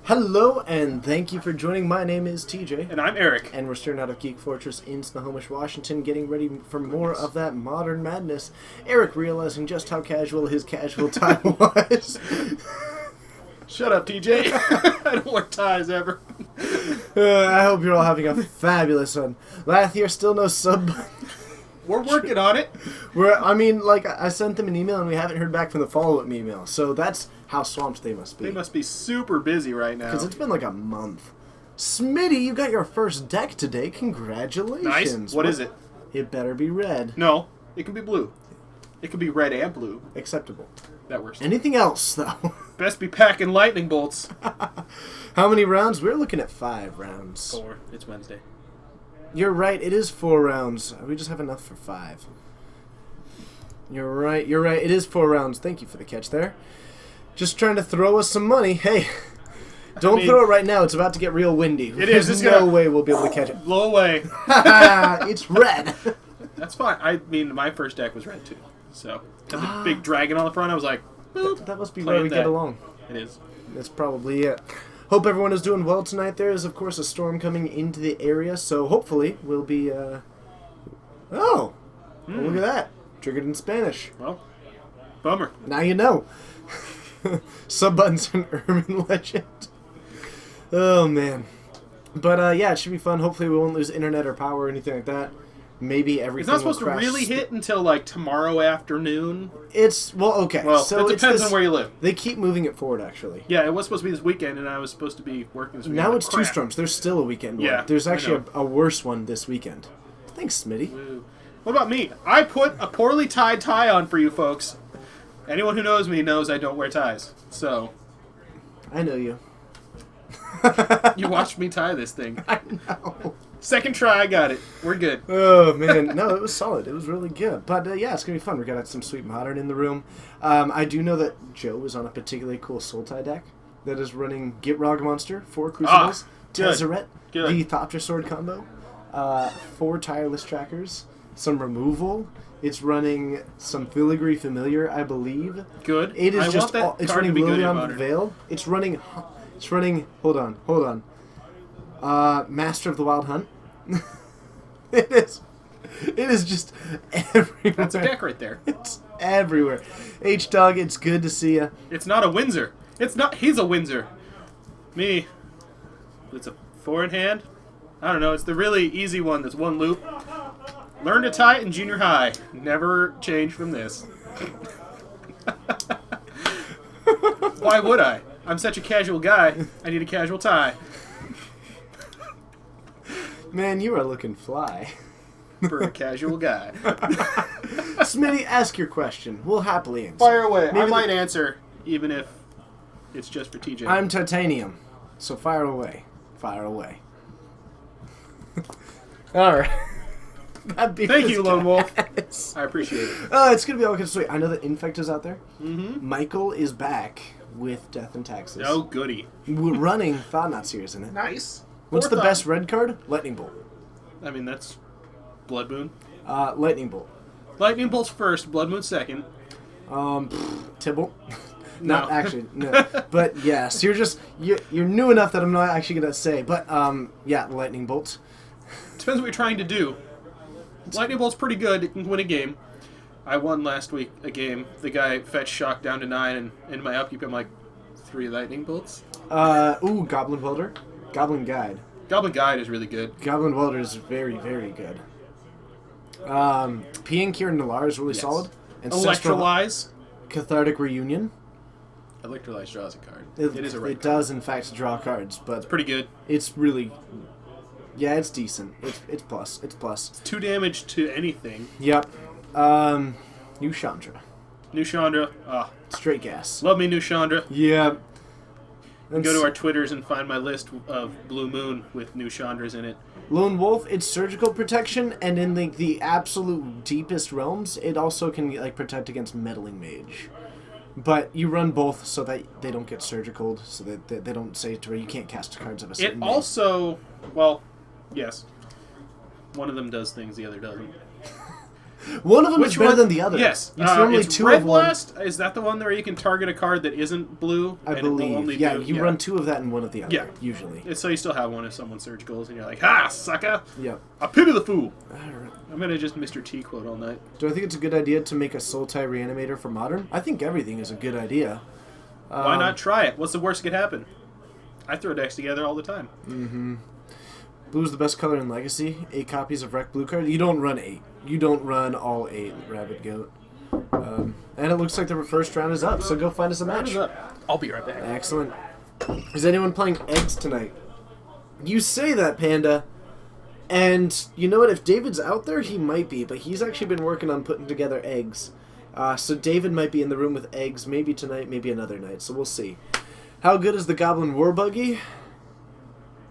Hello, and thank you for joining. My name is TJ. And I'm Eric. And we're staring out of Geek Fortress in Snohomish, Washington, getting ready for more of that modern madness. Eric realizing just how casual his casual tie was. Shut up, TJ. I don't wear ties ever. I hope you're all having a fabulous one. Lathier, still no sub. We're working on it. I sent them an email and we haven't heard back from the follow-up email. So that's how swamped they must be. They must be super busy right now. Because it's been like a month. Smitty, you got your first deck today. Congratulations. Nice. What is it? It better be red. No, it can be blue. It can be red and blue. Acceptable. That works. Anything else, though? Best be packing lightning bolts. How many rounds? We're looking at 5 rounds. 4. It's Wednesday. You're right. It is 4 rounds. We just have enough for 5. You're right. It is 4 rounds. Thank you for the catch there. Just trying to throw us some money. Hey, don't throw it right now. It's about to get real windy. It is. There's no way we'll be able to catch it. Blow away. It's red. That's fine. I mean, my first deck was red, too. So, got the big dragon on the front. I was like, boop. That must be where we get along. It is. That's probably it. Hope everyone is doing well tonight. There is, of course, a storm coming into the area, so hopefully we'll be... Well, look at that. Triggered in Spanish. Well, bummer. Now you know. Sub-button's an urban legend. Oh, man. But, yeah, it should be fun. Hopefully we won't lose internet or power or anything like that. Maybe everything It's not supposed to really hit until, like, tomorrow afternoon. Okay. Well, so it depends on where you live. They keep moving it forward, actually. Yeah, it was supposed to be this weekend, and I was supposed to be working this weekend. Now it's 2 storms. There's still a weekend one. Yeah, There's actually a worse one this weekend. Thanks, Smitty. Woo. What about me? I put a poorly tied tie on for you folks. Anyone who knows me knows I don't wear ties. So. I know you. You watched me tie this thing. I know. Second try, I got it. We're good. Oh, man. No, it was solid. It was really good. But, yeah, it's going to be fun. We're going to have some Sweet Modern in the room. I do know that Joe is on a particularly cool Soul Tie deck that is running Gitrog Monster, 4 Crucibles, Tezzeret, the Thopter Sword combo, 4 Tireless Trackers, some removal. It's running some Filigree Familiar, I believe. Good. It is it's running Lilion the Veil. It's running, hold on. Master of the Wild Hunt. It is just everywhere. That's a deck right there. It's everywhere. H-Dog, it's good to see you. It's not a Windsor. He's a Windsor. Me. It's a 4 in hand. I don't know. It's the really easy one that's 1 loop. Learned to tie it in junior high. Never change from this. Why would I? I'm such a casual guy. I need a casual tie. Man, you are looking fly. For a casual guy. Smitty, ask your question. We'll happily answer. Fire away. I might answer, even if it's just for TJ. I'm titanium, so fire away. Fire away. All right. Thank you, Lone Wolf. I appreciate it. It's going to be all good. Sweet. I know that Infect is out there. Mm-hmm. Michael is back with Death and Taxes. Oh, goody. We're running Thought Not Seers in it. Nice. What's the best red card? Lightning Bolt. I mean, that's Blood Moon. Lightning Bolt. Lightning Bolt's first, Blood Moon second. Tybalt. No. Not actually, no. But yes, you're new enough that I'm not actually gonna say. But yeah, Lightning Bolt. Depends what you're trying to do. Lightning Bolt's pretty good. It can win a game. I won last week a game. The guy fetched shock down to 9, and in my upkeep, I'm like 3 Lightning Bolts. Goblin Welder. Goblin Guide. Goblin Guide is really good. Goblin Welder is very, very good. Piankir Nalar is really solid. Electrolyze. Cathartic Reunion. Electrolyze draws a card. It is a red It does, in fact, draw cards, but... It's pretty good. It's really... Yeah, it's decent. It's plus. It's plus. It's 2 damage to anything. Yep. New Chandra. New Chandra. Straight gas. Love me, New Chandra. Yep. Go to our Twitters and find my list of Blue Moon with New Chandras in it. Lone Wolf, it's surgical protection, and in the absolute deepest realms, it also can protect against Meddling Mage. But you run both so that they don't get surgicaled, so that they don't say to where you can't cast cards of a certain name. Also, well, yes, one of them does things, the other doesn't. One of them is better one? than the other. Yes. It's normally it's two Red of one. Blast. Is that the one where you can target a card that isn't blue? I and it will believe. only Yeah, do, you run two of that and one of the other, usually. So you still have one if someone surgicals, and you're like, ha, sucker! Yep. I pity the fool! All right. I'm gonna just Mr. T quote all night. Do I think it's a good idea to make a Soul Tie Reanimator for Modern? I think everything is a good idea. Why not try it? What's the worst that could happen? I throw decks together all the time. Mm-hmm. Blue's the best color in Legacy. 8 copies of Wreck Blue card. You don't run 8. You don't run all 8, Rabid Goat. And it looks like the first round is up, so go find us a match. I'll be right back. Excellent. Is anyone playing Eggs tonight? You say that, Panda. And you know what? If David's out there, he might be, but he's actually been working on putting together Eggs. So David might be in the room with Eggs, maybe tonight, maybe another night, so we'll see. How good is the Goblin War Buggy?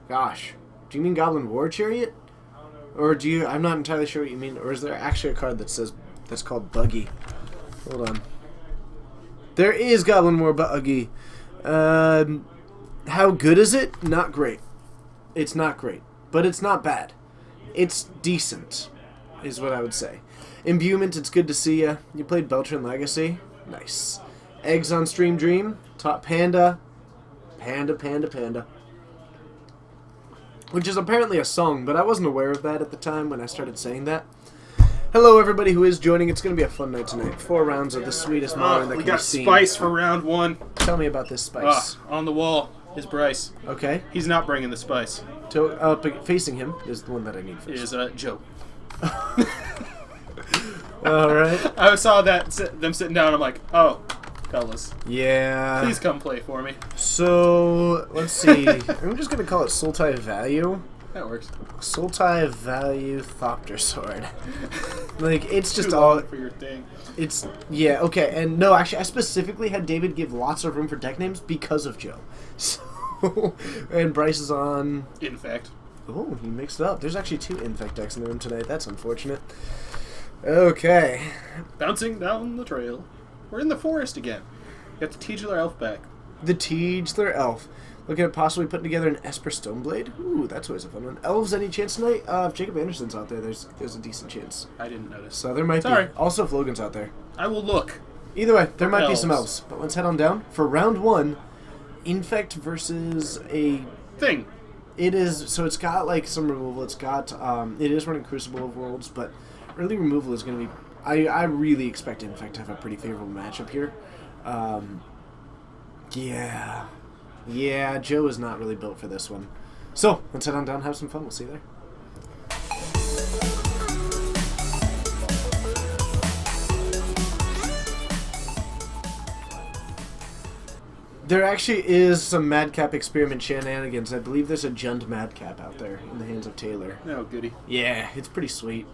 Gosh. Do you mean Goblin War Chariot? Or do you... I'm not entirely sure what you mean. Or is there actually a card that says... that's called Buggy? Hold on. There is Goblin War Buggy. How good is it? Not great. It's not great. But it's not bad. It's decent, is what I would say. Imbuement, it's good to see ya. You played Beltran Legacy? Nice. Eggs on Stream Dream? Top Panda? Panda. Which is apparently a song, but I wasn't aware of that at the time when I started saying that. Hello, everybody who is joining. It's going to be a fun night tonight. 4 rounds of the sweetest Modern that can be seen. We got Spice for round 1. Tell me about this Spice. On the wall is Bryce. Okay. He's not bringing the Spice. Facing him is the one that I need first. Is Joe. All right. I saw them sitting down. I'm like, oh, fellas. Yeah. Please come play for me. So, let's see. I'm just going to call it Soul Tie Value. That works. Soul Tie Value Thopter Sword. Like, it's just all... for your thing. It's... Yeah, okay. And no, actually, I specifically had David give lots of room for deck names because of Joe. So, and Bryce is on... Infect. Oh, he mixed it up. There's actually 2 Infect decks in the room tonight. That's unfortunate. Okay. Bouncing down the trail. We're in the forest again. Got the Titular Elf back. The Titular Elf. Looking at possibly putting together an Esper Stoneblade. Ooh, that's always a fun one. Elves, any chance tonight? If Jacob Anderson's out there, there's a decent chance. I didn't notice. So there might be. Also, if Logan's out there. I will look. Either way, there might be some Elves. But let's head on down. For round 1, Infect versus a... Thing. It is... So it's got, like, some removal. It's got... it is running Crucible of Worlds, but early removal is going to be... I really expect Infect to have a pretty favorable matchup here. Yeah... Yeah, Joe is not really built for this one. So, let's head on down, have some fun. We'll see you there. There actually is some Madcap experiment shenanigans. I believe there's a Jund Madcap out there in the hands of Taylor. Oh, goody. Yeah, it's pretty sweet.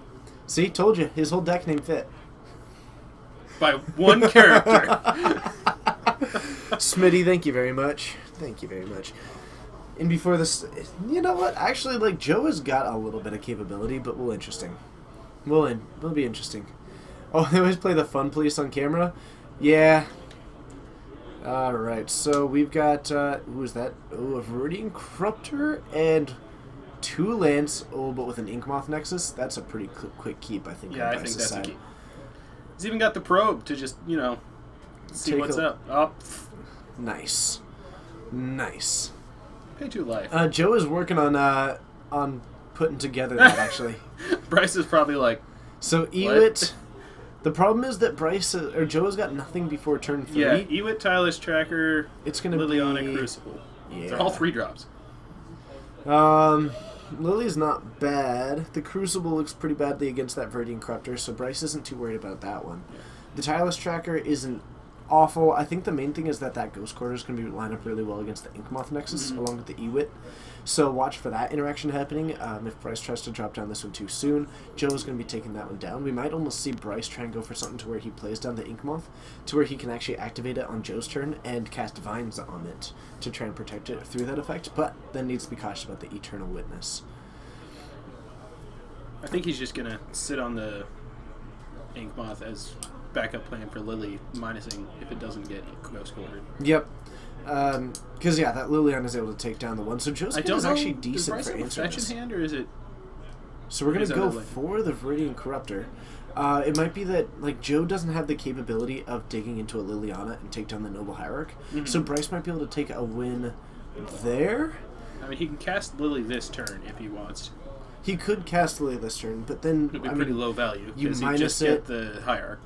See, told you. His whole deck name fit. By one character. Smitty, thank you very much. Thank you very much. And before this, you know what? Actually, like, Joe has got a little bit of capability, but will be interesting. Oh, they always play the fun police on camera? Yeah. Alright, so we've got, who is that? Oh, a Viridian Corruptor and 2 Lance. Oh, but with an Inkmoth Nexus? That's a pretty quick keep, I think. Yeah, I think that's a keep. He's even got the probe to just, see what's up. Oh. Nice. Pay 2 life. Joe is working on putting together that, actually. Bryce is probably like... So, Ewit... The problem is that Joe has got nothing before turn 3. Yeah, Ewit, Tireless Tracker, it's gonna Liliana, be... Crucible. Yeah. They're all 3 drops. Lily's not bad. The Crucible looks pretty badly against that Viridian Corruptor, so Bryce isn't too worried about that one. Yeah. The Tireless Tracker isn't awful. I think the main thing is that Ghost Quarter is going to be line up really well against the Inkmoth Nexus, along with the Ewit. So watch for that interaction happening. If Bryce tries to drop down this one too soon, Joe's going to be taking that one down. We might almost see Bryce try and go for something to where he plays down the Inkmoth, to where he can actually activate it on Joe's turn and cast Vines on it to try and protect it through that effect, but then needs to be cautious about the Eternal Witness. I think he's just going to sit on the Inkmoth as backup plan for Lily, minusing if it doesn't get Ghost Quartered. Yep. Because, that Liliana is able to take down the one. So Joe's hand is actually decent for answering this. Fetch in hand, or is it... So we're going to go for the Viridian Corruptor. It might be that like Joe doesn't have the capability of digging into a Liliana and take down the Noble Hierarch, so Bryce might be able to take a win there. I mean, he can cast Lily this turn if he wants. He could cast Lily this turn, but then it'll be pretty low value. You minus just it. Get the Hierarch.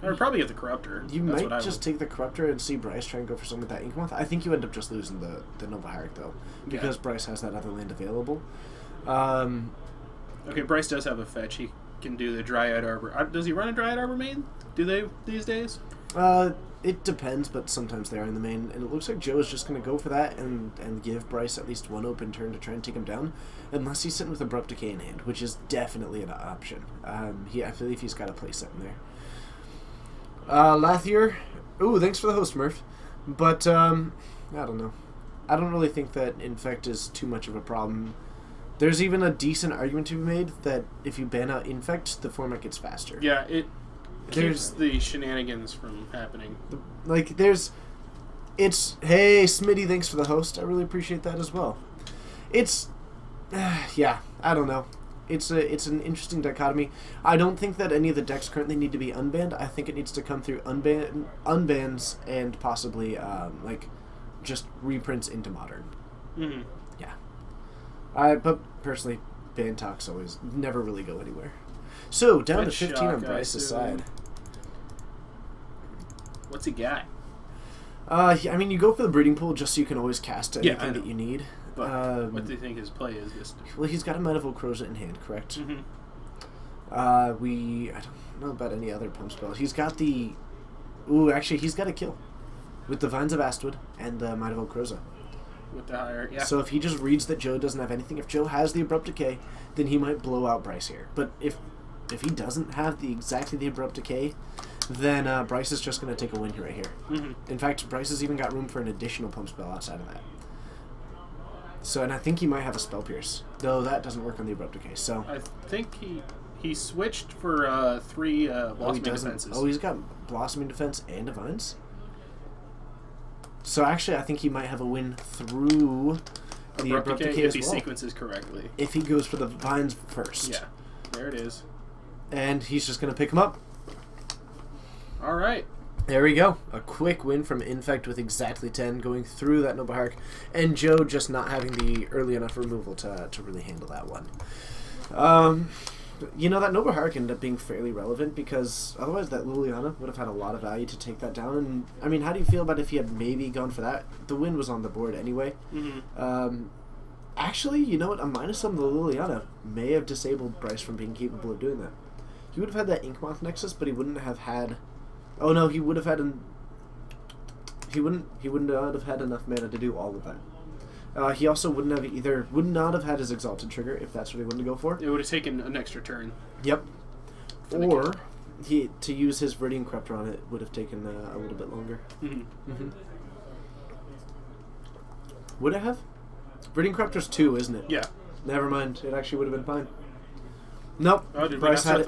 Or probably get the Corruptor. You might just take the Corruptor and see Bryce try and go for something with that Inkmoth. I think you end up just losing the Noble Hierarch, though, because Bryce has that other land available. Okay, Bryce does have a fetch. He can do the Dryad Arbor. Does he run a Dryad Arbor main? Do they these days? It depends, but sometimes they are in the main. And it looks like Joe is just going to go for that and give Bryce at least one open turn to try and take him down, unless he's sitting with Abrupt Decay in hand, which is definitely an option. I believe he's got a play set in there. Lathier, ooh, thanks for the host, Murph. But, I don't know. I don't really think that Infect is too much of a problem. There's even a decent argument to be made that if you ban out Infect, the format gets faster. Yeah, it keeps the shenanigans from happening. Hey, Smitty, thanks for the host. I really appreciate that as well. Yeah, I don't know. It's an interesting dichotomy. I don't think that any of the decks currently need to be unbanned. I think it needs to come through unbans and possibly just reprints into Modern. Mm-hmm. Yeah. But personally, ban talks always never really go anywhere. So down to 15 on Bryce's side. What's he got? I mean, you go for the breeding pool just so you can always cast anything that you need. But what do you think his play is? Well, he's got a Might of Okrosa in hand, correct? Mm-hmm. I don't know about any other pump spells. He's got the... Ooh, actually, he's got a kill. With the Vines of Astwood and the Might of Okrosa. With the higher, yeah. So if he just reads that Joe doesn't have anything, if Joe has the Abrupt Decay, then he might blow out Bryce here. But if he doesn't have exactly the Abrupt Decay, then Bryce is just going to take a win right here. Mm-hmm. In fact, Bryce has even got room for an additional pump spell outside of that. So, and I think he might have a Spell Pierce, though that doesn't work on the Abrupt Decay. So I think he switched for 3 Blossoming Defenses. Oh, he's got Blossoming Defense and Divines? So actually, I think he might have a win through the Abrupt Decay if as well. If he sequences correctly. If he goes for the Vines first. Yeah, there it is. And he's just going to pick him up. All right. There we go. A quick win from Infect with exactly 10 going through that Noble Hierarch. And Joe just not having the early enough removal to really handle that one. That Noble Hierarch ended up being fairly relevant because otherwise that Liliana would have had a lot of value to take that down. And, I mean, how do you feel about if he had maybe gone for that? The win was on the board anyway. Mm-hmm. Actually, you know what? A minus on the Liliana may have disabled Bryce from being capable of doing that. He would have had that Inkmoth Nexus, but he wouldn't have had... Oh no, he would have had He wouldn't have had enough mana to do all of that. He also would not have had his Exalted Trigger if that's what he wanted to go for. It would have taken an extra turn. Yep. Or to use his Viridian Corruptor on it would have taken a little bit longer. Mm-hmm. Mm-hmm. Would it have? Viridian Corruptor's 2, isn't it? Yeah. Never mind. It actually would have been fine. Nope. Oh,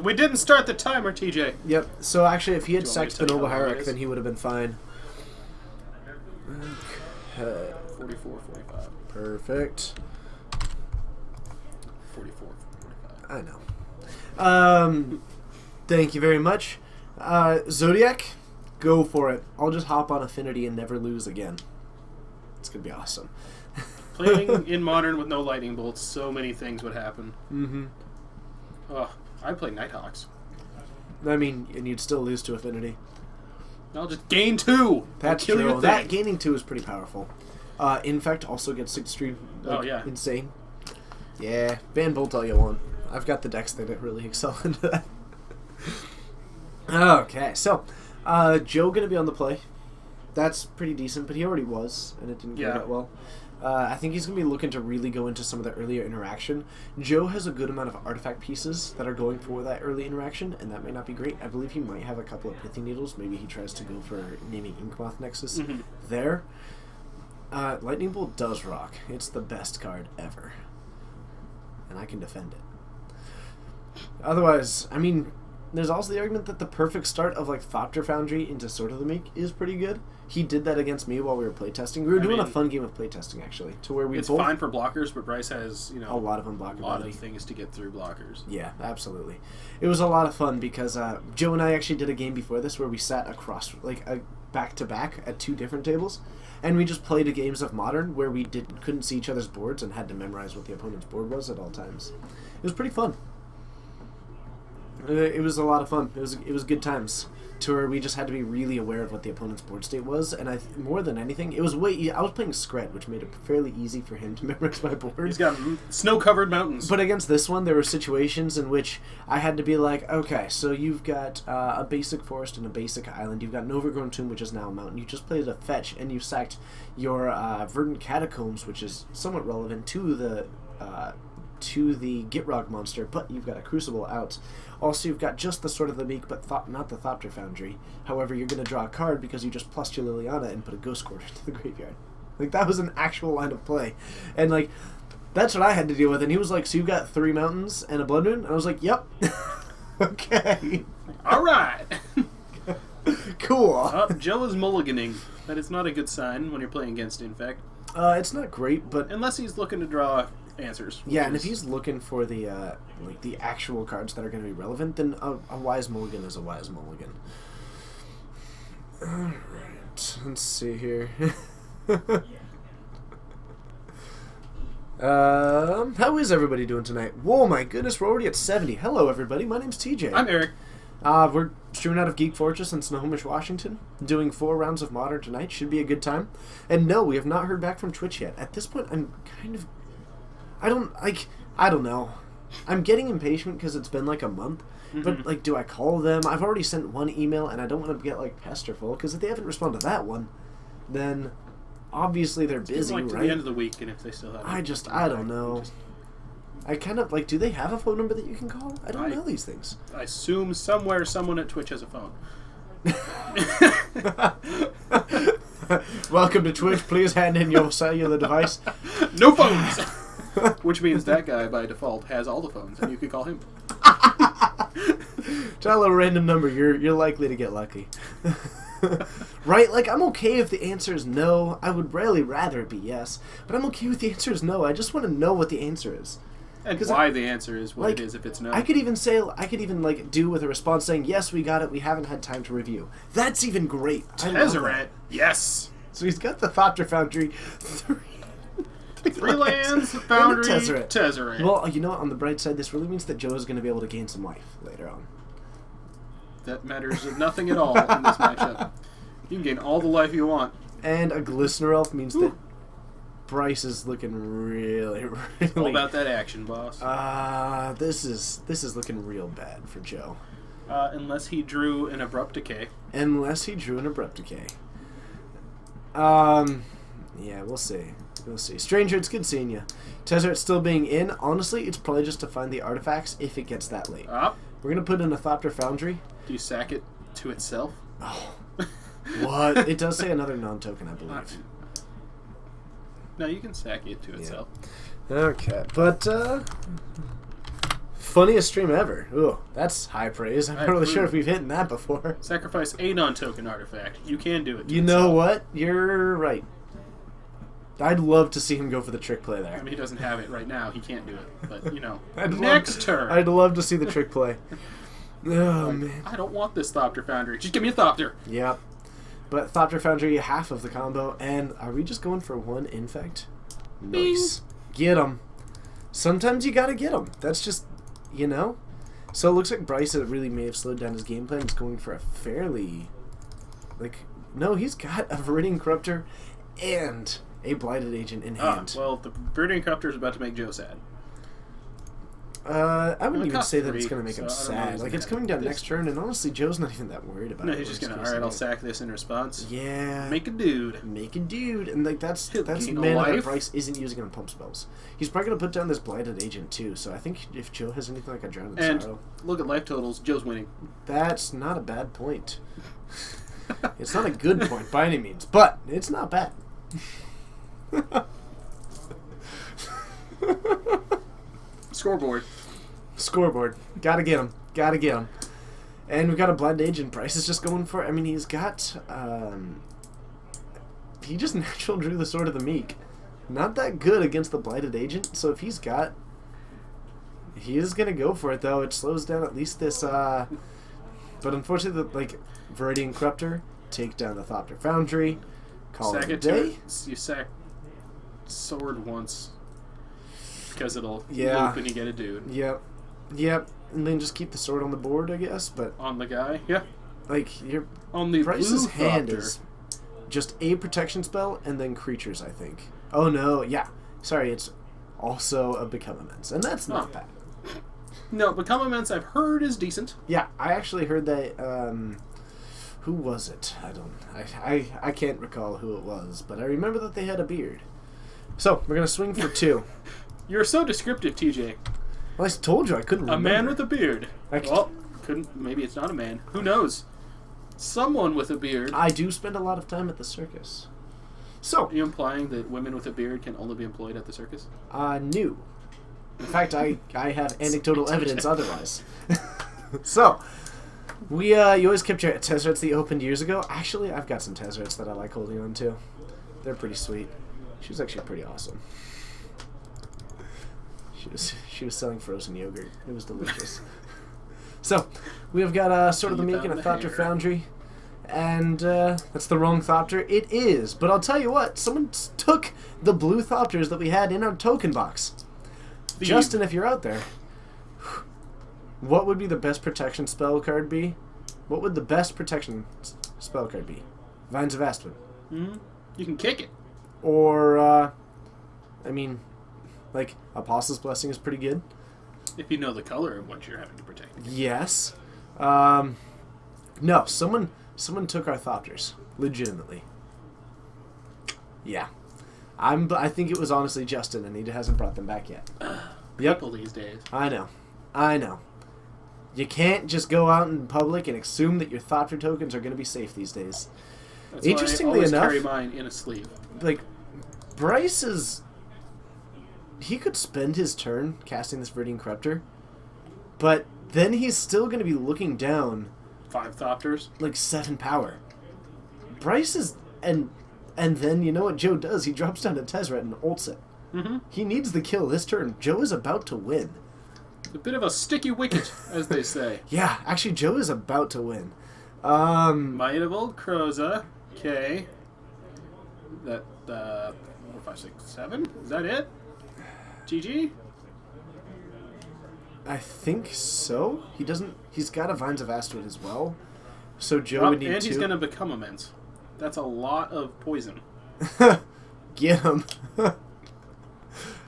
we didn't start the timer, TJ. Yep. So actually, if he had sacked the Noble Hierarch, then he would have been fine. Okay. 44, 45. Perfect. 44, 45. I know. Thank you very much. Zodiac, go for it. I'll just hop on Affinity and never lose again. It's going to be awesome. Playing in Modern with no lightning bolts, so many things would happen. Mm-hmm. Oh, I'd play Nighthawks. I mean, and you'd still lose to Affinity. I'll just gain 2. That's true. That gaining 2 is pretty powerful. Infect also gets extreme. Insane. Yeah, ban Bolt all you want. I've got the decks that really excel into that. Okay, so Joe gonna be on the play. That's pretty decent, but he already was, and it didn't go that well. I think he's going to be looking to really go into some of the earlier interaction. Joe has a good amount of artifact pieces that are going for that early interaction, and that may not be great. I believe he might have a couple of Pithy Needles. Maybe he tries to go for naming Inkmoth Nexus there. Lightning Bolt does rock. It's the best card ever. And I can defend it. Otherwise, I mean, there's also the argument that the perfect start of like Thopter Foundry into Sword of the Meek is pretty good. He did that against me while we were playtesting. We were doing a fun game of playtesting actually, to where we it's both fine for blockers, but Bryce has a lot of unblockability. A lot of things to get through blockers. Yeah, absolutely. It was a lot of fun because Joe and I actually did a game before this where we sat across back to back at 2 different tables, and we just played games of Modern where we couldn't see each other's boards and had to memorize what the opponent's board was at all times. It was pretty fun. It was a lot of fun. It was good times. To where we just had to be really aware of what the opponent's board state was, and more than anything, it was I was playing Scred, which made it fairly easy for him to memorize my board. He's got snow-covered mountains. But against this one, there were situations in which I had to be like, okay, so you've got a basic forest and a basic island. You've got an overgrown tomb, which is now a mountain. You just played a fetch, and you sacked your verdant catacombs, which is somewhat relevant to the Gitrog monster, but you've got a Crucible out. Also, you've got just the Sword of the Meek, but not the Thopter Foundry. However, you're going to draw a card because you just plussed your Liliana and put a Ghost Quarter into the graveyard. Like, that was an actual line of play. And, like, that's what I had to deal with. And he was like, so you've got 3 mountains and a Blood Moon? And I was like, yep. Okay. All right. Cool. Joe is mulliganing. That is not a good sign when you're playing against Infect. It's not great, but... Unless he's looking to draw answers. Yeah, and if he's looking for the the actual cards that are going to be relevant, then a wise mulligan is a wise mulligan. Alright, let's see here. How is everybody doing tonight? Whoa, my goodness, we're already at 70. Hello, everybody. My name's TJ. I'm Eric. We're streaming out of Geek Fortress in Snohomish, Washington. Doing 4 rounds of Modern tonight. Should be a good time. And no, we have not heard back from Twitch yet. At this point, I'm kind of... I don't know. I'm getting impatient because it's been like a month. Mm-hmm. But, like, do I call them? I've already sent 1 email, and I don't want to get, like, pesterful. Because if they haven't responded to that one, then obviously they're busy, like right? To the end of the week, and if they still haven't... I don't know. I kind of, like, do they have a phone number that you can call? I don't know these things. I assume somewhere someone at Twitch has a phone. Welcome to Twitch. Please hand in your cellular device. No phones! Which means that guy, by default, has all the phones, and you can call him. Tell a random number. You're likely to get lucky. Right? Like, I'm okay if the answer is no. I would really rather it be yes. But I'm okay with the answer is no. I just want to know what the answer is. And why the answer is what it is if it's no. I could even do with a response saying, yes, we got it, we haven't had time to review. That's even great. Tezzeret, yes. So he's got the Thopter Foundry, 3 lands, Foundry, Tezzeret. Well, you know what, on the bright side, this really means that Joe is going to be able to gain some life later on. That matters nothing at all in this matchup. You can gain all the life you want. And a Glistener Elf means that Bryce is looking really... All about that action, boss. This is looking real bad for Joe. Unless he drew an Abrupt Decay. Yeah, we'll see. Stranger, it's good seeing you. Tezzeret still being in. Honestly, it's probably just to find the artifacts if it gets that late. We're going to put in a Thopter Foundry. Do you sack it to itself? Oh. What? It does say another non-token, I believe. No, you can sack it to itself. Okay, but, funniest stream ever. Ooh, that's high praise. I'm not really sure if we've hit that before. Sacrifice a non-token artifact. You can do it. You know what? You're right. I'd love to see him go for the trick play there. I mean, he doesn't have it right now. He can't do it. But, you know, next turn. I'd love to see the trick play. Oh, man. I don't want this Thopter Foundry. Just give me a Thopter. Yep. But Thopter Foundry, half of the combo. And are we just going for 1 Infect? Nice. Get him. Sometimes you gotta get him. That's just, you know? So it looks like Bryce really may have slowed down his game plan. He's going for a fairly... no, he's got a Viridian Corruptor and a Blighted Agent in hand. Well, the Viridian Corruptor is about to make Joe sad. I wouldn't even say that it's going to make him sad. It's coming down next turn, and honestly, Joe's not even that worried about it. No, he's just going to, alright, I'll sack this in response. Yeah. Make a dude. And, that's mana that Bryce isn't using on pump spells. He's probably going to put down this Blighted Agent, too, so I think if Joe has anything like a Drown in Sorrow... look at life totals, Joe's winning. That's not a bad point. It's not a good point by any means, but it's not bad. Scoreboard. Gotta get him. And we've got a Blind Agent. Bryce is just going for it. I mean, he's got... he just natural drew the Sword of the Meek. Not that good against the Blighted Agent, so if he's got... He is going to go for it, though. It slows down at least this... But unfortunately, like, Viridian Corruptor, take down the Thopter Foundry, call it a day. You sack Sword once, because it'll Yeah. loop and you get a dude. Yep. Yep. And then just keep the sword on the board, I guess, but... On the guy? Yeah. Like, your On the Bryce's blue hand Thopter. is just a protection spell and then creatures, I think. Oh, no, yeah. Sorry, it's also a Become Immense, and that's not bad. No, Become Immense I've heard is decent. Yeah, I actually heard that, who was it? I can't recall who it was, but I remember that they had a beard. So, we're going to swing for 2. You're so descriptive, TJ. Well, I told you I couldn't remember. A man with a beard. Well, maybe it's not a man. Who knows? Someone with a beard. I do spend a lot of time at the circus. So, Are you implying that women with a beard can only be employed at the circus? new. In fact, I have anecdotal evidence otherwise. So, you always kept your Tezzerets that you opened years ago. Actually, I've got some Tezzerets that I like holding on to. They're pretty sweet. She was actually pretty awesome. She was selling frozen yogurt. It was delicious. So, we've got Sword of the Meek and a Thopter Foundry. And that's the wrong Thopter. It is. But I'll tell you what. Someone took the blue Thopters that we had in our token box. Justin, if you're out there, what would be the best protection spell card be? What would the best protection spell card be? Vines of Astwin. Mm-hmm. You can kick it. Or, I mean, like, Apostle's Blessing is pretty good. If you know the color of what you're having to protect. Yes. No, someone took our Thopters. Legitimately. Yeah. I think it was honestly Justin, and he hasn't brought them back yet. People these days. I know. You can't just go out in public and assume that your Thopter tokens are going to be safe these days. That's Interestingly why I always enough, carry mine in a sleeve. Like, Bryce is... He could spend his turn casting this Viridian Corruptor, but then he's still going to be looking down 5 Thopters. like 7 power. Bryce is... And then, you know what Joe does? He drops down to Tezzeret and ults it. Mm-hmm. He needs the kill this turn. Joe is about to win. A bit of a sticky wicket, as they say. Yeah, actually, Joe is about to win. Might of Old Croza. Okay. That, 4, 5, 6, 7? Is that it? GG? I think so. He's got a Vines of Astrid as well. So Joe would need and 2. he's going to become immense. That's a lot of poison. Get him.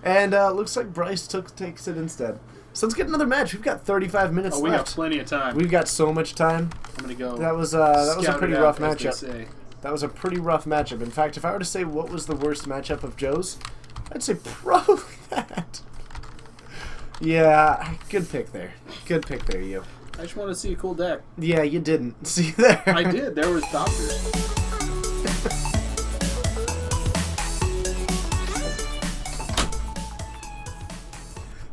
And looks like Bryce takes it instead. So let's get another match. We've got 35 minutes left. We got plenty of time. We've got so much time. I'm going to go. That was a pretty rough matchup. Say. That was a pretty rough matchup. In fact, if I were to say what was the worst matchup of Joe's, I'd say probably that. Yeah, good pick there. Good pick there, you. I just want to see a cool deck. Yeah, you didn't. See there. I did. There was Thopters.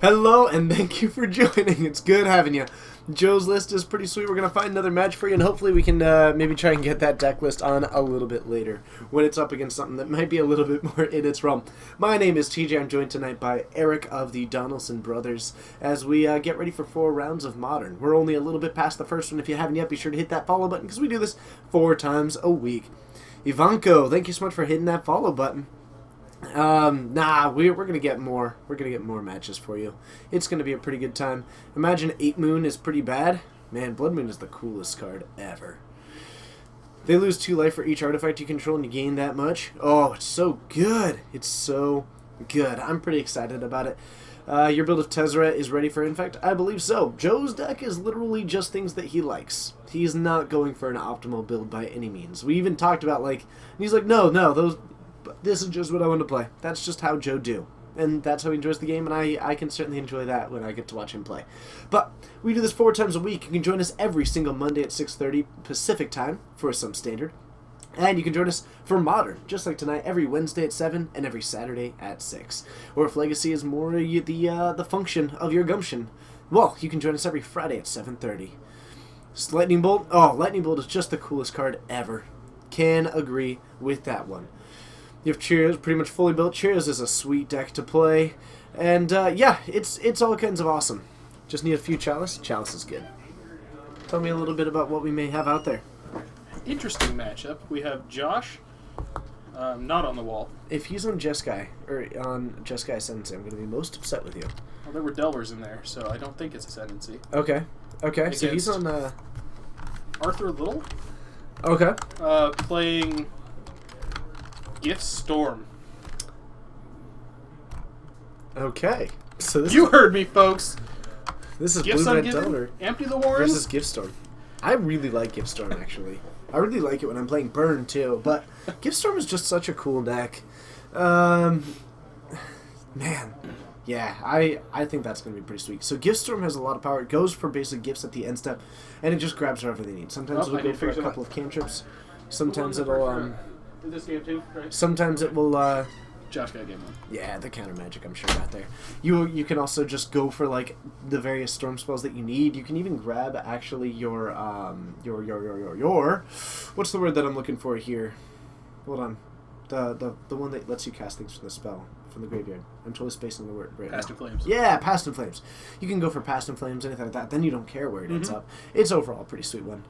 Hello, and thank you for joining. It's good having you. Joe's list is pretty sweet. We're going to find another match for you, and hopefully we can maybe try and get that deck list on a little bit later when it's up against something that might be a little bit more in its realm. My name is TJ. I'm joined tonight by Eric of the Donaldson Brothers as we get ready for 4 rounds of Modern. We're only a little bit past the first one. If you haven't yet, be sure to hit that follow button because we do this 4 times a week. Ivanko, thank you so much for hitting that follow button. We're gonna get more. We're gonna get more matches for you. It's gonna be a pretty good time. Imagine 8 Moon is pretty bad. Man, Blood Moon is the coolest card ever. They lose 2 life for each artifact you control and you gain that much. Oh, it's so good. It's so good. I'm pretty excited about it. Your build of Tezzeret is ready for Infect? I believe so. Joe's deck is literally just things that he likes. He's not going for an optimal build by any means. We even talked about, like, and he's like, no, this is just what I want to play. That's just how Joe do. And that's how he enjoys the game, and I can certainly enjoy that when I get to watch him play. But we do this 4 times a week. You can join us every single Monday at 6:30 Pacific time for some standard. And you can join us for Modern, just like tonight, every Wednesday at 7 and every Saturday at 6. Or if Legacy is more the function of your gumption, well, you can join us every Friday at 7:30. Lightning Bolt. Oh, Lightning Bolt is just the coolest card ever. Can agree with that one. You have Cheers, pretty much fully built. Cheers is a sweet deck to play. And, yeah, it's all kinds of awesome. Just need a few Chalice. Chalice is good. Tell me a little bit about what we may have out there. Interesting matchup. We have Josh, not on the wall. If he's on Jeskai, or on Jeskai Ascendancy, I'm going to be most upset with you. Well, there were Delvers in there, so I don't think it's Ascendancy. Okay. So he's on, Arthur Little? Okay. Playing Gift Storm. Okay. So this You heard me, folks! This is Gifts Blue Red Ungiven, Delver Empty the Warrens. versus Gift Storm. I really like Gift Storm, actually. I really like it when I'm playing Burn, too. But Gift Storm is just such a cool deck. Man. Yeah, I think that's going to be pretty sweet. So Gift Storm has a lot of power. It goes for basic gifts at the end step, and it just grabs whatever they need. Sometimes it'll go for a couple of cantrips. Sometimes it'll, In this game too, right? Sometimes it will, Josh got game one. Yeah, the counter magic I'm sure got there. You can also just go for like the various storm spells that you need. You can even grab actually your what's the word that I'm looking for here? Hold on. The one that lets you cast things from the spell from the graveyard. I'm totally spacing the word right Past now. and Flames. Yeah, Past and Flames. You can go for Past and Flames, anything like that. Then you don't care where it ends up. It's overall a pretty sweet one.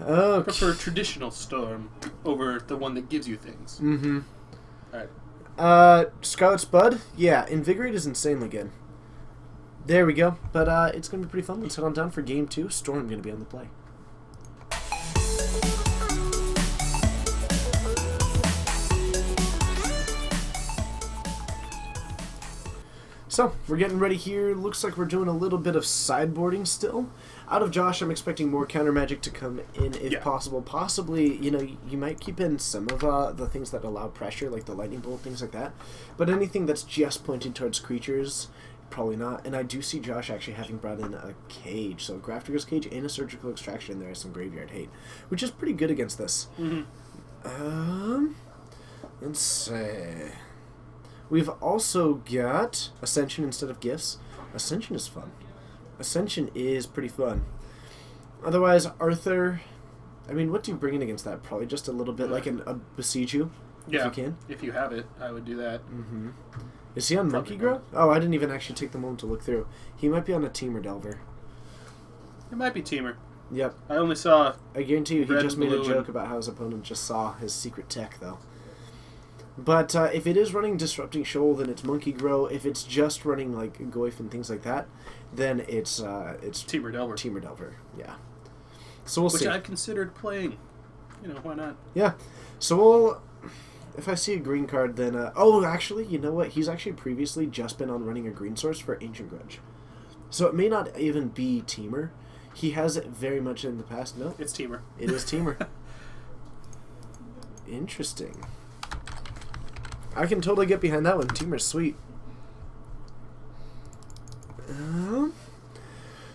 Okay. Prefer traditional storm over the one that gives you things. Mm-hmm. Alright. Scarlet's Bud? Yeah, Invigorate is insanely good. There we go. But it's going to be pretty fun. Let's head on down for Game 2. Storm going to be on the play. So, we're getting ready here. Looks like we're doing a little bit of sideboarding still. Out of Josh, I'm expecting more counter magic to come in if possible. Possibly, you might keep in some of the things that allow pressure, like the lightning bolt, things like that. But anything that's just pointing towards creatures, probably not. And I do see Josh actually having brought in a cage. So, Grafdigger's Cage and a Surgical Extraction, and there is some Graveyard Hate, which is pretty good against this. Let's see. We've also got Ascension instead of Gifts. Ascension is fun. Ascension is pretty fun. Otherwise, Arthur... I mean, what do you bring in against that? Probably just a little bit like a Besiege You, if you can. If you have it, I would do that. Mm-hmm. Is he on Monkey Grow? Oh, I didn't even actually take the moment to look through. He might be on a Teamer Delver. It might be Teamer. Yep. I only saw... I guarantee you he red just and made a blue joke about how his opponent just saw his secret tech, though. But if it is running Disrupting Shoal, then it's Monkey Grow. If it's just running like Goyf and things like that, then it's Teamer Delver. Teamer Delver, yeah. So we'll see. Which I considered playing. Why not? Yeah. So we'll... If I see a green card, then... oh, actually, you know what? He's actually previously just been on running a green source for Ancient Grudge. So it may not even be Teamer. He has it very much in the past. No. It's Teamer. It is Teamer. Interesting. I can totally get behind that one. Teamer's sweet.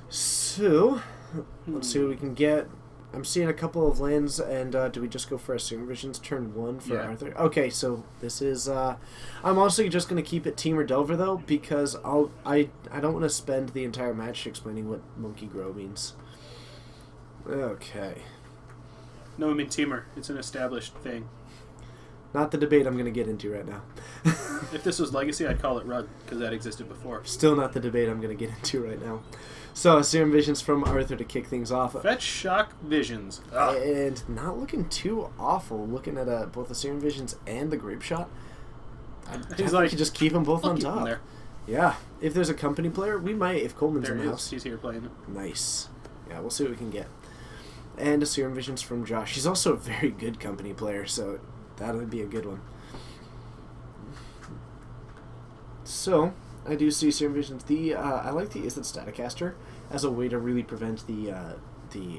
So, let's see what we can get. I'm seeing a couple of lands, and do we just go for Assume Visions turn 1 for Arthur? Okay, so this is... I'm honestly just going to keep it Teamer Delver, though, because I don't want to spend the entire match explaining what Monkey Grow means. Okay. No, I mean Teamer. It's an established thing. Not the debate I'm going to get into right now. If this was Legacy, I'd call it Rug, because that existed before. Still not the debate I'm going to get into right now. So, Serum Visions from Arthur to kick things off. Fetch Shock Visions. And not looking too awful, looking at both the Serum Visions and the Grape Shot. I think you just keep them both on top. There. Yeah. If there's a company player, we might, if Coleman's There in he the is. house. He's here playing it. Nice. Yeah, we'll see what we can get. And a Serum Visions from Josh. He's also a very good company player, so that would be a good one. So, I do see Serum Visions. I like the Is It Staticaster as a way to really prevent the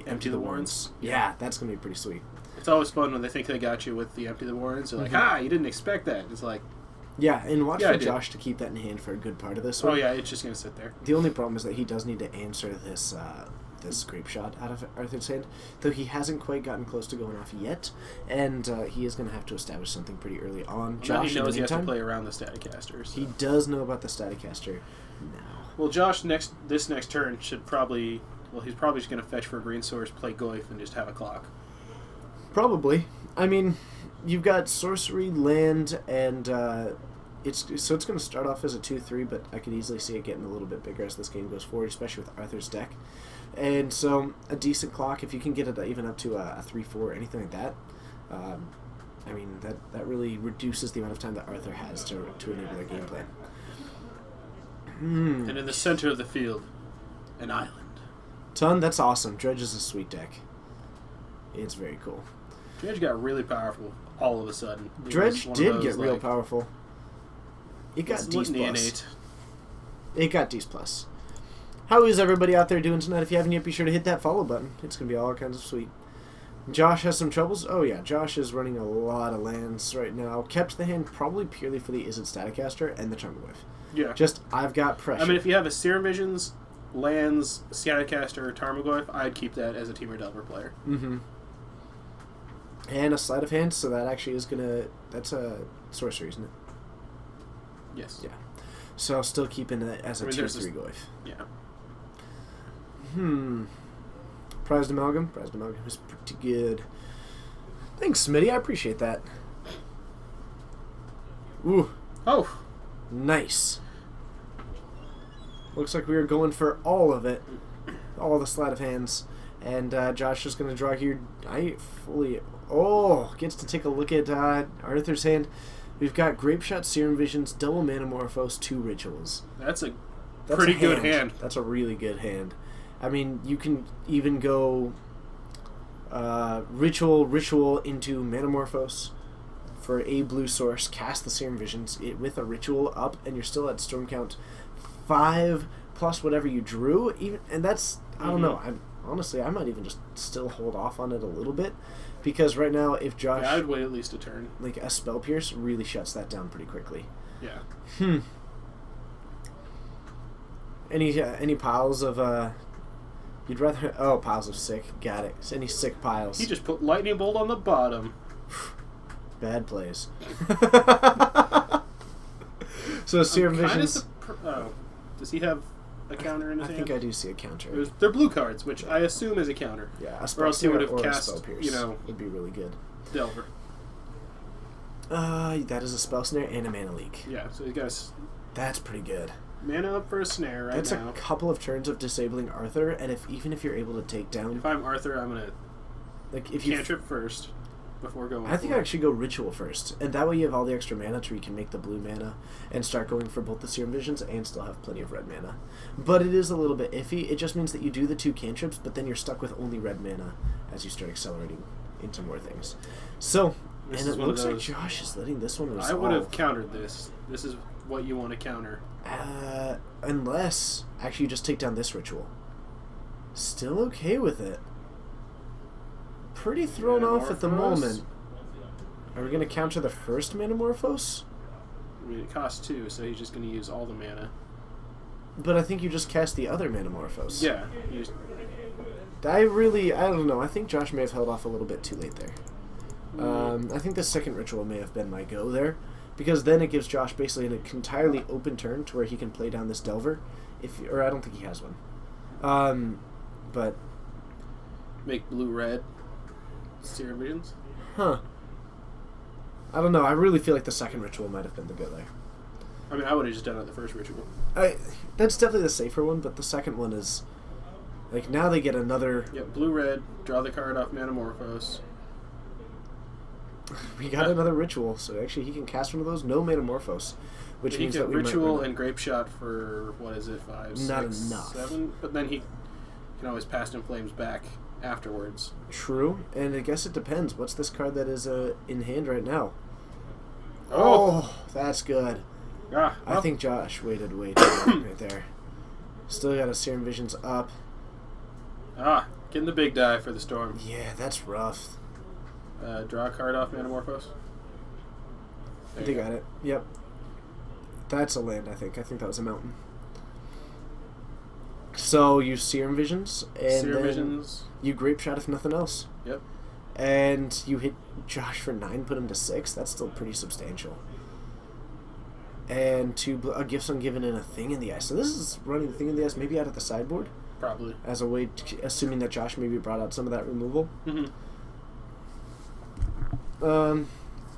Empty the Warrens. Yeah, that's going to be pretty sweet. It's always fun when they think they got you with the Empty the Warrens. They're like, you didn't expect that. It's like... Yeah, and watch for Josh to keep that in hand for a good part of this one. Oh yeah, it's just going to sit there. The only problem is that he does need to answer this Grape Shot out of Arthur's hand, though he hasn't quite gotten close to going off yet, and he is going to have to establish something pretty early on. Josh, he knows he has to play around the Staticaster. So. He does know about the Staticaster now. Well, Josh, this next turn should probably Well, he's probably just going to fetch for a green source, play Goyf, and just have a clock. Probably. I mean, you've got sorcery, land, and it's going to start off as a 2/3, but I could easily see it getting a little bit bigger as this game goes forward, especially with Arthur's deck. And so a decent clock, if you can get it even up to a 3/4, anything like that, I mean, that really reduces the amount of time that Arthur has to enable their game plan. And in the center of the field, an island. Ton, that's awesome. Dredge is a sweet deck. It's very cool. Dredge got really powerful all of a sudden. Dredge did get real powerful. It got D+. It got D+. How is everybody out there doing tonight? If you haven't yet, be sure to hit that follow button. It's going to be all kinds of sweet. Josh has some troubles. Oh yeah, Josh is running a lot of lands right now. Kept the hand probably purely for the Is It Staticaster and the Tarmogoyf. Yeah. Just, I've got pressure. I mean, if you have a Serum Visions, lands, Staticaster, or Tarmogoyf, I'd keep that as a Temur Delver player. Mm-hmm. And a Sleight of Hand, so that actually is going to... That's a sorcery, isn't it? Yes. Yeah. So still keeping it as a 2/3 Goyf. Yeah. Prized Amalgam? Prized Amalgam is pretty good. Thanks, Smitty. I appreciate that. Ooh. Oh. Nice. Looks like we are going for all of it. All the Sleight of Hands. And Josh is going to draw here. Gets to take a look at Arthur's hand. We've got Grape Shot, Serum Visions, Double Manamorphose, 2 Rituals. That's a pretty good hand. That's a really good hand. I mean, you can even go Ritual into Manamorphose for a blue source, cast the Serum Visions with a Ritual up, and you're still at Storm Count 5 plus whatever you drew. And that's, I don't know, honestly, I might even just still hold off on it a little bit, because right now, if Josh... Yeah, I'd wait at least a turn. Like, a Spell Pierce really shuts that down pretty quickly. Yeah. Any piles of, you'd rather... Oh, piles of sick. Got it. Any sick piles. He just put Lightning Bolt on the bottom. Bad plays. So, Serum Visions... Does he have a counter in his hand? I think I do see a counter. They're blue cards, which I assume is a counter. Yeah, a or else he would have cast, cast, Spell Pierce, would be really good. Delver. That is a Spell Snare and a Mana Leak. Yeah, so he's got That's pretty good. Mana up for a snare That's a couple of turns of disabling Arthur, and even if you're able to take down... If I'm Arthur, I'm going to cantrip first before going I think I'd actually go Ritual first, and that way you have all the extra mana to where you can make the blue mana and start going for both the Serum Visions and still have plenty of red mana. But it is a little bit iffy. It just means that you do the 2 cantrips, but then you're stuck with only red mana as you start accelerating into more things. So, and it looks like Josh is letting this one resolve. I would have countered this. This is what you want to counter. Unless, actually, you just take down this Ritual. Still okay with it. Pretty thrown off at the moment. Are we going to counter the first Manamorphose? I mean, it costs 2, so he's just going to use all the mana. But I think you just cast the other Manamorphose. Yeah. I don't know. I think Josh may have held off a little bit too late there. I think the second Ritual may have been my go there, because then it gives Josh basically an entirely open turn to where he can play down this Delver. Or I don't think he has one. But... Make blue-red Serum Visions? Huh. I don't know. I really feel like the second Ritual might have been the go there. I mean, I would have just done it the first Ritual. That's definitely the safer one, but the second one is... Like, now they get another... Yep, blue-red, draw the card off Manamorphose. We got another Ritual, so actually he can cast one of those, no Manamorphose. Which means that we Ritual and Grape Shot for, 5, 6, not enough. 7? But then he can always Past in Flames back afterwards. True, and I guess it depends. What's this card that is in hand right now? Oh, that's good. Well. I think Josh waited way too long right there. Still got a Serum Visions up. Getting the big die for the Storm. Yeah, that's rough. Draw a card off Manamorphose. They got it. Yep. That's a land, I think. I think that was a mountain. So you Serum Visions, and then you Grape Shot if nothing else. Yep. And you hit Josh for 9, put him to 6. That's still pretty substantial. and a Gifts Ungiven and a Thing in the Ice. So this is running the Thing in the Ice maybe out of the sideboard? Probably. As a way, assuming that Josh maybe brought out some of that removal. Mm-hmm.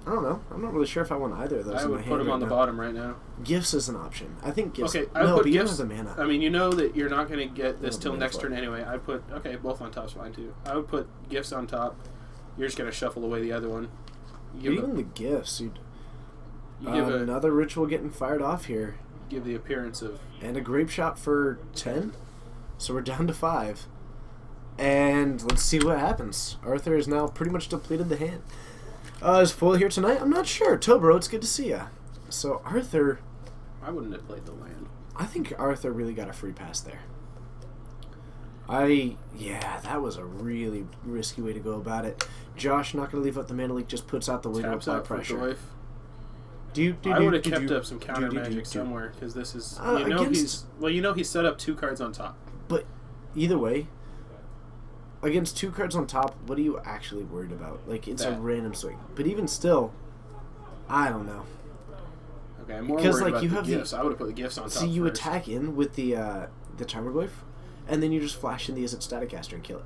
I don't know. I'm not really sure if I want either of those. I would put them on the bottom right now. Gifts is an option. I think Gifts... Okay, I would put but Gifts... you don't have the mana. I mean, you know that you're not going to get this till mana next for turn it. anyway. I put... Okay, both on top's fine, too. I would put Gifts on top. You're just going to shuffle away the other one. But even the Gifts, you give another ritual getting fired off here. Give the appearance of... And a Grape Shot for 10. So we're down to 5. And let's see what happens. Arthur has now pretty much depleted the hand. Is Foil here tonight? I'm not sure. Tobro, it's good to see ya. So Arthur... I wouldn't have played the land. I think Arthur really got a free pass there. Yeah, that was a really risky way to go about it. Josh, not going to leave out the mana leak, just puts out the way to apply pressure. I would have kept up some counter magic somewhere, because this is... he's set up 2 cards on top. But either way, against 2 cards on top, what are you actually worried about? Like, it's a random swing. But even still, I don't know. Okay, I'm more worried about the gifts. I would have put the gifts on top. See, you attack in with the Tarmogoyf, and then you just flash in the Izzet Staticaster and kill it.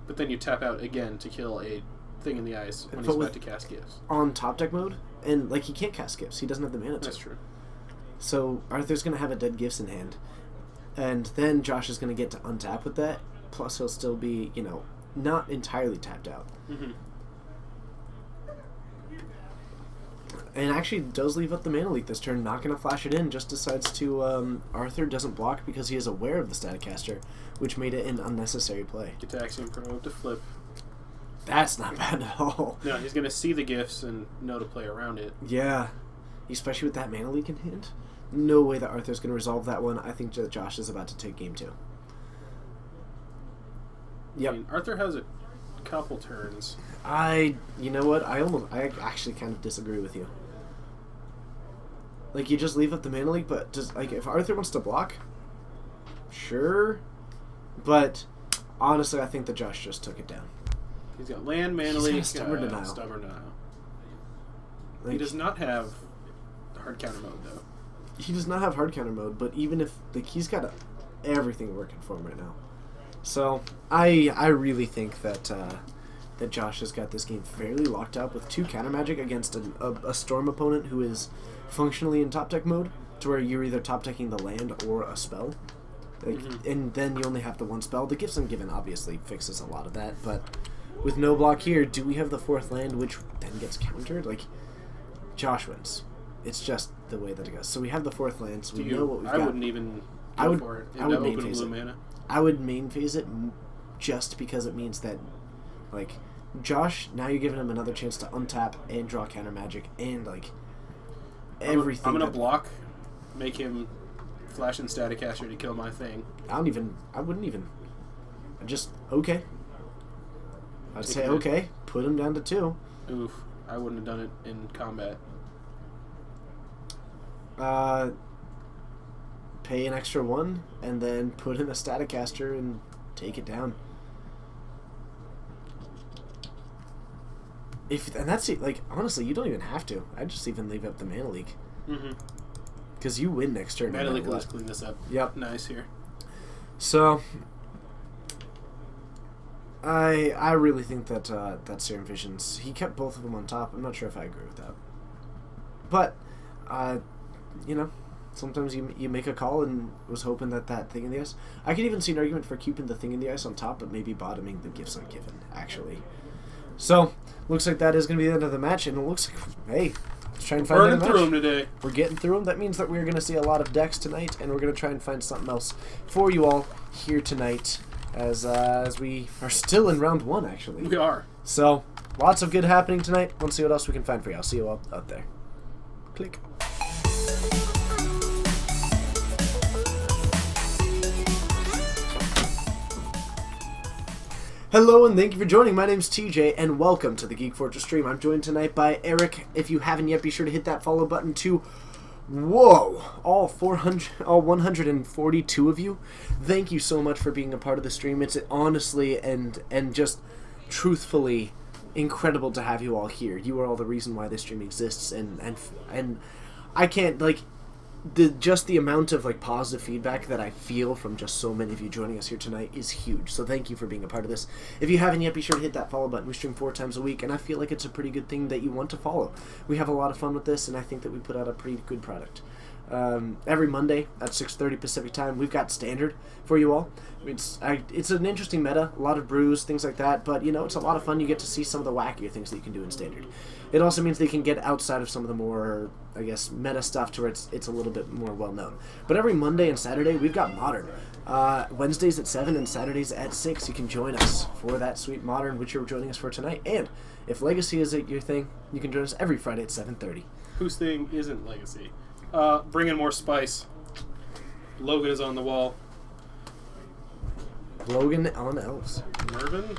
But then you tap out again to kill a Thing in the Ice when he's about to cast gifts. On top deck mode, and like he can't cast gifts. He doesn't have the mana to. That's true. So Arthur's going to have a dead gifts in hand. And then Josh is going to get to untap with that. Plus he'll still be, not entirely tapped out. Mm-hmm. And actually does leave up the mana leak this turn. Not going to flash it in. Just decides to... Arthur doesn't block because he is aware of the Staticaster, which made it an unnecessary play. Gitaxian Probe to flip. That's not bad at all. No, he's going to see the gifts and know to play around it. Yeah. Especially with that mana leak in hand. No way that Arthur's going to resolve that one. I think that Josh is about to take game 2. Yep. I mean, Arthur has a couple turns. You know what? I actually kind of disagree with you. Like, you just leave up the mana leak, but just, like, if Arthur wants to block, sure. But, honestly, I think that Josh just took it down. He's got land, mana leak, Stubborn Denial. He does not have hard counter mode, though. He does not have hard counter mode, but even if, like, he's got everything working for him right now. So, I really think that that Josh has got this game fairly locked up with 2 counter magic against a Storm opponent who is functionally in top deck mode, to where you're either top decking the land or a spell. Like, and then you only have the 1 spell. The Gifts Ungiven obviously fixes a lot of that, but with no block here, do we have the 4th land, which then gets countered? Like, Josh wins. It's just the way that it goes. So we have the 4th land, so we know what we've got. I wouldn't even go for it. I would main phase it. Mana. I would main phase it just because it means that, like, Josh, now you're giving him another chance to untap and draw counter magic and, like, everything. I'm going to block, make him flash and Staticaster to kill my thing. I wouldn't even. Okay. I'd say, okay, put him down to 2. Oof, I wouldn't have done it in combat. Pay an extra 1, and then put in a Staticaster and take it down. And that's it. Like, honestly, you don't even have to. I'd just even leave up the mana leak. Because you win next turn. Mana leak, let's clean this up. Yep. Nice here. So, I really think that that Serum Visions, he kept both of them on top. I'm not sure if I agree with that. But, sometimes you make a call and was hoping that Thing in the Ice. I could even see an argument for keeping the Thing in the Ice on top, but maybe bottoming the Gifts Ungiven, actually. So, looks like that is going to be the end of the match, and it looks like, hey, let's try and find another match. We're burning through them today. We're getting through them. That means that we're going to see a lot of decks tonight, and we're going to try and find something else for you all here tonight, as we are still in round 1, actually. We are. So, lots of good happening tonight. Let's see what else we can find for you. I'll see you all out there. Click. Hello and thank you for joining. My name's TJ and welcome to the Geek Fortress stream. I'm joined tonight by Eric. If you haven't yet, be sure to hit that follow button to all 142 of you. Thank you so much for being a part of the stream. It's honestly and just truthfully incredible to have you all here. You are all the reason why this stream exists, and I can't, like, the amount of, like, positive feedback that I feel from just so many of you joining us here tonight is huge. So thank you for being a part of this. If you haven't yet, be sure to hit that follow button. We stream 4 times a week, and I feel like it's a pretty good thing that you want to follow. We have a lot of fun with this, and I think that we put out a pretty good product. Every Monday at 6:30 Pacific time, we've got Standard for you all. It's an interesting meta, a lot of brews, things like that, but, it's a lot of fun. You get to see some of the wackier things that you can do in Standard. It also means they can get outside of some of the more, I guess, meta stuff to where it's a little bit more well-known. But every Monday and Saturday, we've got Modern. Wednesdays at 7 and Saturdays at 6, you can join us for that sweet Modern, which you're joining us for tonight. And if Legacy is your thing, you can join us every Friday at 7:30. Whose thing isn't Legacy? Bring in more spice. Logan is on the wall. Logan on Elves. Mervin?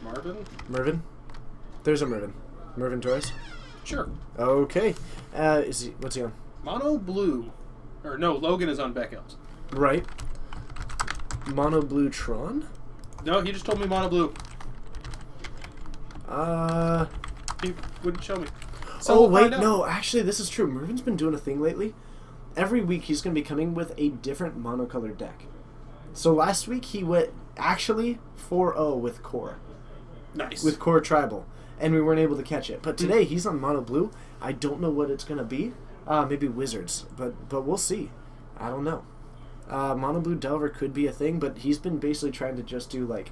Marvin? Mervin? There's a Mervin. Mervin Torres? Sure. Okay. What's he on? Mono Blue. Or no, Logan is on Beck Elves. Right. Mono Blue Tron? No, he just told me Mono Blue. He wouldn't show me. So no, actually, this is true. Mervin's been doing a thing lately. Every week, he's going to be coming with a different monocolored deck. So last week, he went, actually, 4-0 with Core. Nice. With Core Tribal. And we weren't able to catch it. But today, he's on Mono Blue. I don't know what it's going to be. Maybe Wizards. But we'll see. I don't know. Mono Blue Delver could be a thing, but he's been basically trying to just do, like...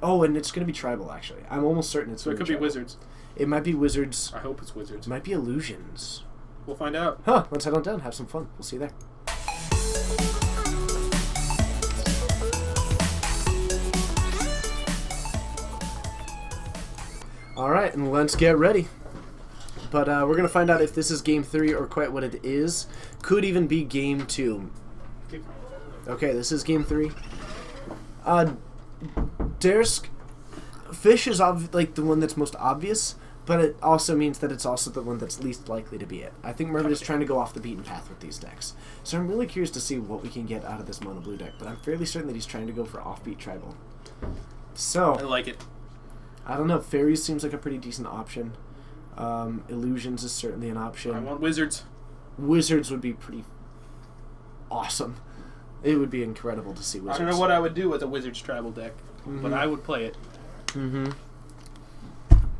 Oh, and it's going to be Tribal, actually. I'm almost certain it's going to be tribal. Wizards. It might be Wizards. I hope it's Wizards. It might be Illusions. We'll find out. Huh, let's head on down. Have some fun. We'll see you there. Alright, and let's get ready. But we're going to find out if this is Game 3 or quite what it is. Could even be Game 2. Okay, this is Game 3. Dersk... Fish is like the one that's most obvious, but it also means that it's also the one that's least likely to be it. I think Mervin is trying to go off the beaten path with these decks. So I'm really curious to see what we can get out of this mono blue deck, but I'm fairly certain that he's trying to go for offbeat tribal. So I like it. I don't know. Fairies seems like a pretty decent option. Illusions is certainly an option. I want Wizards. Wizards would be pretty awesome. It would be incredible to see Wizards. I don't know what I would do with a Wizards tribal deck, but I would play it.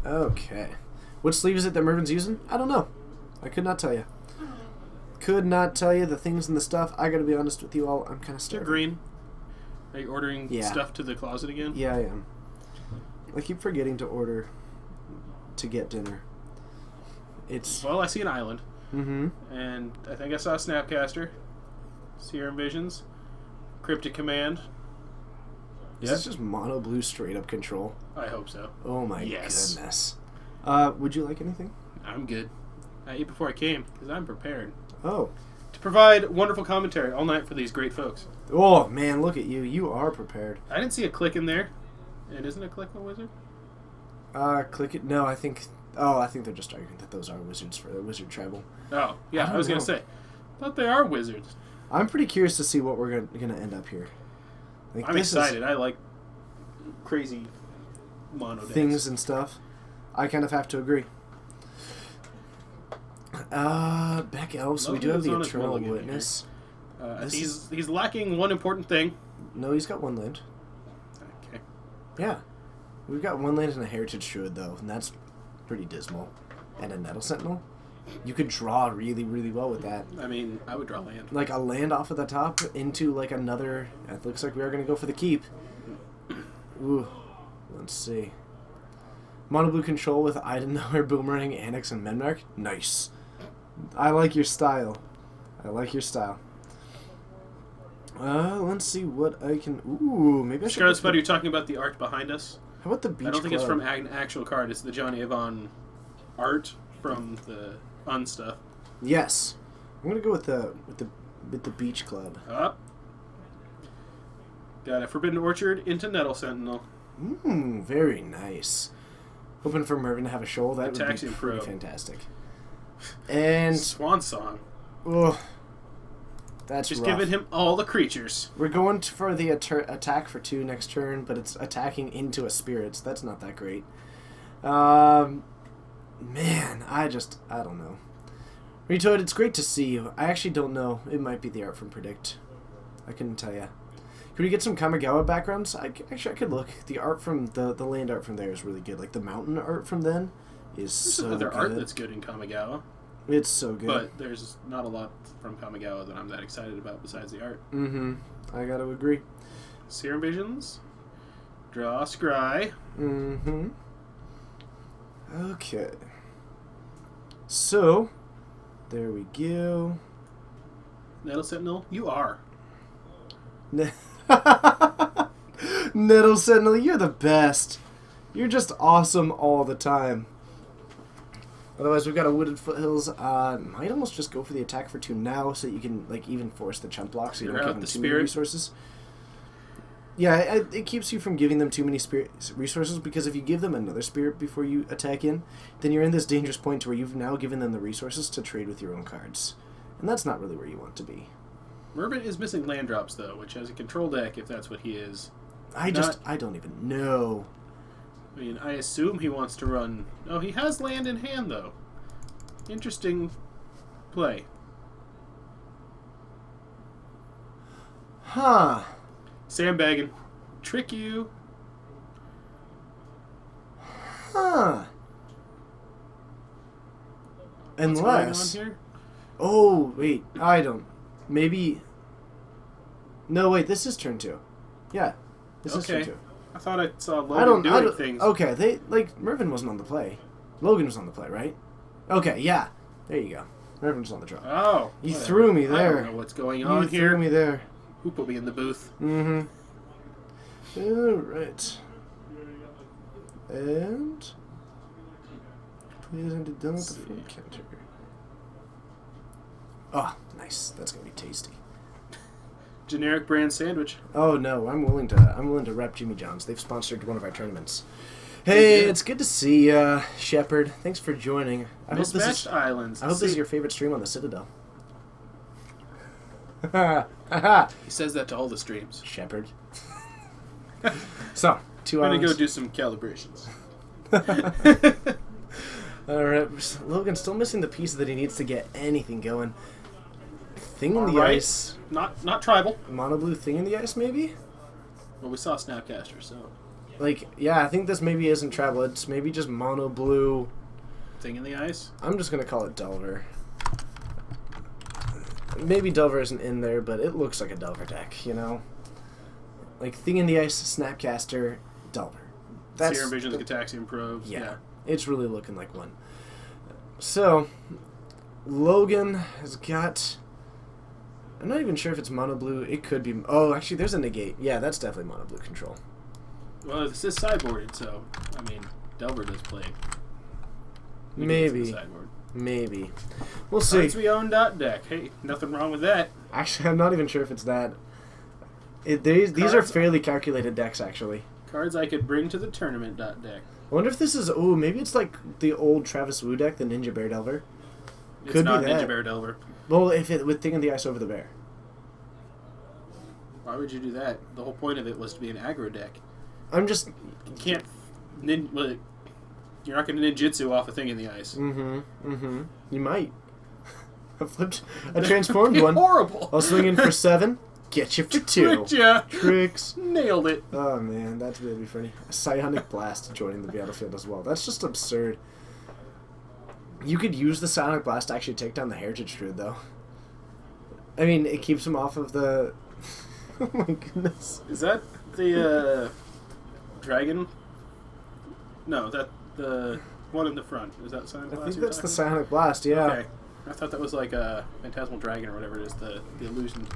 Okay. What sleeve is it that Mervin's using? I don't know. I could not tell you. Could not tell you the things and the stuff. I gotta be honest with you all. I'm kind of scared. Green. Are you ordering stuff to the closet again? Yeah, I am. I keep forgetting to order to get dinner. Well, I see an island. And I think I saw a Snapcaster. Serum Visions. Cryptic Command. Is this just mono blue straight up control? I hope so. Oh my goodness. Would you like anything? I'm good. I ate before I came because I'm prepared. Oh. To provide wonderful commentary all night for these great folks. Oh man, look at you. You are prepared. I didn't see a click in there. And isn't a click a wizard? Click it. No, I think they're just arguing that those are wizards for their wizard tribal. Oh, yeah, I was going to say. I thought they are wizards. I'm pretty curious to see what we're going to end up here. Like, I'm excited. I like crazy mono things and stuff. I kind of have to agree. Beck Elves, we do have the Eternal Witness. He's lacking one important thing. No, he's got one land. Okay. Yeah. We've got one land and a Heritage Druid, though, and that's pretty dismal. And a Nettle Sentinel. You could draw really, really well with that. I mean, I would draw land. Like a land off of the top into like another... It looks like we are going to go for the keep. Ooh. Let's see. Mono blue control with Iden Nowhere, Boomerang, Annex, and Menmark. Nice. I like your style. Let's see what I can... Ooh, maybe I should... Scarlet Spider, you're talking about the art behind us? How about the Beach I don't think Club? It's from an actual card. It's the Johnny Avon art from the stuff. Yes. I'm gonna go with the Beach Club. Up. Got a Forbidden Orchard into Nettle Sentinel. Very nice. Hoping for Mervin to have a shoal. That would be pretty Pro. fantastic. And Swan Song. Oh, that's just rough. giving him all the creatures. We're going for the attack for 2 next turn, but it's attacking into a spirit, so that's not that great. Man, I don't know. Retoad, it's great to see you. I actually don't know. It might be the art from Predict. I couldn't tell you. Could we get some Kamigawa backgrounds? I could look. The art from the land art from there is really good. Like the mountain art from then is so good. There's other art that's good in Kamigawa. It's so good. But there's not a lot from Kamigawa that I'm that excited about besides the art. Mm-hmm. I gotta agree. Serum Visions. Draw Scry. Mm-hmm. Okay. So, there we go. Nettle Sentinel, you are. Nettle Sentinel, you're the best. You're just awesome all the time. Otherwise, we've got a Wooded Foothills. Might almost just go for the attack for 2 now, so that you can like even force the chump block, so you don't give them too many resources. Yeah, it keeps you from giving them too many spirit resources, because if you give them another spirit before you attack in, then you're in this dangerous point where you've now given them the resources to trade with your own cards. And that's not really where you want to be. Mervin is missing land drops, though, which has a control deck, if that's what he is. I don't even know. I mean, I assume he wants to run... Oh, he has land in hand, though. Interesting play. Huh. Sandbagging. Trick you. Huh. What's Unless... going on here? Oh, wait. I don't... Maybe... No, wait. This is turn 2. Yeah. This is turn 2. I thought I saw Logan doing things. Okay, Mervin wasn't on the play. Logan was on the play, right? Okay, yeah. There you go. Mervin was on the draw. Oh. You threw me there. I don't know what's going on here. You threw me there. Who put me in the booth? Mm-hmm. Alright. And... Please enter done with the front counter. Oh, nice. That's gonna be tasty. Generic brand sandwich. Oh no, I'm willing to rep Jimmy John's. They've sponsored one of our tournaments. Hey, it's good to see you, Shepard. Thanks for joining. Mismatched Islands. I hope this is your favorite stream on the Citadel. He says that to all the streams. Shepard. So, 2 I'm islands. gonna go do some calibrations. Alright, Logan's still missing the piece that he needs to get anything going. Thing in the Right. ice. Not tribal. Mono blue thing in the ice, maybe? Well, we saw Snapcaster, so... Like, yeah, I think this maybe isn't travel. It's maybe just mono blue. Thing in the ice? I'm just going to call it Delver. Maybe Delver isn't in there, but it looks like a Delver deck, you know? Like, Thing in the Ice, Snapcaster, Delver. Serum Visions, Gataxian Probes. Yeah. It's really looking like one. So, Logan has got... I'm not even sure if it's mono blue. It could be... Oh, actually, there's a negate. Yeah, that's definitely mono blue control. Well, this is sideboarded, so, I mean, Delver does play. Maybe. Maybe. We'll see. Cards we own .deck. Hey, nothing wrong with that. Actually, I'm not even sure if it's that. These are fairly calculated decks, actually. Cards I could bring to the tournament .deck. I wonder if this is... Oh, maybe it's like the old Travis Wu deck, the Ninja Bear Delver. It's Could not be that. Ninja Bear Delver. Well, if it with Thing in the Ice over the bear. Why would you do that? The whole point of it was to be an aggro deck. I'm just... You can't... You're not going to ninjutsu off a Thing in the Ice. Mm-hmm. You might. I transformed one. Horrible. I'll swing in for 7. Get you for 2. Tricked ya. Tricks. Nailed it. Oh, man. That's really funny. A Psionic Blast joining the battlefield as well. That's just absurd. You could use the Psionic Blast to actually take down the Heritage Druid, though. I mean, it keeps him off of the... Oh, my goodness. Is that the, dragon? No, that the one in the front. Is that Psionic Blast? I think that's the Psionic Blast, yeah. Okay. I thought that was like a Phantasmal Dragon or whatever it is, the illusion.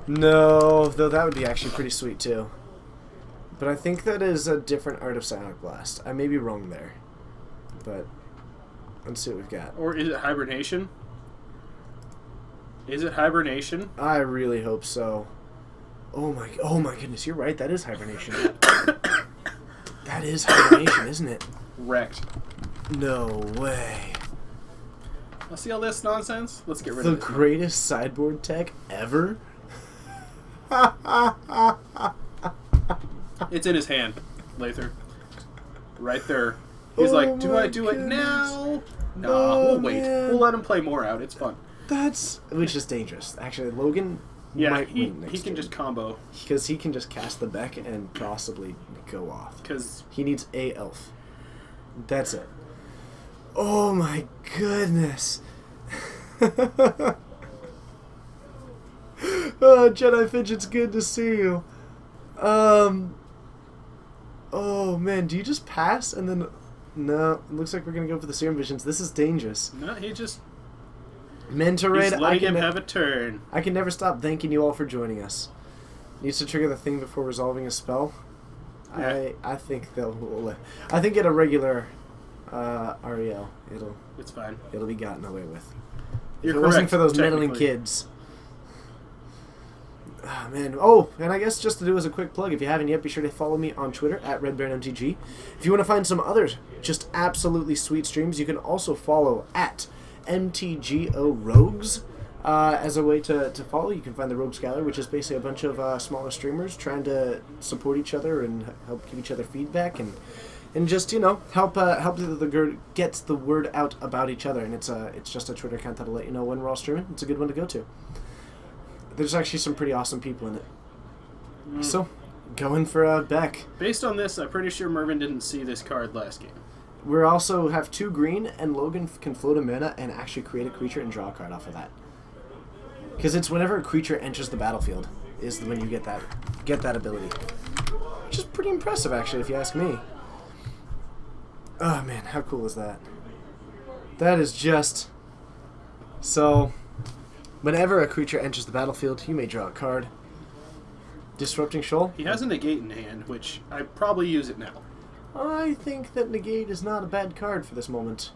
No, though that would be actually pretty sweet, too. But I think that is a different art of Psionic Blast. I may be wrong there. But... Let's see what we've got. Or is it Hibernation? Is it Hibernation? I really hope so. Oh my goodness, you're right. That is Hibernation. That is Hibernation, isn't it? Wrecked. No way. Let's see all this nonsense. Let's get rid The of it. greatest sideboard tech ever? It's in his hand, Lather. Right there. He's like, do I do it now Nah, Oh, we'll wait. man. We'll let him play more out. It's fun. Which is dangerous. Actually, Logan might win next he can turn. just combo. Because he can just cast the Beck and possibly go off. Because He needs a elf. That's it. Oh my goodness. Oh, Jedi Finch, it's good to see you. Oh man, do you just pass and then... No, it looks like we're going to go for the Serum Visions. This is dangerous. no, he just Mentor he's Raid, letting him have a turn. I can never stop thanking you all for joining us. Needs to trigger the thing before resolving a spell. Yeah. I think they'll... I think at a regular REL, It's fine. it'll be gotten away with. You're If it wasn't correct, for those meddling technically. kids. Ah, man. Oh, and I guess just to do as a quick plug, if you haven't yet, be sure to follow me on Twitter at RedBaronMTG. If you want to find some other just absolutely sweet streams, you can also follow at MTGO Rogues. As a way to follow, you can find the Rogues Gallery, which is basically a bunch of smaller streamers trying to support each other and help give each other feedback and just, you know, help get the word out about each other. And it's just a Twitter account that'll let you know when we're all streaming. It's a good one to go to. There's actually some pretty awesome people in it. So, going for Beck. Based on this, I'm pretty sure Mervin didn't see this card last game. We also have 2 green, and Logan can float a mana and actually create a creature and draw a card off of that. Because it's whenever a creature enters the battlefield is when you get that ability. Which is pretty impressive, actually, if you ask me. Oh, man, how cool is that? That is just... So, whenever a creature enters the battlefield, you may draw a card. Disrupting Shoal? He has a negate in hand, which I probably use it now. I think that Negate is not a bad card for this moment.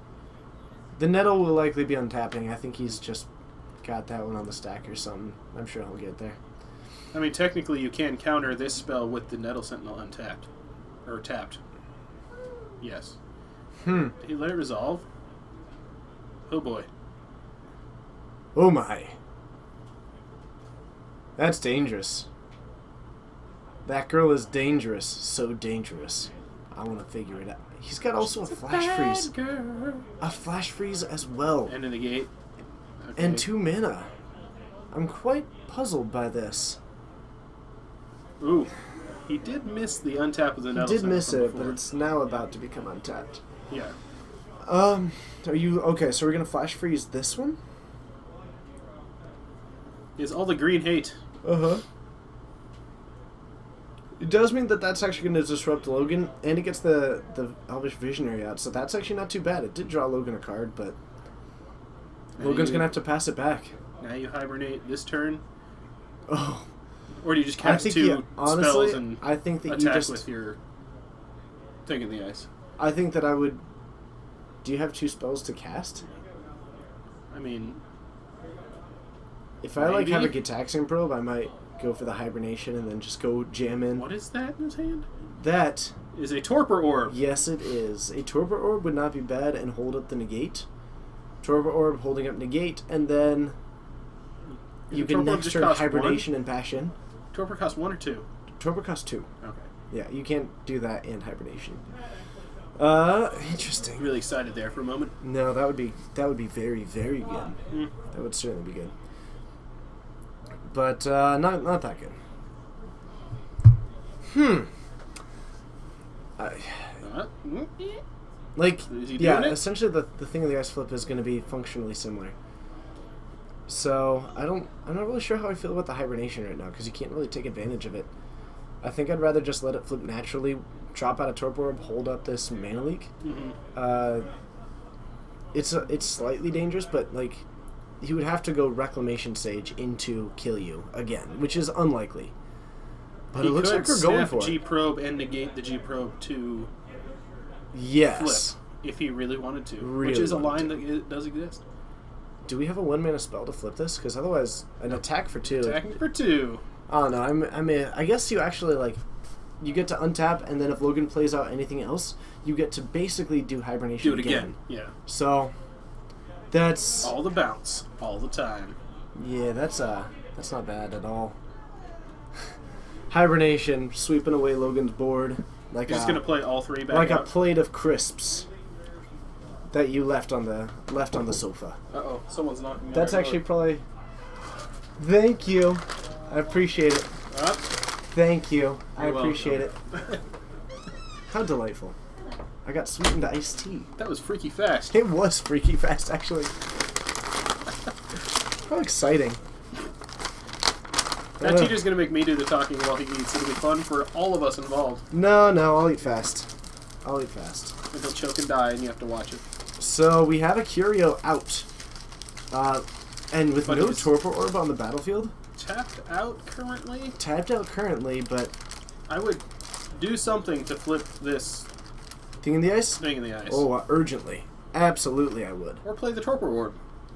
The Nettle will likely be untapping. I think he's just got that one on the stack or something. I'm sure he'll get there. I mean, technically, you can counter this spell with the Nettle Sentinel untapped. Or tapped. Yes. Did he let it resolve? Oh boy. Oh my. That's dangerous. That girl is dangerous. So dangerous. I want to figure it out. He's got also a flash freeze. Girl. A flash freeze as well. And a negate. Okay. And 2 mana. I'm quite puzzled by this. Ooh. He did miss the untap of the He Nettle did Sentinel miss from it, before. but it's now about to become untapped. Yeah. Are you... Okay, so we're going to flash freeze this one? Is all the green hate. Uh-huh. It does mean that that's actually going to disrupt Logan, and it gets the Elvish Visionary out, so that's actually not too bad. It did draw Logan a card, but Logan's going to have to pass it back. Now you hibernate this turn. Oh. Or do you just cast two honestly, spells and I think that attack you just... with your thing in the ice? I think that I would... Do you have 2 spells to cast? I mean... If I like maybe? have a Gitaxian Probe, I might go for the Hibernation and then just go jam in. What is that in his hand? That... Is a Torpor Orb. Yes, it is. A Torpor Orb would not be bad and hold up the Negate. Torpor Orb holding up Negate, and then you can Torpor next just turn cost Hibernation and Passion. Torpor costs 1 or 2? Torpor costs 2. Okay. Yeah, you can't do that and Hibernation. Interesting. Really excited there for a moment. No, that would be very, very good. Mm. That would certainly be good. But not that good. Like, Is he yeah, doing it? essentially the thing of the ice flip is going to be functionally similar. So I'm not really sure how I feel about the hibernation right now because you can't really take advantage of it. I think I'd rather just let it flip naturally, drop out a torpor orb, hold up this mana leak. Mm-hmm. It's slightly dangerous, but like he would have to go reclamation stage into kill you again, which is unlikely. But He it looks could like we're going snap for G it. probe and negate the G probe to Yes. flip if he really wanted to, Really which is a wanted line that does exist. Do we have a 1 mana spell to flip this? Because otherwise, an attack for 2. Attacking for 2. I don't know. I guess you actually like you get to untap, and then if Logan plays out anything else, you get to basically do hibernation Do it again. Yeah. So that's All the bounce, all the time. yeah, that's not bad at all. Hibernation sweeping away Logan's board like He's just gonna play all 3 back like out. a plate of crisps. that you left on the sofa. Uh-oh, someone's knocking on That's our actually door. probably... Thank you. I appreciate it. Thank you. I You're appreciate it. welcome. How delightful. I got sweetened iced tea. That was freaky fast. It was freaky fast, actually. How exciting. That teacher's going to make me do the talking while he eats. It'll be fun for all of us involved. No, I'll eat fast. I'll eat fast. And he'll choke and die, and you have to watch it. So, we have a Curio out. And with But no he's- Torpor Orb on the battlefield. Tapped out currently? Tapped out currently, but... I would do something to flip this Thing in the ice? thing in the ice. Oh, urgently. Absolutely, I would. Or play the Torpor Orb.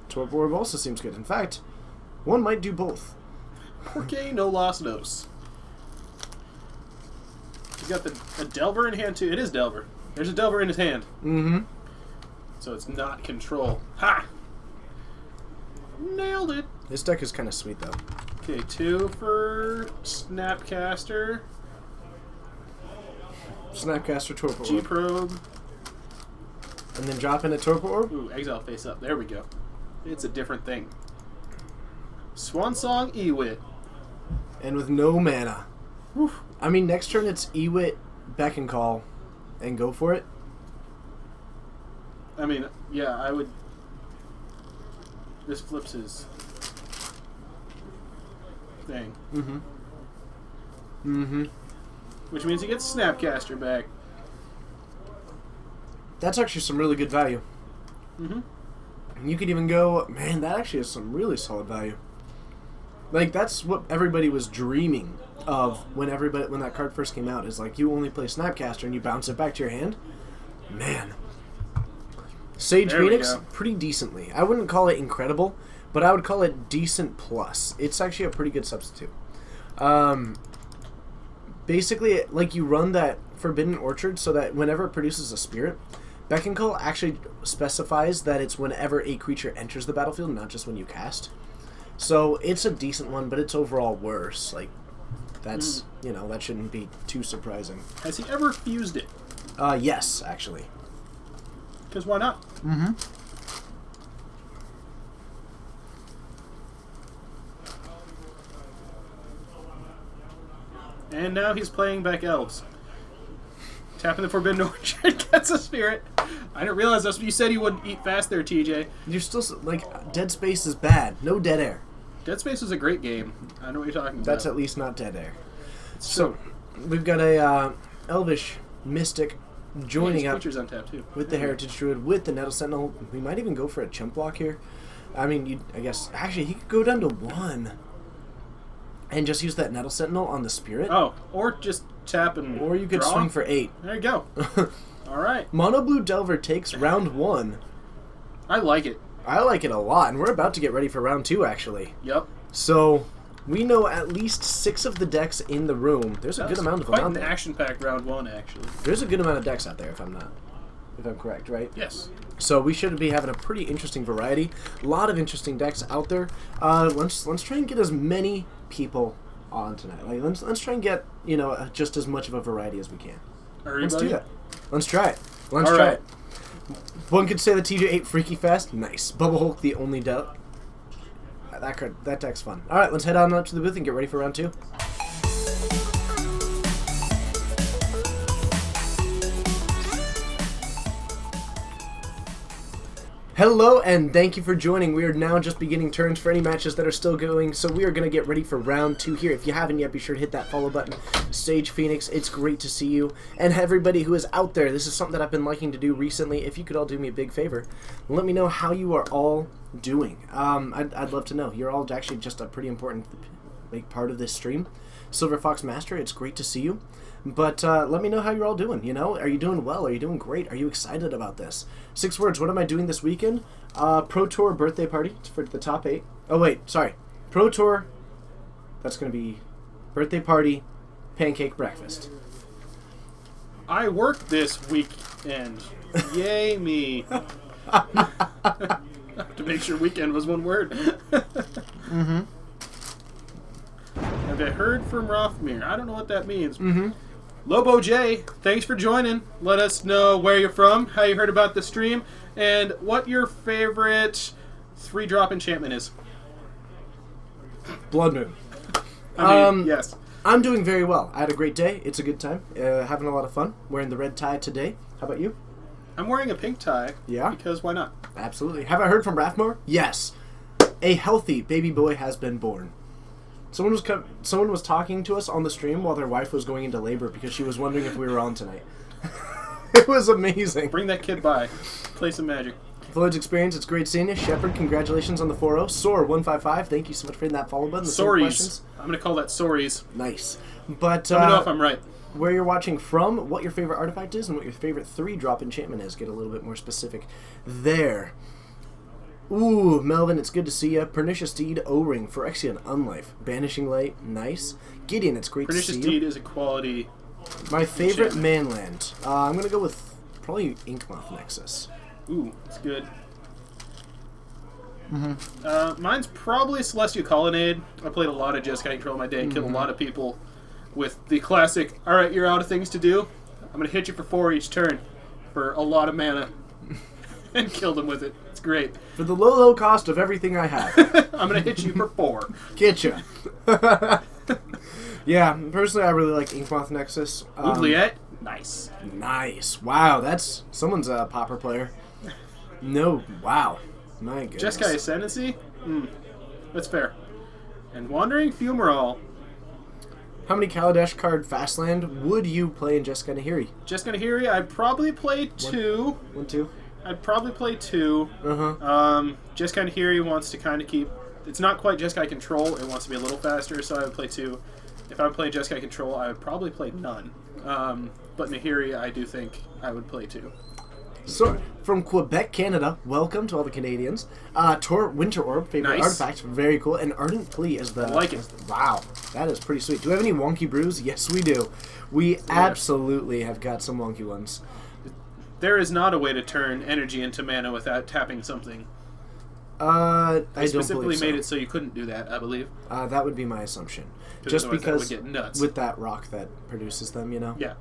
Torpor Orb also seems good. In fact, one might do both. Porque no los dos. You got a Delver in hand too. It is Delver. There's a Delver in his hand. Mm-hmm. So it's not control. Ha! Nailed it. This deck is kind of sweet, though. Okay, 2 for Snapcaster. Snapcaster, Torpor Orb. G-Probe. And then drop in a Torpor Orb. Ooh, Exile face up. There we go. It's a different thing. Swansong Ewit. And with no mana. Whew. I mean, next turn it's Ewit, Beck and Call, and go for it. I mean, yeah, I would... This flips his thing. Mm-hmm. Mm-hmm. Which means he gets Snapcaster back. That's actually some really good value. Mm-hmm. And you could even go, man, that actually is some really solid value. Like, that's what everybody was dreaming of when that card first came out, is like, you only play Snapcaster and you bounce it back to your hand. Man. Sage There we Phoenix, go. pretty decently. I wouldn't call it incredible, but I would call it decent plus. It's actually a pretty good substitute. Basically, like, you run that Forbidden Orchard so that whenever it produces a spirit, Beck and Call actually specifies that it's whenever a creature enters the battlefield, not just when you cast. So it's a decent one, but it's overall worse. Like, that's, that shouldn't be too surprising. Has he ever fused it? Yes, actually. Because why not? Mm-hmm. And now he's playing back Elves. Tapping the Forbidden Orchard gets a spirit. I didn't realize that's what you said. You wouldn't eat fast there, TJ. You're still, like, Dead Space is bad. No dead air. Dead Space is a great game. I know what you're talking about. That's at least not dead air. It's So, we've got a Elvish Mystic joining up creatures untapped too. with the Heritage Druid, with the Nettle Sentinel. We might even go for a chump block here. I mean, I guess, actually, he could go down to 1 and just use that Nettle Sentinel on the Spirit. Oh, or just tap and Or you could draw. swing for 8. There you go. All right. Mono Blue Delver takes round 1. I like it. I like it a lot, and we're about to get ready for round 2, actually. Yep. So, we know at least 6 of the decks in the room. There's a good amount of them quite out an there. action-packed round 1, actually. There's a good amount of decks out there, if I'm correct, right? Yes. So we should be having a pretty interesting variety. A lot of interesting decks out there. Let's try and get as many people on tonight. Like, let's try and get just as much of a variety as we can. Let's do that. Let's try it. Let's All try right. it. One could say that TJ ate Freaky Fast. Nice. Bubble Hulk, the only deck. That deck's fun. All right, let's head on up to the booth and get ready for round 2. Hello, and thank you for joining. We are now just beginning turns for any matches that are still going, so we are going to get ready for round 2 here. If you haven't yet, be sure to hit that follow button. Sage Phoenix, it's great to see you. And everybody who is out there, this is something that I've been liking to do recently. If you could all do me a big favor, let me know how you are all doing. I'd love to know. You're all actually just a pretty important part of this stream. Silver Fox Master, it's great to see you. But let me know how you're all doing, Are you doing well? Are you doing great? Are you excited about this? 6 words, what am I doing this weekend? Pro Tour birthday party for the top 8. Oh, wait, sorry. Pro Tour, that's going to be birthday party, pancake breakfast. I worked this weekend. Yay me. To make sure weekend was one word. Mm-hmm. Have I heard from Rothmere? I don't know what that means. Mm-hmm. Lobo J, thanks for joining. Let us know where you're from, how you heard about the stream, And what your favorite 3-drop enchantment is? Blood Moon. I mean, yes. I'm doing very well. I had a great day. It's a good time. Having a lot of fun. Wearing the red tie today. How about you? I'm wearing a pink tie. Yeah? Because why not? Absolutely. Have I heard from Rathmore? Yes. A healthy baby boy has been born. Someone was talking to us on the stream while their wife was going into labor because she was wondering if we were on tonight. It was amazing. Bring that kid by. Play some Magic. Floyd's experience, it's great seeing you. Shepard, congratulations on the 4-0. Soar155, thank you so much for hitting that follow button. Sorries. I'm going to call that Sorries. Nice. But let me know if I'm right. Where you're watching from, what your favorite artifact is, and what your favorite 3-drop enchantment is. Get a little bit more specific there. Ooh, Melvin, it's good to see you. Pernicious Deed, O-Ring, Phyrexian, Unlife, Banishing Light, nice. Gideon, it's great to see you. Pernicious Deed is a quality My favorite manland. I'm going to go with probably Inkmoth Nexus. Ooh, it's good. Mine's probably Celestial Colonnade. I played a lot of Jeskai Control in my day and killed a lot of people with the classic, alright, you're out of things to do. I'm going to hit you for 4 each turn for a lot of mana. And kill them with it. It's great. For the low, low cost of everything I have. I'm going to hit you for 4. Get ya. Yeah, personally I really like Inkmoth Nexus. Oubliette? Nice. Nice. Wow, that's... Someone's a popper player. No, wow. My goodness. Jeskai Ascendancy? That's fair. And Wandering Fumarole. How many Kaladesh card Fastland would you play in Jeskai Nahiri? Jeskai Nahiri, I'd probably play 2. 1, 2? I'd probably play 2. Jeskai Nahiri wants to kind of keep... It's not quite Jeskai Control. It wants to be a little faster, so I would play 2. If I would play Jeskai Control, I would probably play none. But Nahiri, I do think I would play 2. So, from Quebec, Canada, welcome to all the Canadians. Winter Orb, favorite artifact, very cool. And Ardent Plea is the... I like it. Wow, that is pretty sweet. Do we have any wonky brews? Yes, we do. We absolutely have got some wonky ones. There is not a way to turn energy into mana without tapping something. I They don't specifically believe so. made it so you couldn't do that, I believe. That would be my assumption. Just otherwise because that would get nuts. with that rock that produces them, you know? Yeah.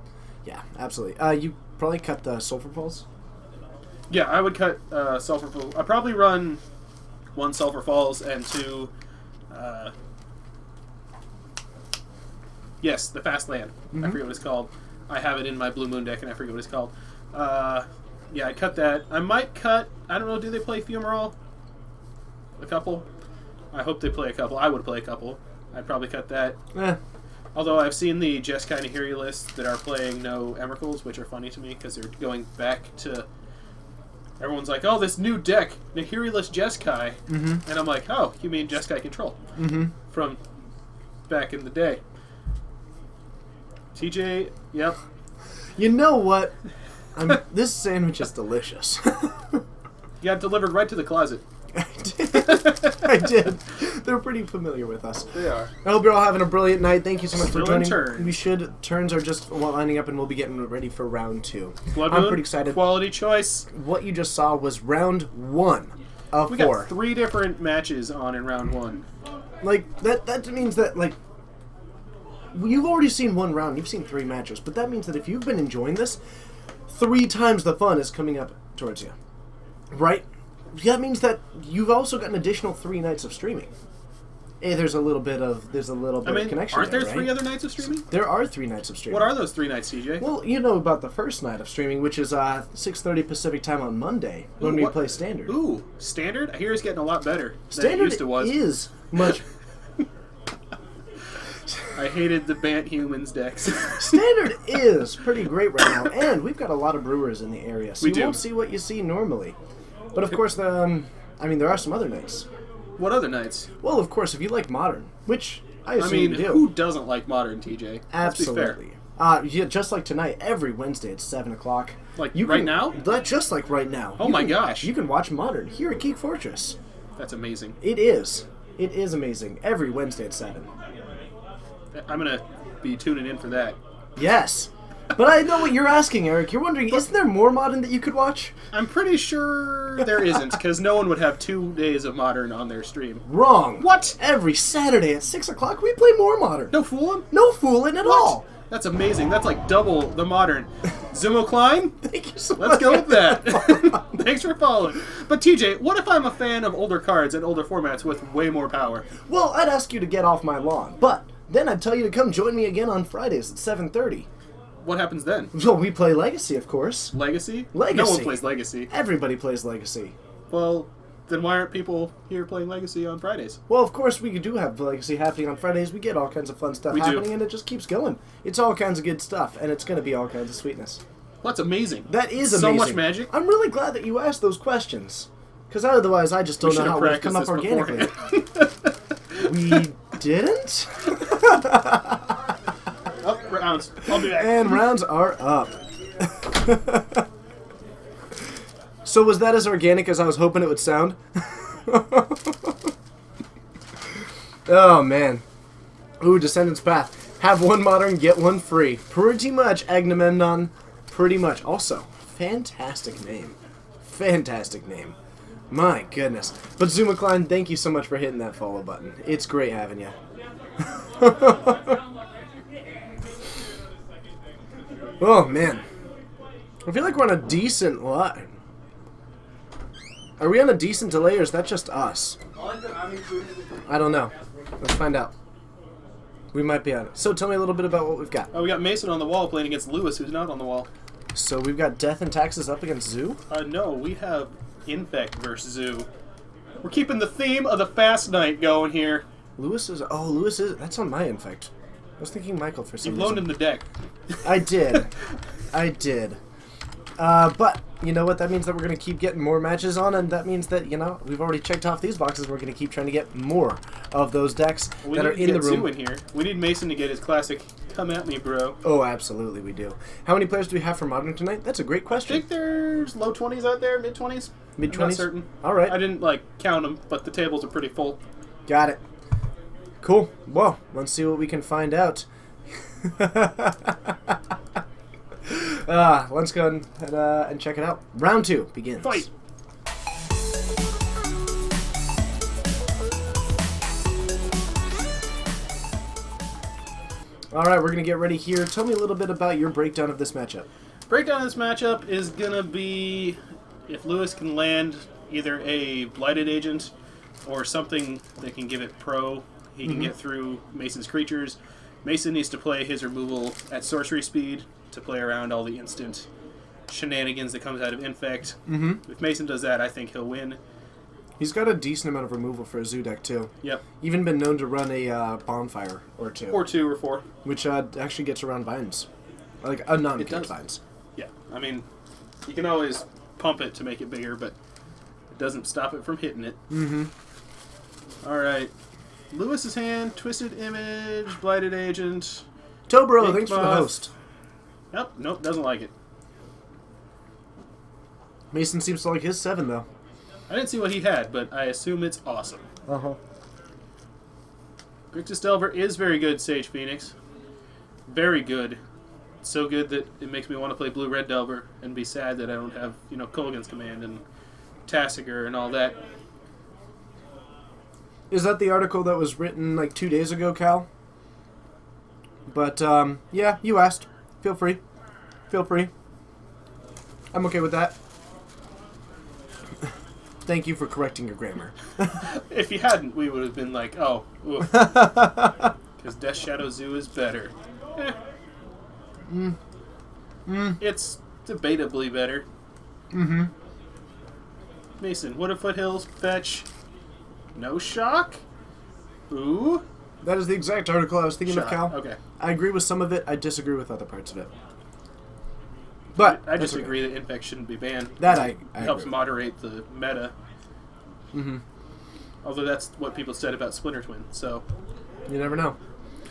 Yeah, absolutely. You probably cut the Sulfur Pulse? Yeah, I would cut Sulfur Falls. I'd probably run 1 Sulfur Falls and 2... yes, the Fast Land. I forget what it's called. I have it in my Blue Moon deck and I forget what it's called. Yeah, I'd cut that. I might cut... I don't know, do they play Fumarole? A couple? I hope they play a couple. I would play a couple. I'd probably cut that. Although I've seen the Jeskai Nahiri list that are playing no Emeralds, which are funny to me because they're going back to... Everyone's like, oh, this new deck, Nahiri-less Jeskai. And I'm like, oh, you mean Jeskai Control. From back in the day. TJ, yep. You know what? This sandwich is delicious. You got delivered right to the closet. I did. They're pretty familiar with us. They are. I hope you're all having a brilliant night. Thank you so much Still for in joining. turn. Turns are just lining up and we'll be getting ready for round 2. Blood I'm Moon, pretty excited. Quality choice. What you just saw was round 1 of We 4. got 3 different matches on in round 1. Like, that means that, like, you've already seen 1 round. You've seen 3 matches. But that means that if you've been enjoying this, 3 times the fun is coming up towards you. Right? That means that you've also got an additional 3 nights of streaming. Hey, there's a little bit of connection. Aren't there right? 3 other nights of streaming? There are 3 nights of streaming. What are those 3 nights, TJ? Well, you know about the first night of streaming, which is 6:30 Pacific time on Monday when we play Standard. Ooh, Standard? I hear it's getting a lot better Standard than it used to was. is much. I hated the Bant Humans decks. Standard is pretty great right now, and we've got a lot of brewers in the area, so We you do. won't see what you see normally. But of course, there are some other nights. What other nights? Well, of course, if you like Modern, which I I assume mean, you do. who doesn't like Modern, TJ? Absolutely. Let's be fair. Yeah, just like tonight, every Wednesday at 7 o'clock. Like You right can- now? Just like right now. Oh You my can- gosh. You can watch Modern here at Geek Fortress. That's amazing. It is. It is amazing. Every Wednesday at 7. I'm going to be tuning in for that. Yes. But I know what you're asking, Eric. You're wondering, isn't there more Modern that you could watch? I'm pretty sure there isn't, because no one would have 2 days of Modern on their stream. Wrong. What? Every Saturday at 6 o'clock, we play more Modern. No fooling? No fooling at all. That's amazing. That's like double the Modern. Zumo Klein? Thank you so Let's much. go with that. Thanks for following. But TJ, what if I'm a fan of older cards and older formats with way more power? Well, I'd ask you to get off my lawn, but then I'd tell you to come join me again on Fridays at 7:30. What happens then? Well, we play Legacy, of course. Legacy? Legacy. No one plays Legacy. Everybody plays Legacy. Well, then why aren't people here playing Legacy on Fridays? Well, of course, we do have Legacy happening on Fridays. We get all kinds of fun stuff We do. happening, and it just keeps going. It's all kinds of good stuff, and it's going to be all kinds of sweetness. Well, that's amazing. That is so amazing. much magic. I'm really glad that you asked those questions, because otherwise I just don't know how it would have come up organically. We didn't? Oh, rounds. I'll be back. And rounds are up. So was that as organic as I was hoping it would sound? Oh, man. Ooh, Descendant's Path. Have one modern, get one free. Pretty much, Agamemnon. Pretty much. Also, fantastic name. Fantastic name. My goodness. But Zuma Klein, thank you so much for hitting that follow button. It's great having you. Oh, man. I feel like we're on a decent line. Are we on a decent delay, or is that just us? I don't know. Let's find out. We might be on it. So tell me a little bit about what we've got. Oh, we got Mason on the wall playing against Lewis, who's not on the wall. So we've got Death and Taxes up against Zoo? No, we have Infect versus Zoo. We're keeping the theme of the Fast Night going here. Lewis is... Oh, Lewis is... That's on my Infect. I was thinking Michael for some You've reason. loaned him the deck. I did. I did. But, you know what? That means that we're going to keep getting more matches on, and that means that, you know, we've already checked off these boxes. We're going to keep trying to get more of those decks that are in the room. Zoo in here. We need Mason to get his classic "Come at me, bro." Oh, absolutely, we do. How many players do we have for Modern tonight? That's a great I question. think there's low 20s out there, mid 20s. Mid-20s? I'm not certain. All right. I didn't count them, but the tables are pretty full. Got it. Cool. Well, let's see what we can find out. Let's go ahead and check it out. Round 2 begins. Fight. All right, we're going to get ready here. Tell me a little bit about your breakdown of this matchup. Breakdown of this matchup is gonna be if Lewis can land either a Blighted Agent or something that can give it pro, he can get through Mason's creatures. Mason needs to play his removal at sorcery speed to play around all the instant shenanigans that comes out of Infect. If Mason does that, I think he'll win. He's got a decent amount of removal for a Zoo deck, too. Yep. Even been known to run a Bonfire or two. Or 2 or 4. Which actually gets around vines. Like, a non-kick does. vines. Yeah. I mean, you can always pump it to make it bigger, but it doesn't stop it from hitting it. Alright. Lewis's hand, Twisted Image, Blighted Agent. Tobro, Big thanks for the buff. host. Nope, doesn't like it. Mason seems to like his 7, though. I didn't see what he had, but I assume it's awesome. Uh-huh. Grixis Delver is very good, Sage Phoenix. Very good. So good that it makes me want to play Blue-Red Delver and be sad that I don't have, Kolaghan's Command and Tassiger and all that. Is that the article that was written like 2 days ago, Cal? But, yeah, you asked. Feel free. Feel free. I'm okay with that. Thank you for correcting your grammar. If you hadn't, we would have been like, oh, because Death Shadow Zoo is better. It's debatably better. Mason, what if Foothills fetch? No shock? Ooh. That is the exact article I was thinking of, Cal. Okay. I agree with some of it. I disagree with other parts of it. But I just agree that Infect shouldn't be banned. That I It helps agree. moderate the meta. Although that's what people said about Splinter Twin. So, You never know.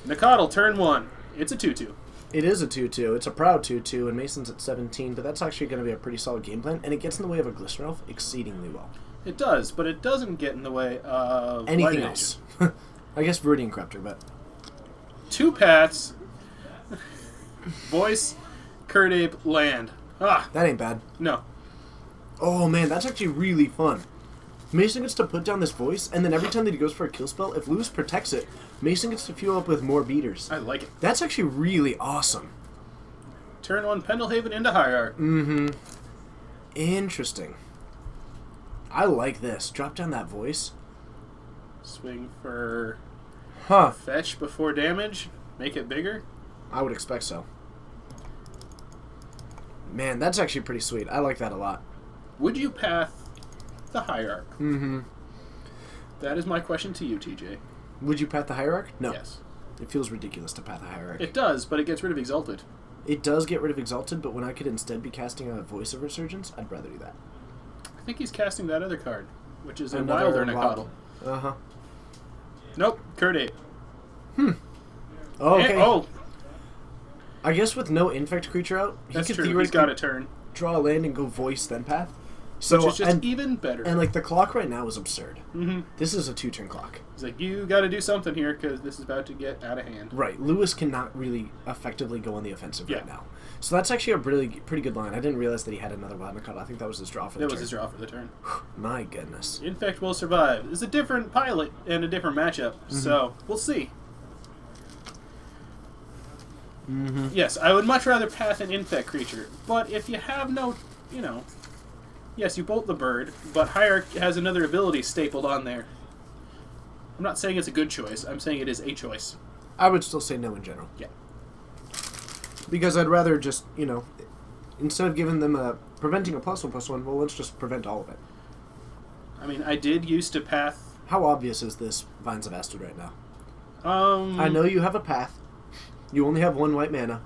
Nakatl, turn 1. It's a 2/2. It is a 2-2. It's a proud 2-2, and Mason's at 17, but that's actually going to be a pretty solid game plan, and it gets in the way of a Glistener Elf exceedingly well. It does, but it doesn't get in the way of Anything Blighted else. Agent. I guess Viridian Corruptor, but... 2 paths. Voice, Curdape, land. Ah, That ain't bad. no. Oh, man, that's actually really fun. Mason gets to put down this voice, and then every time that he goes for a kill spell, if Lewis protects it, Mason gets to fuel up with more beaters. I like it. That's actually really awesome. Turn 1 Pendelhaven into Hierarch. Mm-hmm. Interesting. I like this. Drop down that voice. Swing for Huh. fetch before damage. Make it bigger. I would expect so. Man, that's actually pretty sweet. I like that a lot. Would you path the Hierarch? Mm-hmm. That is my question to you, TJ. Would you path the Hierarch? No. Yes. It feels ridiculous to path the Hierarch. It does, but it gets rid of Exalted. It does get rid of Exalted, but when I could instead be casting a Voice of Resurgence, I'd rather do that. I think he's casting that other card, which is Another a Wilder Necotl. Uh-huh. Nope, Curd 8. Oh, okay. Oh, I guess with no Infect creature out, he that's could true. He's theoretically got a turn. draw a land and go Voice, then path. So, Which is just even better. And, like, the clock right now is absurd. Mm-hmm. This is a 2-turn clock. He's like, you got to do something here because this is about to get out of hand. Right. Lewis cannot really effectively go on the offensive Yeah. right now. So that's actually a pretty good line. I didn't realize that he had another Wild Cut. I think that was his draw for the That turn. was his draw for the turn. My goodness. Infect will survive. It's a different pilot and a different matchup, so we'll see. Mm-hmm. Yes, I would much rather path an Infect creature, but if you have no, yes, you bolt the bird, but Hierarch has another ability stapled on there. I'm not saying it's a good choice. I'm saying it is a choice. I would still say no in general. Yeah. Because I'd rather just, instead of giving them preventing a +1/+1, well, let's just prevent all of it. I mean, I did used to path. How obvious is this Vines of Astrid right now? I I know you have a path. You only have 1 white mana.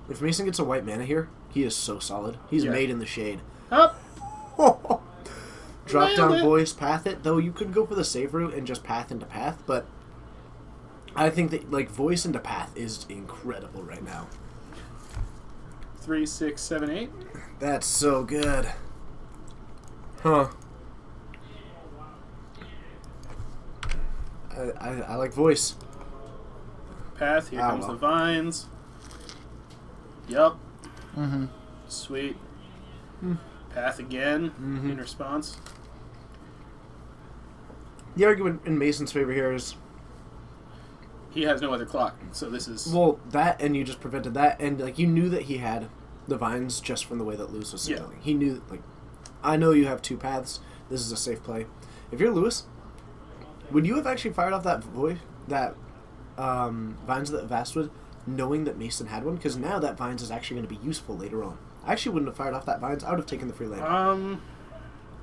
If Mason gets a white mana here, he is so solid. He's made in the shade. Up. Drop down Nailed it. Voice, path it. Though you could go for the save route and just path into path, but I think that Voice into path is incredible right now. 3, 6, 7, 8. That's so good. Huh. I like Voice. Path. Here comes well. the vines. Yup. Mm-hmm. Sweet. Path again Mhm. in response. The argument in Mason's favor here is, He has no other clock, so this is... well, that, and you just prevented that, and you knew that he had the vines just from the way that Lewis was signaling. He knew, I know you have 2 paths. This is a safe play. If you're Lewis, would you have actually fired off that Vines of Vastwood, knowing that Mason had one? Because now that Vines is actually going to be useful later on. I actually wouldn't have fired off that Vines. I would have taken the free land.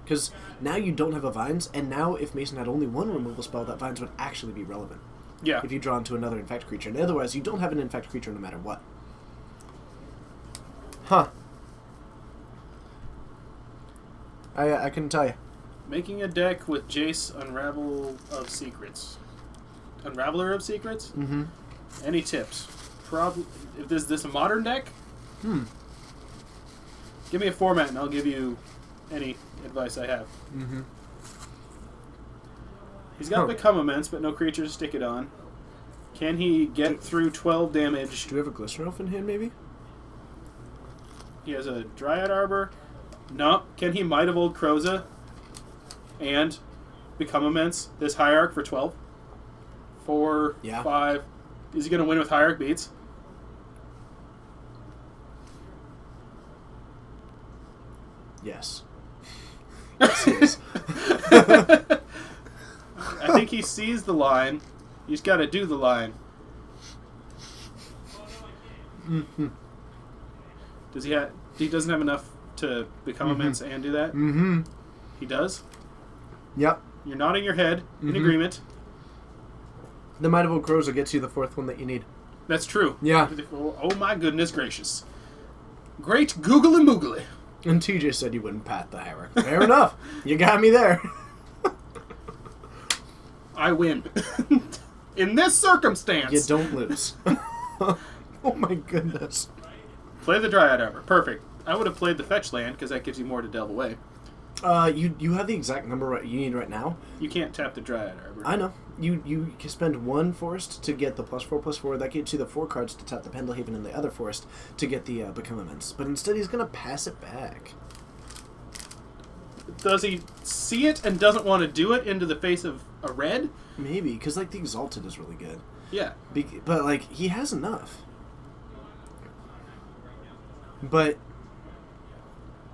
Because now you don't have a Vines, and now if Mason had only 1 removal spell, that Vines would actually be relevant. Yeah. If you draw into another Infect creature. And otherwise, you don't have an Infect creature no matter what. Huh. I couldn't tell you. Making a deck with Jace Unraveler of Secrets. Mm-hmm. Any tips? Is this a modern deck? Give me a format and I'll give you any advice I have. Mm-hmm. He's got Become Immense, but no creatures to stick it on. Can he get through 12 damage? Do you have a Glistener Elf in hand, maybe? He has a Dryad Arbor. No. Can he Might of Old Kroza and Become Immense this Hierarch for 12? 4, 5. Is he going to win with Hierarch beats? Yes. Yes, he is. I think he sees the line. He's got to do the line. Mm-hmm. Does he have? He doesn't have enough to become immense and do that. Mm-hmm. He does. Yep. You're nodding your head in agreement. The Might of Old Kroza gets you the 4th one that you need. That's true. Yeah. Oh my goodness gracious! Great googly moogly. And TJ said you wouldn't pat the Hierarch. Fair enough. You got me there. I win. In this circumstance. You don't lose. Oh my goodness. Play the Dryad Arbor. Perfect. I would have played the fetch land because that gives you more to delve away. You have the exact number you need right now. You can't tap the Dryad Arbor. I know. You can spend 1 forest to get the +4/+4. That gets you the 4 cards to tap the Pendelhaven and the other forest to get the Become Immense. But instead he's going to pass it back. Does he see it and doesn't want to do it into the face of a red? Maybe, because the Exalted is really good. Yeah. But he has enough. But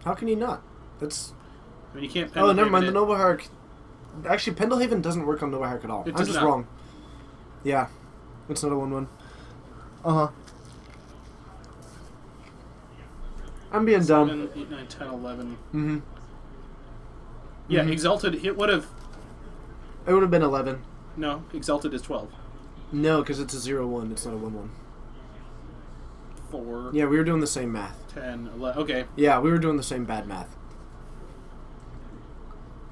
how can you not? That's... I mean, you can't... Oh, never mind. it. The Noble Hierarch... Actually, Pendlehaven doesn't work on Noble Hierarch at all. It I'm does just not. wrong. Yeah. It's not a 1-1. Uh-huh. I'm being dumb. 7, 8, 9, 10, 11. Mm-hmm. Yeah, Mhm. Exalted, it would have... It would have been 11. No, Exalted is 12. No, because it's a 0-1. It's not a 1-1. 4, Yeah, we were doing the same math. 10, 11. Okay. Yeah, we were doing the same bad math.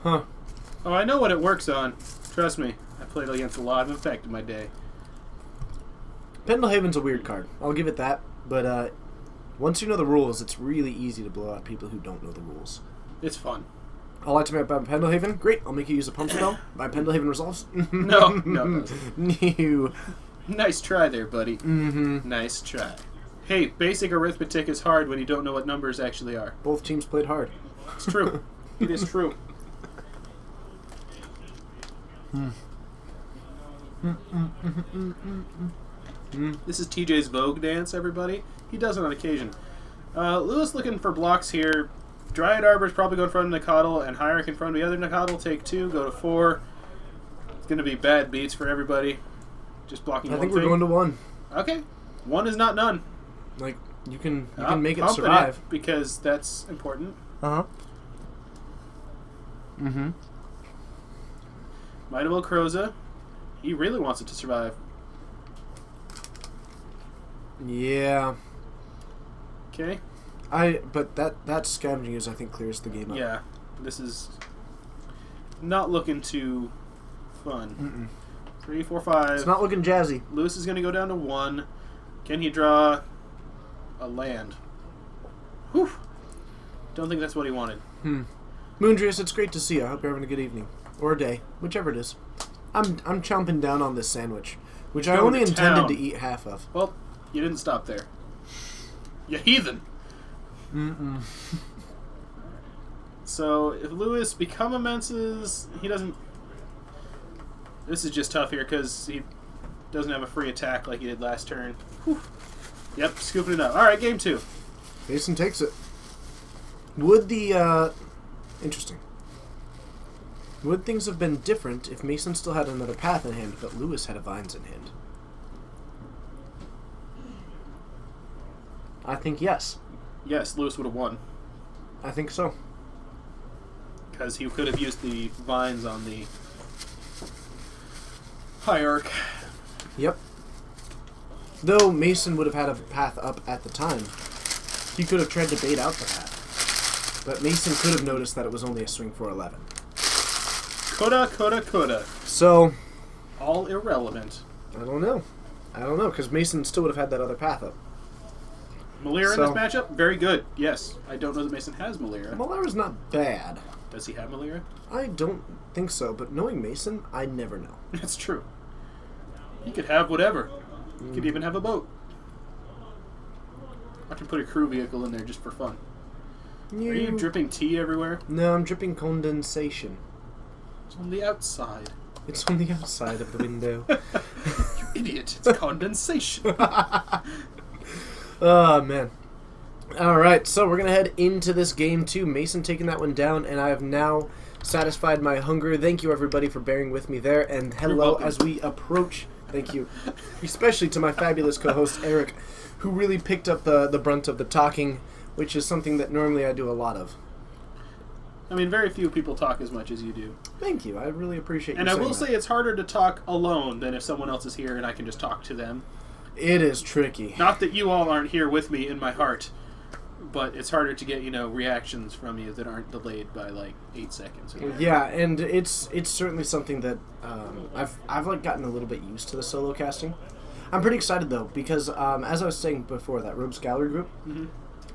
Huh. Oh, I know what it works on. Trust me. I played against a lot of Infect in my day. Pendlehaven's a weird card. I'll give it that. But once you know the rules, it's really easy to blow out people who don't know the rules. It's fun. I'll like to make about Pendlehaven. Great. I'll make you use a pump spell. My Pendlehaven resolves. No. No. Nice try there, buddy. Mm-hmm. Nice try. Hey, basic arithmetic is hard when you don't know what numbers actually are. Both teams played hard. It's true. It is true. This is TJ's Vogue dance, everybody. He does it on occasion. Lewis looking for blocks here. Dryad Arbor's probably going in front of Nicodle, and Hierarch in front of the other Nicodle. Take 2, go to 4. It's going to be bad beats for everybody. Just blocking I one think thing. we're going to 1. Okay. 1 is not none. Like, you can make it Pumping survive. because that's important. Uh-huh. Mm-hmm. Might Will Croza. He really wants it to survive. Yeah. Okay. But that scavenging use, I think, clears the game up. Yeah. This is not looking too fun. 3, 4, 5. It's not looking jazzy. Lewis is going to go down to 1. Can he draw a land? Whew. Don't think that's what he wanted. Moondrius, it's great to see you. I hope you're having a good evening. Or a day. Whichever it is. I'm chomping down on this sandwich, which I Going only to intended town. to eat half of. Well, you didn't stop there. You heathen. Mm-mm. So, if Lewis become immenses, he doesn't... This is just tough here because he doesn't have a free attack like he did last turn. Whew. Yep, scooping it up. Alright, game 2. Mason takes it. Would the, interesting. Would things have been different if Mason still had another path in hand, but Lewis had a vines in hand? I think yes. Yes, Lewis would have won. I think so. Because he could have used the vines on the Hierarch. Yep. Though Mason would have had a path up at the time, he could have tried to bait out the path. But Mason could have noticed that it was only a swing for 11. Coulda. So, All irrelevant. I don't know, because Mason still would have had that other path up. Malira in this matchup? Very good. Yes. I don't know that Mason has Malira. Malara's not bad. Does he have Malira? I don't think so, but knowing Mason, I never know. That's true. He could have whatever. He could even have a boat. I can put a crew vehicle in there just for fun. Are you dripping tea everywhere? No, I'm dripping condensation. It's on the outside. It's on the outside of the window. You idiot. It's condensation. Oh, man. Alright, so we're going to head into this game 2. Mason taking that one down, and I have now satisfied my hunger. Thank you, everybody, for bearing with me there. And hello as we approach. Thank you. Especially to my fabulous co-host, Eric, who really picked up the brunt of the talking, which is something that normally I do a lot of. I mean, very few people talk as much as you do. Thank you. I really appreciate you And I saying will that. say it's harder to talk alone than if someone else is here and I can just talk to them. It is tricky. Not that you all aren't here with me in my heart, but it's harder to get, reactions from you that aren't delayed by, 8 seconds. Or whatever. Yeah, and it's certainly something that I've gotten a little bit used to the solo casting. I'm pretty excited, though, because as I was saying before, that Rogues Gallery group,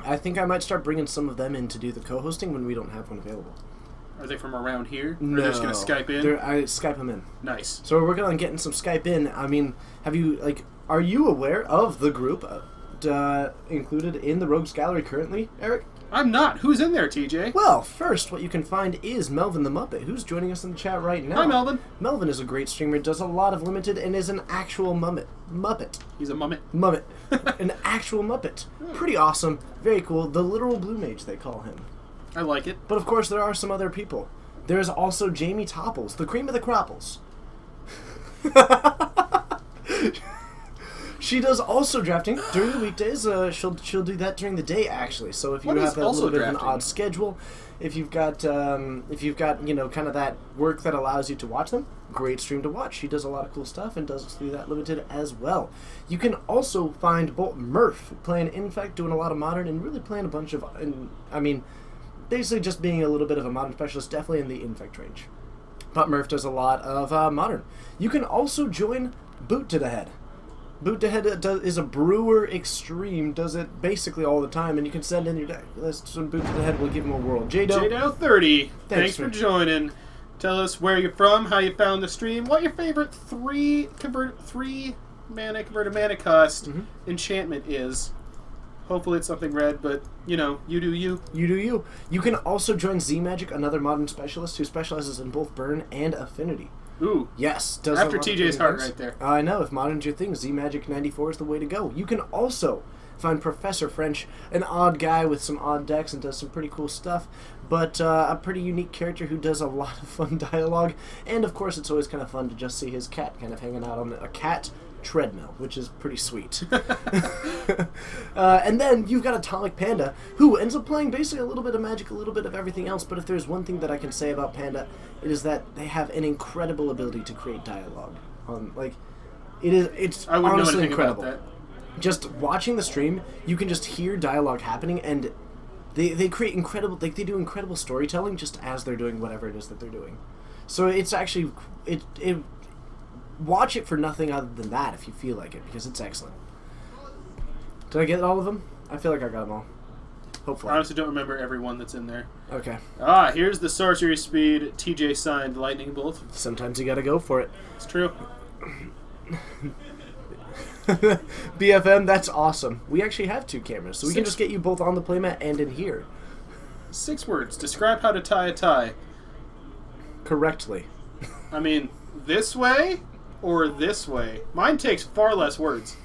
I think I might start bringing some of them in to do the co-hosting when we don't have one available. Are they from around here? No. Or they're just going to Skype in? I Skype them in. Nice. So we're working on getting some Skype in. I mean, are you aware of the group included in the Rogues Gallery currently, Eric? I'm not. Who's in there, TJ? Well, first, what you can find is Melvin the Muppet, who's joining us in the chat right now. Hi, Melvin. Melvin is a great streamer, does a lot of limited, and is an actual Muppet. He's a Muppet. Muppet. An actual Muppet. Pretty awesome. Very cool. The literal Blue Mage, they call him. I like it. But, of course, there are some other people. There's also Jamie Topples, the cream of the cropples. She does also drafting during the weekdays. She'll do that during the day, actually. So if you have a little bit of an odd schedule, if you've got kind of that work that allows you to watch them, great stream to watch. She does a lot of cool stuff and does do that limited as well. You can also find Bolt Murph playing Infect, doing a lot of modern, and really playing a bunch of, basically just being a little bit of a modern specialist, definitely in the Infect range. But Murph does a lot of modern. You can also join Boot to the Head. Boot to Head is a brewer extreme, does it basically all the time, and you can send in your deck. Some Boot to the Head will give him a whirl. JDo30, thanks for joining. Tell us where you're from, how you found the stream, what your favorite three mana converted mana cost enchantment is. Hopefully it's something red, but, you do you. You do you. You can also join Z-Magic, another modern specialist who specializes in both burn and affinity. Ooh. Yes. Does after TJ's heart right there. I know. If modern's your thing, Z-Magic 94 is the way to go. You can also find Professor French, an odd guy with some odd decks and does some pretty cool stuff, but a pretty unique character who does a lot of fun dialogue. And, of course, it's always kind of fun to just see his cat kind of hanging out on a cat treadmill, which is pretty sweet. And then you've got Atomic Panda, who ends up playing basically a little bit of Magic, a little bit of everything else, but if there's one thing that I can say about Panda, it is that they have an incredible ability to create dialogue. It's honestly incredible. About that. Just watching the stream, you can just hear dialogue happening, and they create incredible, they do incredible storytelling just as they're doing whatever it is that they're doing. So it's actually, watch it for nothing other than that if you feel like it, because it's excellent. Did I get all of them? I feel like I got them all. Hopefully. I honestly don't remember everyone that's in there. Okay. Here's the sorcery speed TJ signed lightning bolt. Sometimes you gotta go for it. It's true. BFM, that's awesome. We actually have 2 cameras, so we can just get you both on the playmat and in here. 6 words. Describe how to tie a tie. Correctly. I mean, this way or this way. Mine takes far less words.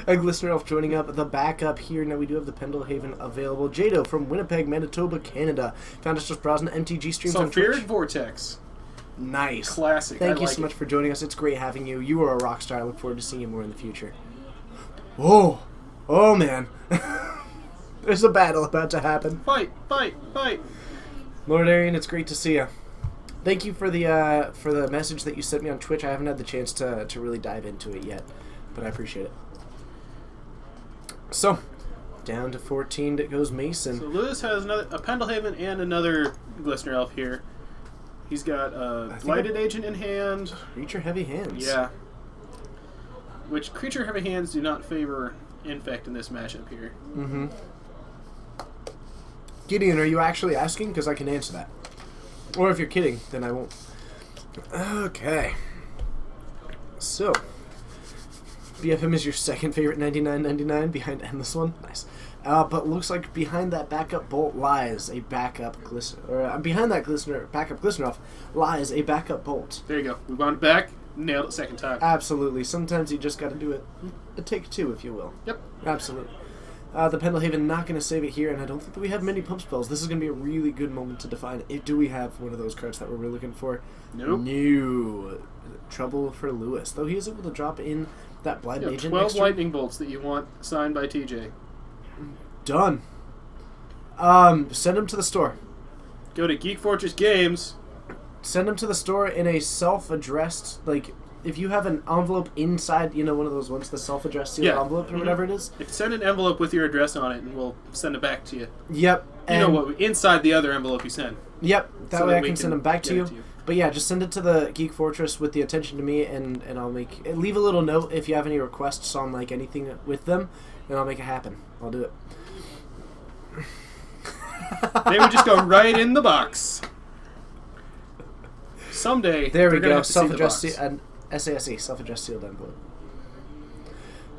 A Glistener Elf joining up the backup here. Now we do have the Pendlehaven available. Jado from Winnipeg, Manitoba, Canada. Found us just browsing MTG streams on Twitch. Sulfuric Vortex. Nice. Classic. Thank you so much for joining us. It's great having you. You are a rock star. I look forward to seeing you more in the future. Whoa. Oh, man. There's a battle about to happen. Fight. Lord Arian, it's great to see you. Thank you for the message that you sent me on Twitch. I haven't had the chance to really dive into it yet, but I appreciate it. So, down to 14 that goes Mason. So Lewis has a Pendlehaven and another Glistener Elf here. He's got a Blighted Agent in hand. Creature Heavy Hands. Yeah. Which Creature Heavy Hands do not favor Infect in this matchup here. Mm-hmm. Gideon, are you actually asking? Because I can answer that. Or if you're kidding, then I won't. Okay. So, BFM is your second favorite 99.99 behind Endless One. Nice. But looks like behind that backup bolt lies a backup Glistener. Or behind that backup Glistener Elf lies a backup bolt. There you go. We wound it back. Nailed it second time. Absolutely. Sometimes you just got to do it. A take 2, if you will. Yep. Absolutely. The Pendlehaven not going to save it here, and I don't think that we have many pump spells. This is going to be a really good moment to define it. Do we have one of those cards that we're really looking for? Nope. No. Trouble for Lewis. Though he is able to drop in that Blind Agent. 12 lightning bolts that you want signed by TJ. Done. Send him to the store. Go to Geek Fortress Games. Send him to the store in a self-addressed, if you have an envelope inside, one of those ones, the self-addressed sealed envelope or whatever it is. Send an envelope with your address on it, and we'll send it back to you. Yep. Inside the other envelope you send. Yep. That way I can send them back to you. But yeah, just send it to the Geek Fortress with the attention to me, and I'll leave a little note if you have any requests on anything with them, and I'll make it happen. I'll do it. They would just go right in the box. Someday. There we go. Self-addressed and SASE, self-addressed sealed envelope.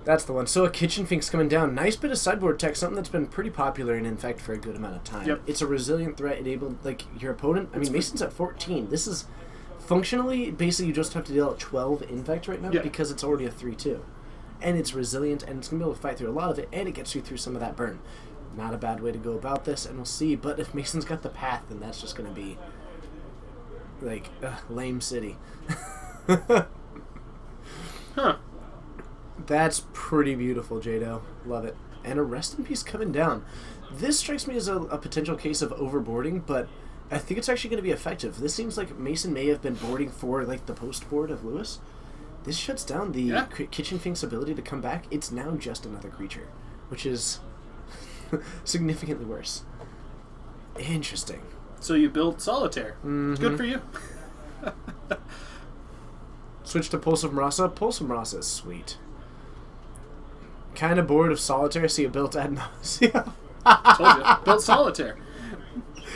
That's the one. So a Kitchen Fink's coming down. Nice bit of sideboard tech, something that's been pretty popular in Infect for a good amount of time. Yep. It's a resilient threat. It able, like, your opponent... I mean, Mason's at 14. This is... Functionally, basically, you just have to deal out 12 Infect right now because it's already a 3-2. And it's resilient, and it's going to be able to fight through a lot of it, and it gets you through some of that burn. Not a bad way to go about this, and we'll see. But if Mason's got the path, then that's just going to be, like, lame city. Huh. That's pretty beautiful, Jado. Love it. And a Rest in Peace coming down. This strikes me as a potential case of overboarding, but I think it's actually going to be effective. This seems like Mason may have been boarding for, like, the post board of Lewis. This shuts down the Kitchen Fink's ability to come back. It's now just another creature, which is significantly worse. Interesting. So you built Solitaire. Mm-hmm. Good for you. Switch to Pulse of Marasa. Pulse of Marasa is sweet. Kind of bored of Solitaire, so you built Ad Nauseam. Told you. Built Solitaire.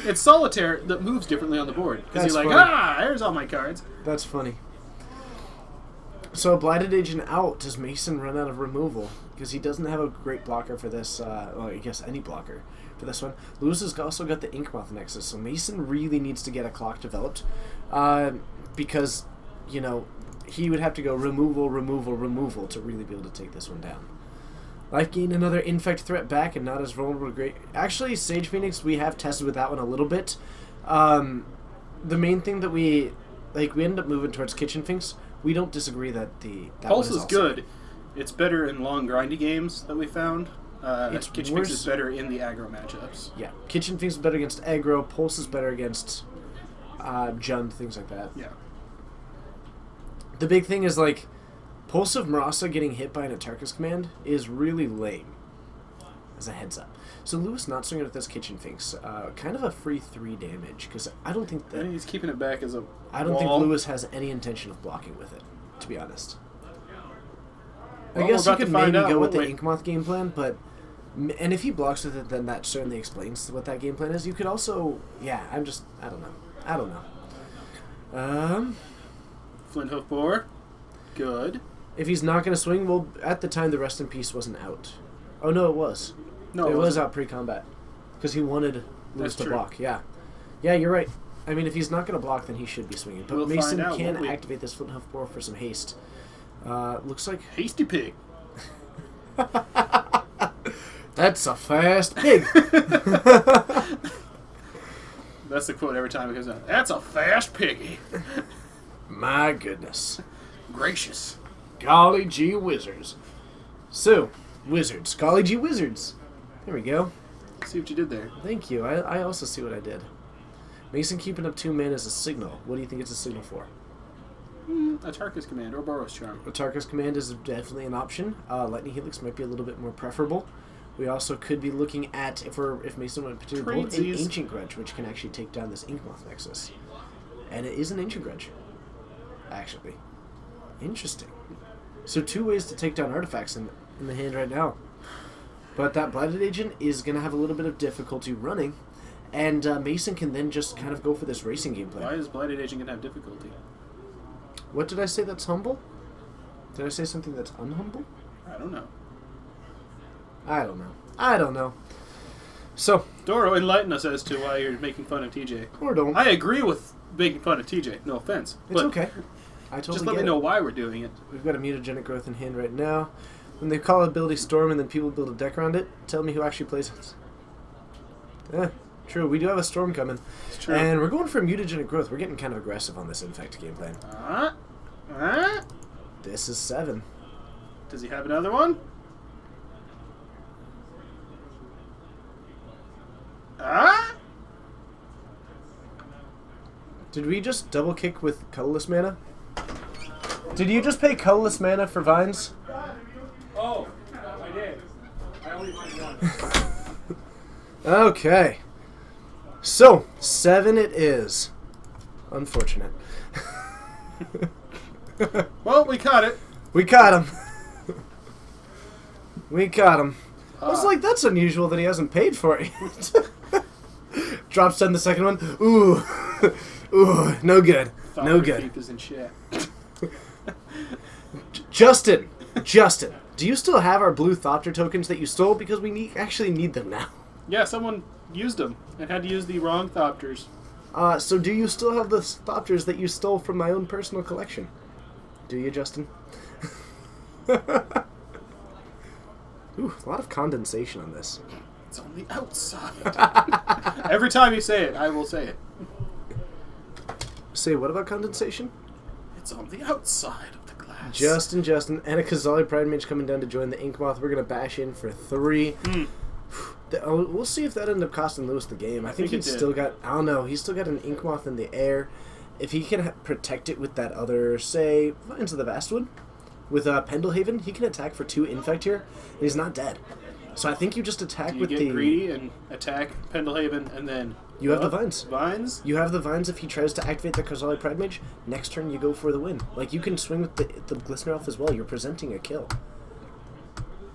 It's Solitaire that moves differently on the board. Because you're like, funny. there's all my cards. That's funny. So, Blighted Agent out. Does Mason run out of removal? Because he doesn't have a great blocker for this, well, I guess any blocker for this one. Lewis has also got the Inkmoth Nexus, so Mason really needs to get a clock developed. Because, you know, he would have to go removal, removal, removal to really be able to take this one down. Life gain another Infect threat back and not as vulnerable to great... Actually, Sage Phoenix, we have tested with that one a little bit. The main thing that we end up moving towards Kitchen Finks. We don't disagree that Pulse is good. It's better in long grindy games that we found. Kitchen Finks is better in the aggro matchups. Yeah, Kitchen Finks is better against aggro. Pulse is better against Jund, things like that. Yeah. The big thing is, like, Pulse of Marasa getting hit by an Atarka's command is really lame, as a heads up. So Lewis not swinging with this Kitchen Finks, kind of a free 3 damage, because I don't think that... He's keeping it back as a I don't think Lewis has any intention of blocking with it, to be honest. I guess you could maybe go with the Inkmoth game plan, but... And if he blocks with it, then that certainly explains what that game plan is. You could also... Yeah, I don't know. Flinthoof Boar. Good. If he's not going to swing, well, at the time, the Rest in Peace wasn't out. Oh, no, it was. No, it was out pre-combat. Because he wanted Lewis to block, yeah. Yeah, you're right. I mean, if he's not going to block, then he should be swinging. But Mason can activate this Flinthoof Boar for some haste. Looks like... Hasty Pig. That's a fast pig. That's the quote every time it goes out. That's a fast piggy. My goodness. Gracious. Golly gee wizards. So, wizards. Golly gee wizards. There we go. See what you did there. Thank you. I also see what I did. Mason keeping up 2 mana is a signal. What do you think it's a signal for? Atarka's Command or Boros Charm. Atarka's Command is definitely an option. Lightning Helix might be a little bit more preferable. We also could be looking at, if Mason went to bolt, an Ancient Grudge, which can actually take down this Inkmoth Nexus. And it is an Ancient Grudge, actually. Interesting. So 2 ways to take down artifacts in the hand right now. But that Blighted Agent is going to have a little bit of difficulty running, and Mason can then just kind of go for this racing game plan. Why is Blighted Agent going to have difficulty? What did I say that's humble? Did I say something that's unhumble? I don't know. I don't know. So, Doro, enlighten us as to why you're making fun of TJ. Or don't. I agree with making fun of TJ. No offense. It's okay. I totally just let me know why we're doing it. We've got a Mutagenic Growth in hand right now. When they call ability Storm and then people build a deck around it, tell me who actually plays it. Yeah, true. We do have a Storm coming. It's true. And we're going for Mutagenic Growth. We're getting kind of aggressive on this Infect game plan. This is 7. Does he have another one? Did we just double kick with colorless mana? Did you just pay colorless mana for vines? Oh, I did. I only played one. Okay. So, 7 it is. Unfortunate. Well, we caught it. We caught him. We caught him. I was like, that's unusual that he hasn't paid for it. Drops down the second one. Ooh. Ooh, no good. No good. Is in shit. Justin, Do you still have our blue Thopter tokens that you stole? Because we actually need them now. Yeah, someone used them and had to use the wrong Thopters. So do you still have the Thopters that you stole from my own personal collection? Do you, Justin? Ooh, a lot of condensation on this. It's on the outside. Every time you say it, I will say it. Say what about condensation? It's on the outside of the glass. Justin, and a Kazali Pride Mage coming down to join the Ink Moth. We're going to bash in for 3. We'll see if that ended up costing Lewis the game. I think he's still got, I don't know, he's still got an Ink Moth in the air. If he can protect it with that other, say, Vines of the Vastwood, with Pendlehaven, he can attack for 2 Infect here, and he's not dead. So I think you just attack with the... You get greedy and attack Pendlehaven, and then... You have the Vines. Vines? You have the Vines if he tries to activate the Kazali Pride Mage. Next turn, you go for the win. Like, you can swing with the Glistener Elf as well. You're presenting a kill.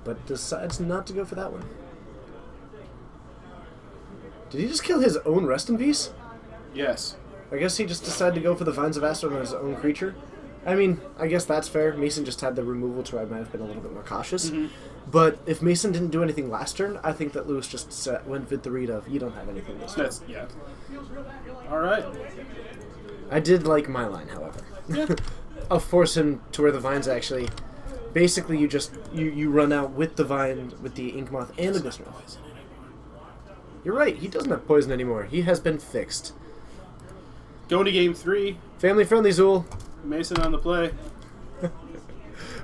But decides not to go for that one. Did he just kill his own Rest in Peace? Yes. I guess he just decided to go for the Vines of Astro on his own creature. I mean, I guess that's fair. Mason just had the removal to where I might have been a little bit more cautious. Mm-hmm. But if Mason didn't do anything last turn, I think that Lewis just went with the read of, you don't have anything this turn. Yeah. Alright. I did like my line, however. Yeah. I'll force him to where the Vines actually... Basically, you just you run out with the Vine, with the Ink Moth and the Glistener. You're right, he doesn't have poison anymore. He has been fixed. Going to game 3. Family friendly, Zool. Mason on the play.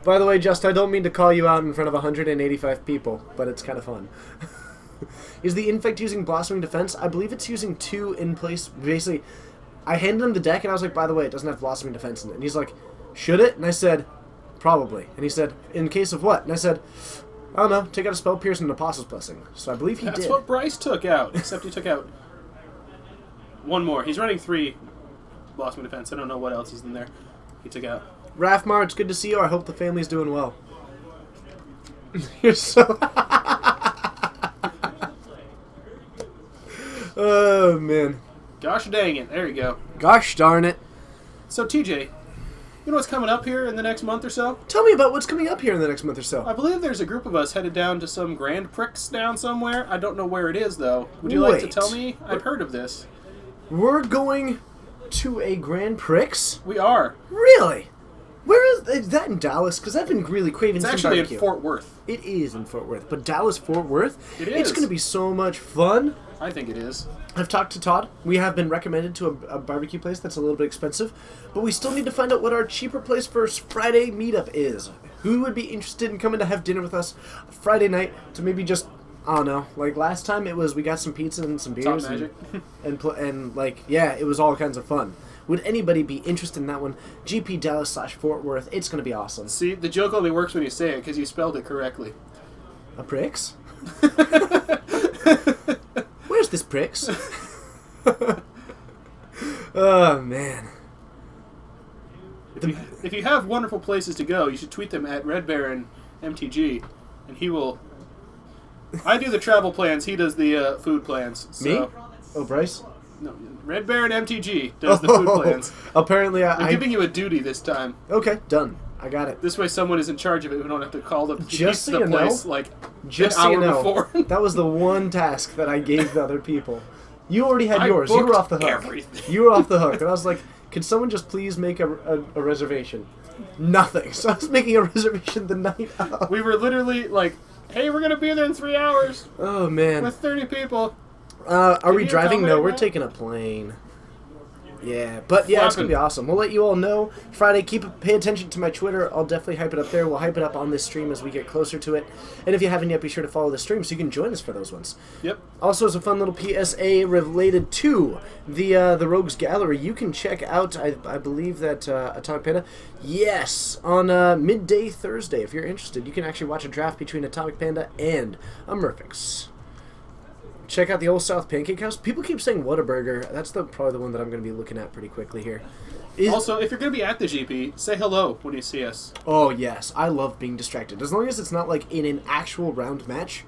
By the way, Just, I don't mean to call you out in front of 185 people, but it's kind of fun. Is the Infect using Blossoming Defense? I believe it's using 2 in place. Basically, I handed him the deck, and I was like, by the way, it doesn't have Blossoming Defense in it. And he's like, should it? And I said, probably. And he said, in case of what? And I said, I don't know, take out a Spell Pierce and an Apostle's Blessing. So I believe he did. That's what Bryce took out, except he took out 1 more. He's running 3 Blossoming Defense. I don't know what else is in there. He took out. Rathmar, it's good to see you. I hope the family's doing well. You're so... Oh, man. Gosh dang it. There you go. Gosh darn it. So, TJ, you know what's coming up here in the next month or so? Tell me about what's coming up here in the next month or so. I believe there's a group of us headed down to some Grand Prix down somewhere. I don't know where it is, though. Would you like to tell me? I've heard of this. We're going to a Grand Prix? We are. Really? Where is that in Dallas? Because I've been really craving some barbecue. It's actually in Fort Worth. It is in Fort Worth. But Dallas-Fort Worth? It is. It's going to be so much fun. I think it is. I've talked to Todd. We have been recommended to a barbecue place that's a little bit expensive. But we still need to find out what our cheaper place for Friday meetup is. Who would be interested in coming to have dinner with us Friday night to maybe just... I don't know. Like last time, it was we got some pizza and some beers. Top Magic. and like, yeah, it was all kinds of fun. Would anybody be interested in that one? GP Dallas/Fort Worth. It's going to be awesome. See, the joke only works when you say it because you spelled it correctly. A Prix? Where's this Prix? Oh, man. If you have wonderful places to go, you should tweet them at Red Baron MTG, and he will... I do the travel plans, he does the food plans. So. Me? Oh, Bryce? No, Red Baron MTG does the food plans. Apparently, I'm giving you a duty this time. Okay, done. I got it. This way someone is in charge of it. We don't have to call the Just the place like just an so hour you know, before. That was the one task that I gave the other people. You already had I yours. You were booked off the hook. everything. You were off the hook. And I was like, could someone just please make a reservation? Nothing. So I was making a reservation the night of. We were literally like, hey, we're going to be there in 3 hours. Oh, man. With 30 people. Are we driving? No, we're now? taking a plane. Yeah, but yeah, it's going to be awesome. We'll let you all know. Friday, pay attention to my Twitter. I'll definitely hype it up there. We'll hype it up on this stream as we get closer to it. And if you haven't yet, be sure to follow the stream so you can join us for those ones. Yep. Also, as a fun little PSA related to the Rogues Gallery, you can check out, I believe that Atomic Panda, yes, on midday Thursday. If you're interested, you can actually watch a draft between Atomic Panda and a Murphix. Check out the Old South Pancake House. People keep saying Whataburger. That's probably the one that I'm going to be looking at pretty quickly here. Also, if you're going to be at the GP, say hello when you see us. Oh, yes. I love being distracted. As long as it's not like in an actual round match.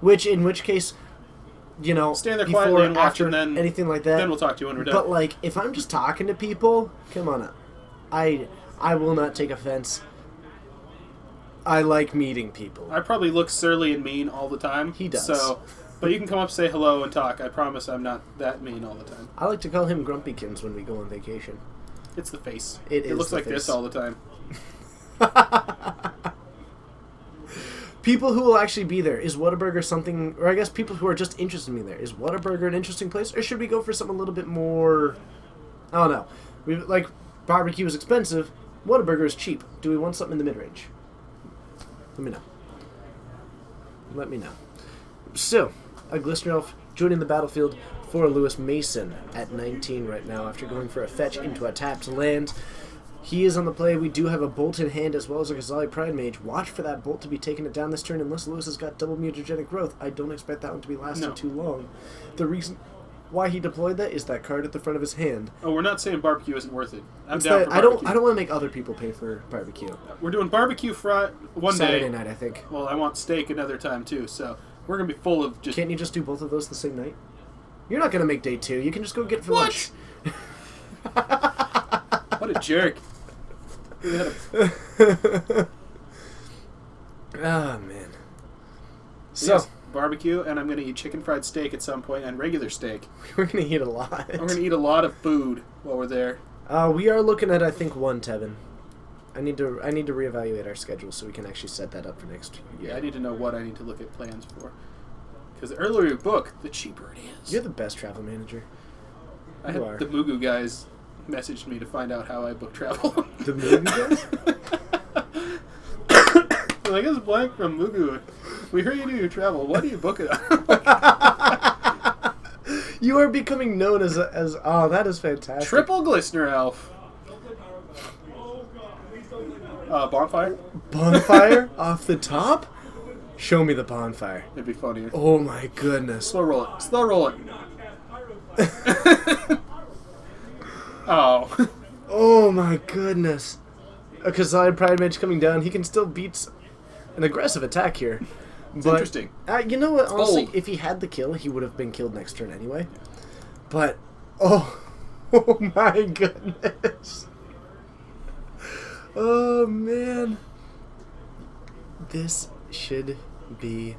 In which case, you know, stand there before, quietly and watch, after, and then anything like that. Then we'll talk to you when we're done. But like, if I'm just talking to people, come on up. I will not take offense. I like meeting people. I probably look surly and mean all the time. He does. So, but you can come up, say hello, and talk. I promise I'm not that mean all the time. I like to call him Grumpykins when we go on vacation. It's the face. It is looks the like face. this all the time. People who will actually be there. Is Whataburger something... Or I guess people who are just interested in being there. Is Whataburger an interesting place? Or should we go for something a little bit more... I don't know. Like, barbecue is expensive. Whataburger is cheap. Do we want something in the mid-range? Let me know. Let me know. So, a Glistener Elf joining the battlefield for Lewis Mason at 19 right now after going for a fetch into a tapped land. He is on the play. We do have a bolt in hand as well as a Ghazali Pride Mage. Watch for that bolt to be taken down this turn unless Lewis has got double mutagenic growth. I don't expect that one to be lasting too long. The reason why he deployed that is that card at the front of his hand. Oh, we're not saying barbecue isn't worth it. I'm It's down that for I barbecue. don't want to make other people pay for barbecue. We're doing barbecue one Saturday day. night, I think. Well, I want steak another time too, so we're gonna be full of just. Can't you just do both of those the same night? You're not going to make day 2. You can just go get it for What? lunch. What a jerk! We had Oh, man. So So, barbecue, and I'm gonna eat chicken fried steak at some point, and regular steak. we're going to eat a lot. We're gonna eat a lot of food while we're there. We are looking at, I think, 1 Tevin. I need to reevaluate our schedule so we can actually set that up for next year. Yeah, I need to know what I need to look at plans for. Because the earlier you book, the cheaper it is. You're the best travel manager. I You had are. the Mugu guys messaged me to find out how I book travel. The movie guys? They're like, this is Blank from Mugu. We heard you do your travel. What do you book it on? You are becoming known as oh, that is fantastic. Triple Glistener Elf. Bonfire? Bonfire off the top? Show me the bonfire. It'd be funnier. Oh my goodness. Slow roll it. Slow roll it. Oh. Oh my goodness. A Kazai Pride Mage coming down. He can still beat an aggressive attack here. It's But, interesting. You know what? Honestly, old. if he had the kill, he would have been killed next turn anyway. But, oh my goodness. Oh man. This should be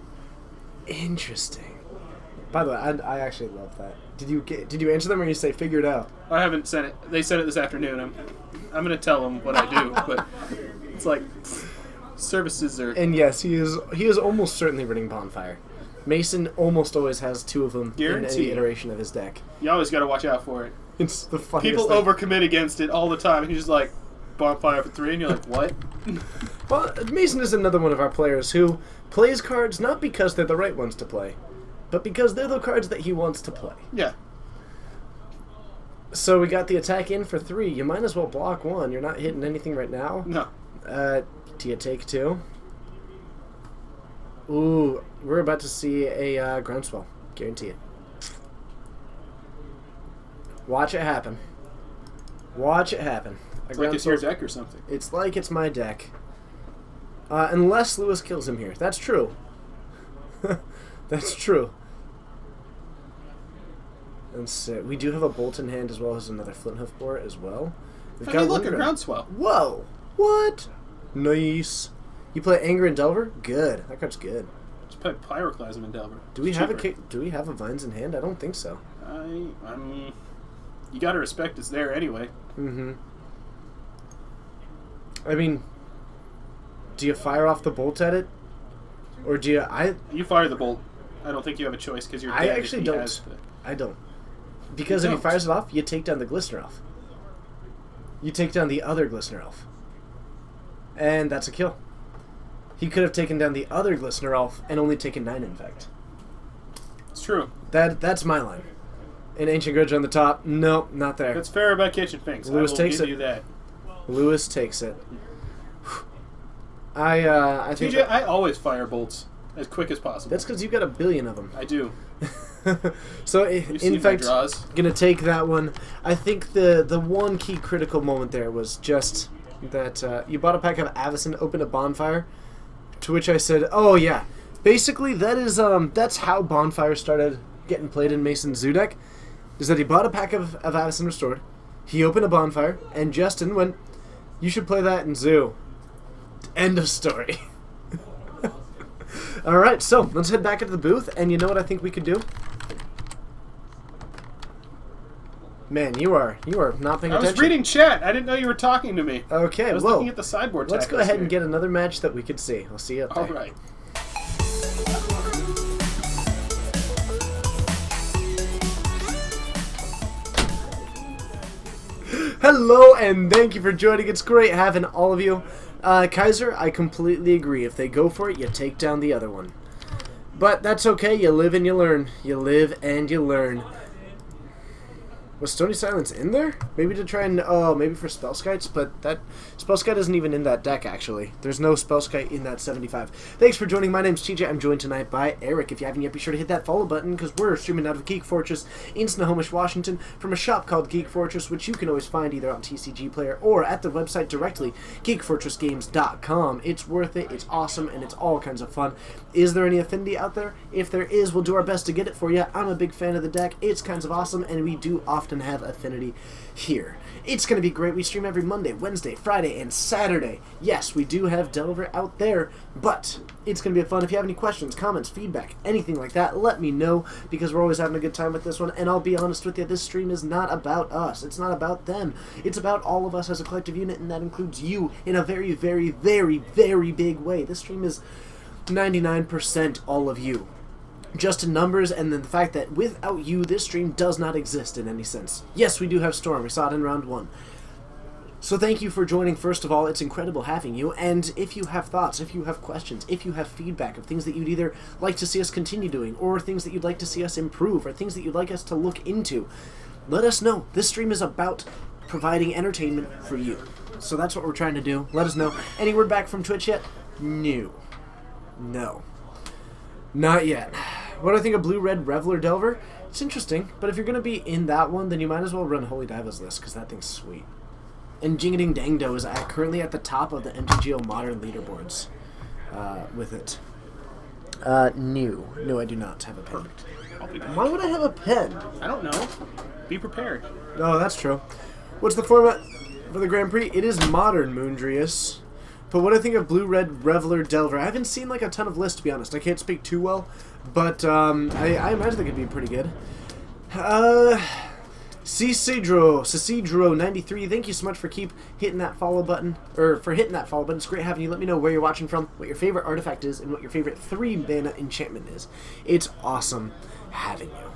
interesting. By the way, I actually love that. Did you answer them or you say figure it out? I haven't sent it. They sent it this afternoon. I'm going to tell them what I do, but it's like services are. And yes, he is almost certainly running Bonfire. Mason almost always has 2 of them in any Guaranteed. iteration of his deck. You always got to watch out for it. It's the funniest People thing. overcommit against it all the time. And he's just like, bonfire for 3, and you're like, what? Well, Mason is another one of our players who plays cards not because they're the right ones to play, but because they're the cards that he wants to play. Yeah. So we got the attack in for 3. You might as well block 1. You're not hitting anything right now. No. Do you take 2? Ooh, we're about to see a groundswell. Guarantee it. Watch it happen. Watch it happen. It's like it's your deck or something. It's like it's my deck. Unless Lewis kills him here. That's true. That's true. And so we do have a bolt in hand as well as another Flinthoof boar as well. We've Hey, look, a Lundgren. groundswell. Whoa! What? Nice. You play Anger and Delver? Good. That card's good. Just play Pyroclasm and Delver. Do we It's have cheaper. Do we have a Vines in hand? I don't think so. You gotta respect it's there anyway. Mm-hmm. I mean, do you fire off the bolt at it, or do you? You fire the bolt. I don't think you have a choice because you're I dead. actually if he don't. has the- I don't. Because You if he don't. fires it off, you take down the Glistener Elf. You take down the other Glistener Elf. And that's a kill. He could have taken down the other Glistener Elf and only taken 9 Infect. It's true. That's my line. An Ancient Grudge on the top. Nope, not there. That's fair about Kitchen Finks. Lewis I will takes give it. you that. Lewis takes it. I think TJ, I always fire bolts as quick as possible. that's because you've got a billion of them. I do. So You see my Infect draws. gonna take that one. I think the one key critical moment there was just that you bought a pack of Avacyn, opened a bonfire, to which I said, "Oh yeah." Basically, that is that's how bonfire started getting played in Mason's Zoo deck. Is that he bought a pack of Avacyn Restored, he opened a bonfire, and Justin went, "You should play that in Zoo." End of story. All right, so let's head back into the booth, and you know what I think we could do? Man, you are not paying attention. I was reading chat. I didn't know you were talking to me. Okay, I was looking at the sideboard. Let's go ahead and get another match that we could see. I'll see you up there. All right. Hello, and thank you for joining. It's great having all of you. Kaiser, I completely agree. If they go for it, you take down the other one. But that's okay. You live and you learn. You live and you learn. Was Stony Silence in there? Maybe to try and... Oh, maybe for Spellskites? But that... Spellskite isn't even in that deck, actually. There's no Spellskite in that 75. Thanks for joining. My name's TJ. I'm joined tonight by Eric. If you haven't yet, be sure to hit that follow button, because we're streaming out of Geek Fortress in Snohomish, Washington, from a shop called Geek Fortress, which you can always find either on TCG Player or at the website directly, geekfortressgames.com. It's worth it. It's awesome, and it's all kinds of fun. Is there any affinity out there? If there is, we'll do our best to get it for you. I'm a big fan of the deck. It's kinds of awesome, and we do often have affinity here. It's going to be great. We stream every Monday, Wednesday, Friday, and Saturday. Yes, we do have Delver out there, but it's going to be fun. If you have any questions, comments, feedback, anything like that, let me know, because we're always having a good time with this one. And I'll be honest with you, this stream is not about us. It's not about them. It's about all of us as a collective unit, and that includes you in a very, very, very, very big way. This stream is 99% all of you. Just in numbers, and then the fact that without you, this stream does not exist in any sense. Yes, we do have Storm. We saw it in round 1. So thank you for joining, first of all. It's incredible having you. And if you have thoughts, if you have questions, if you have feedback of things that you'd either like to see us continue doing, or things that you'd like to see us improve, or things that you'd like us to look into, let us know. This stream is about providing entertainment for you. So that's what we're trying to do. Let us know. Any word back from Twitch yet? No. Not yet. What do I think of Blue-Red Reveler Delver? It's interesting, but if you're going to be in that one, then you might as well run Holy Diva's list, because that thing's sweet. And Jingading Dangdo is currently at the top of the MTGO Modern leaderboards with it. No, I do not have a pen. Why would I have a pen? I don't know. Be prepared. Oh, that's true. What's the format for the Grand Prix? It is Modern, Moondrius. But what I think of Blue-Red Reveler Delver, I haven't seen like a ton of lists, to be honest. I can't speak too well, but I imagine they could be pretty good. Cicidro93, thank you so much for hitting that follow button, or for hitting that follow button. It's great having you. Let me know where you're watching from, what your favorite artifact is, and what your favorite 3-mana enchantment is. It's awesome having you.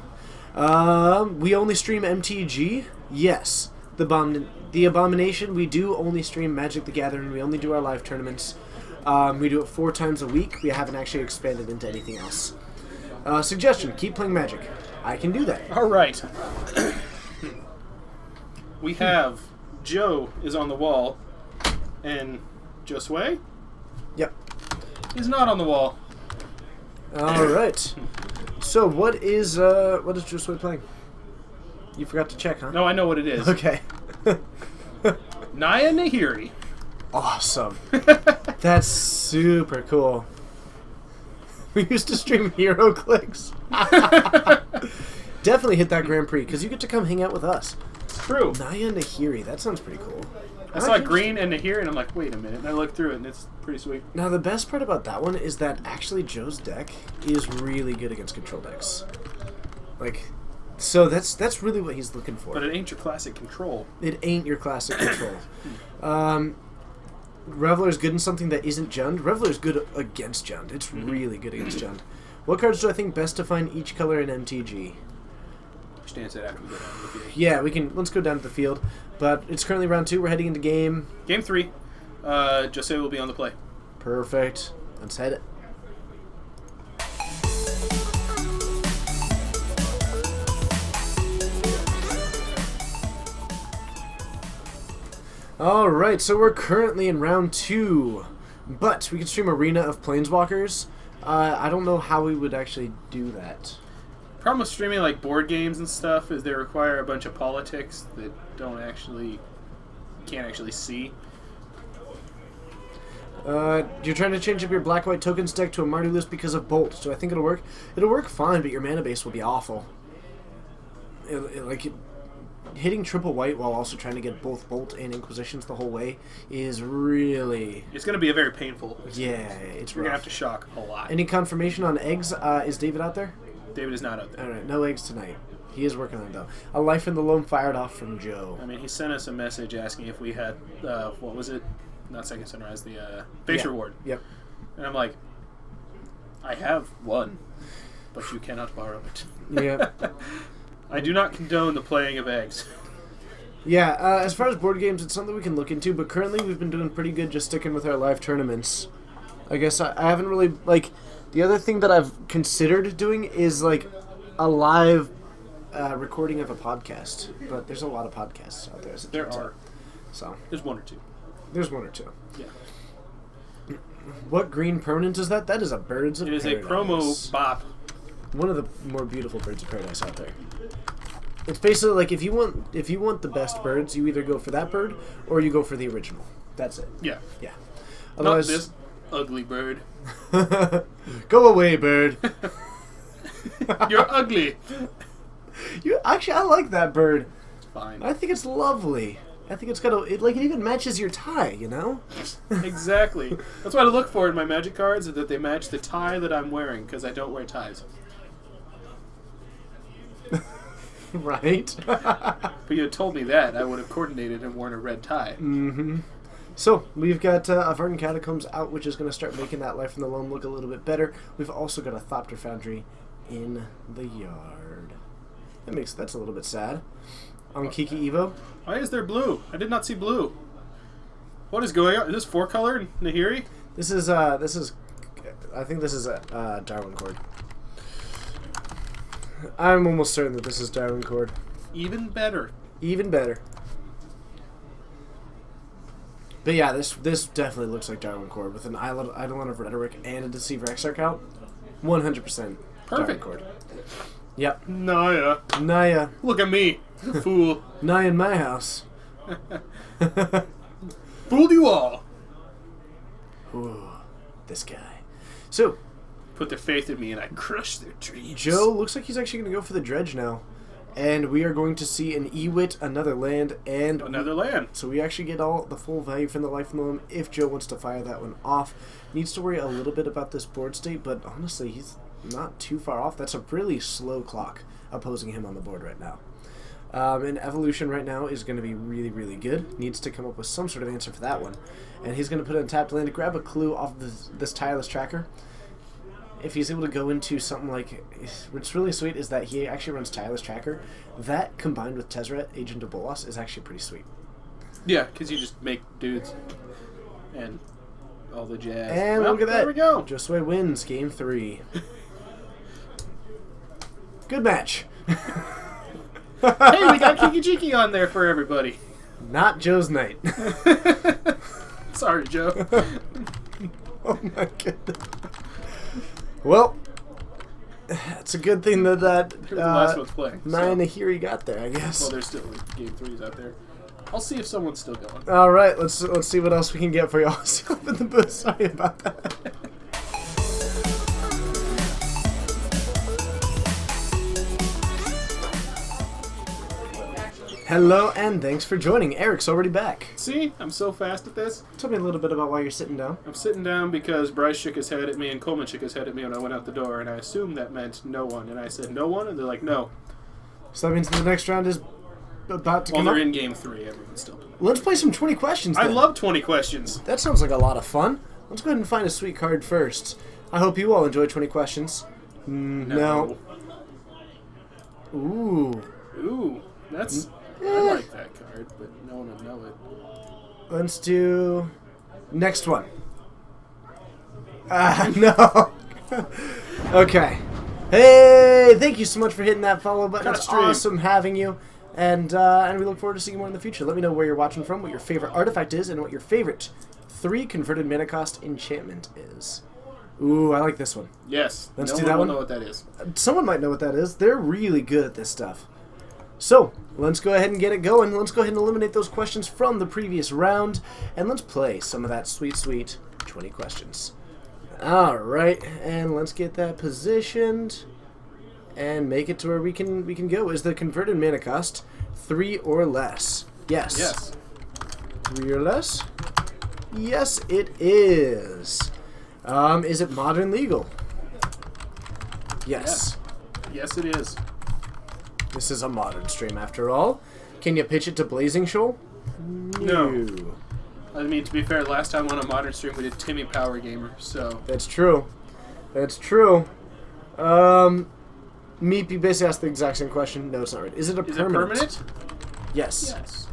We only stream MTG? Yes. The Abomination, we do only stream Magic the Gathering. We only do our live tournaments. We do it 4 times a week. We haven't actually expanded into anything else. Suggestion, keep playing Magic. I can do that. All right. We have Joe is on the wall, and Josue? Yep. He's not on the wall. All right. So what is Josue playing? You forgot to check, huh? No, I know what it is. Okay. Naya Nahiri. Awesome. That's super cool. We used to stream Hero Clicks. Definitely hit that Grand Prix, because you get to come hang out with us. True. Naya Nahiri, that sounds pretty cool. I saw green and Nahiri, and I'm like, wait a minute. And I looked through it, and it's pretty sweet. Now, the best part about that one is that actually Joe's deck is really good against control decks. Like... So that's really what he's looking for. But it ain't your classic control. It ain't your classic control. Reveler's good in something that isn't Jund. Reveler's good against Jund. It's really good against Jund. What cards do I think best define each color in MTG? Just answer that after we go down to the field. Yeah, let's go down to the field. But it's currently round 2. We're heading into game 3. Jose will be on the play. Perfect. Let's head it. Alright, so we're currently in round 2, but we can stream Arena of Planeswalkers. I don't know how we would actually do that. Problem with streaming like board games and stuff is they require a bunch of politics that can't actually see. You're trying to change up your black-white tokens deck to a Mardu list because of Bolt. Do I think it'll work? It'll work fine, but your mana base will be awful. hitting triple white while also trying to get both Bolt and Inquisitions the whole way is really... It's going to be a very painful. Yeah, it's You're going to rough. have to shock a lot. Any confirmation on eggs? Is David out there? David is not out there. All right, no eggs tonight. He is working on it, though. A Life in the Loam fired off from Joe. I mean, he sent us a message asking if we had, what was it? Not Second Sunrise, the base reward. Yep. And I'm like, I have one, but you cannot borrow it. Yep. I do not condone the playing of eggs. Yeah, as far as board games, it's something we can look into, but currently we've been doing pretty good just sticking with our live tournaments. I guess I haven't really, like, the other thing that I've considered doing is, like, a live recording of a podcast, but there's a lot of podcasts out there. As it There turns are. out. So, There's one or two. there's one or two. Yeah. What green permanent is that? That is a Birds of It is a Paradise. promo bop. One of the more beautiful Birds of Paradise out there. It's basically like if you want the best birds, you either go for that bird or you go for the original. That's it. Yeah. Yeah. Not Otherwise, this ugly bird. go away, bird. You're ugly. Actually, I like that bird. It's fine. I think it's lovely. I think it's got it even matches your tie, you know? Exactly. That's what I look for in my Magic cards, is that they match the tie that I'm wearing, because I don't wear ties. Right? But you had told me that, I would have coordinated and worn a red tie. Mm-hmm. So, we've got Averton Catacombs out, which is going to start making that Life in the Loam look a little bit better. We've also got a Thopter Foundry in the yard. That's a little bit sad. On Kiki Evo, Why is there blue? I did not see blue. What is going on? Is this 4-color Nahiri? this is I think this is a Darwin Cord. I'm almost certain that this is Darwin Cord. Even better. Even better. But yeah, this definitely looks like Darwin Cord with an Eidolon of Rhetoric and a Deceiver Exarch out. 100% Darwin Perfect. Cord. Yep. Naya. Naya. Look at me. Fool. Naya in my house. Fooled you all. Ooh, this guy. So, Put their faith in me and I crushed their dreams. Joe looks like he's actually going to go for the Dredge now. And we are going to see an Ewit, another land, and... Another land. So we actually get all the full value from the Life in the Loam if Joe wants to fire that one off. Needs to worry a little bit about this board state, but honestly, he's not too far off. That's a really slow clock opposing him on the board right now. And Evolution right now is going to be really, really good. Needs to come up with some sort of answer for that one. And he's going to put in tapped land to grab a clue off this Tireless Tracker. If he's able to go into something like... What's really sweet is that he actually runs Tireless Tracker. That, combined with Tezzeret, Agent of Bolas, is actually pretty sweet. Yeah, because you just make dudes and all the jazz. And well, look at that. There we go. Josue wins Game 3. Good match. Hey, we got Kiki Jiki on there for everybody. Not Joe's night. Sorry, Joe. Oh my goodness. Well, it's a good thing that The last one's playing. Naya Nahiri got there, I guess. Well, there's still Game 3's out there. I'll see if someone's still going. All right, let's see what else we can get for y'all. See up in the booth. Sorry about that. Hello, and thanks for joining. Eric's already back. See? I'm so fast at this. Tell me a little bit about why you're sitting down. I'm sitting down because Bryce shook his head at me and Coleman shook his head at me when I went out the door, and I assumed that meant no one. And I said, no one? And they're like, no. So that means the next round is about to Well, come up. they're in Game 3. Everyone's still playing. Let's play some 20 questions I then. love 20 questions. That sounds like a lot of fun. Let's go ahead and find a sweet card first. I hope you all enjoy 20 questions. No. Ooh. Ooh. That's... I like that card, but no one will know it. Let's do next one. No. Okay. Hey, thank you so much for hitting that follow button. Cut It's stream. awesome having you. And we look forward to seeing you more in the future. Let me know where you're watching from, what your favorite artifact is, and what your favorite 3 converted mana cost enchantment is. Ooh, I like this one. Yes. Let's no do one that will one. know what that is. Someone might know what that is. They're really good at this stuff. So, let's go ahead and get it going. Let's go ahead and eliminate those questions from the previous round. And let's play some of that sweet, sweet 20 questions. Alright, and let's get that positioned. and make it to where we can go. Is the converted mana cost 3 or less? Yes. Yes. 3 or less? Yes, it is. Is it modern legal? Yes. Yes, it is. This is a modern stream after all. Can you pitch it to Blazing Shoal? No. I mean, to be fair, last time on a modern stream we did Timmy Power Gamer, so... That's true. That's true. Meepy basically asked the exact same question. No, it's not right. Is it a permanent? Is it permanent? Yes. Yes.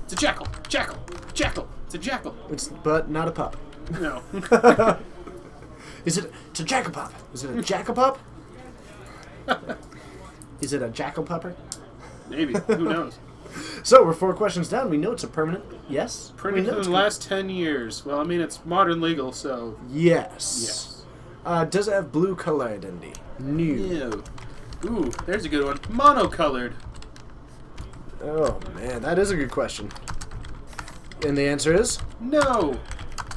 It's a jackal. Jackal. Jackal. It's a jackal. But not a pup. No. It's a jackal-pup. Is it a jackal-pup? Is it a jackal-pupper? Maybe. Who knows? So, we're 4 questions down. We know it's a permanent. Yes? Printed in the last 10 years. Well, I mean, it's modern legal, so... Yes. Does it have blue color identity? No. Ew. Ooh, there's a good one. Monocolored. Oh, man. That is a good question. And the answer is? No.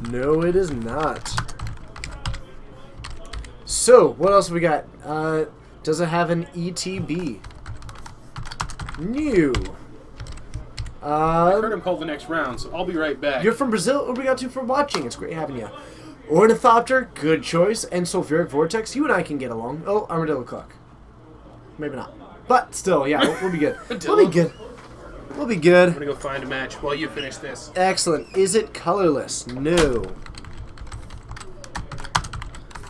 No, it is not. So, what else have we got? Does it have an ETB? No. I heard him call the next round, so I'll be right back. You're from Brazil. Obrigado for watching. It's great having you. Ornithopter, good choice. And Sulfuric Vortex, you and I can get along. Oh, Armadillo Clock. Maybe not. But still, yeah, we'll be good. We'll be good. We'll be good. I'm gonna go find a match while you finish this. Excellent. Is it colorless? No.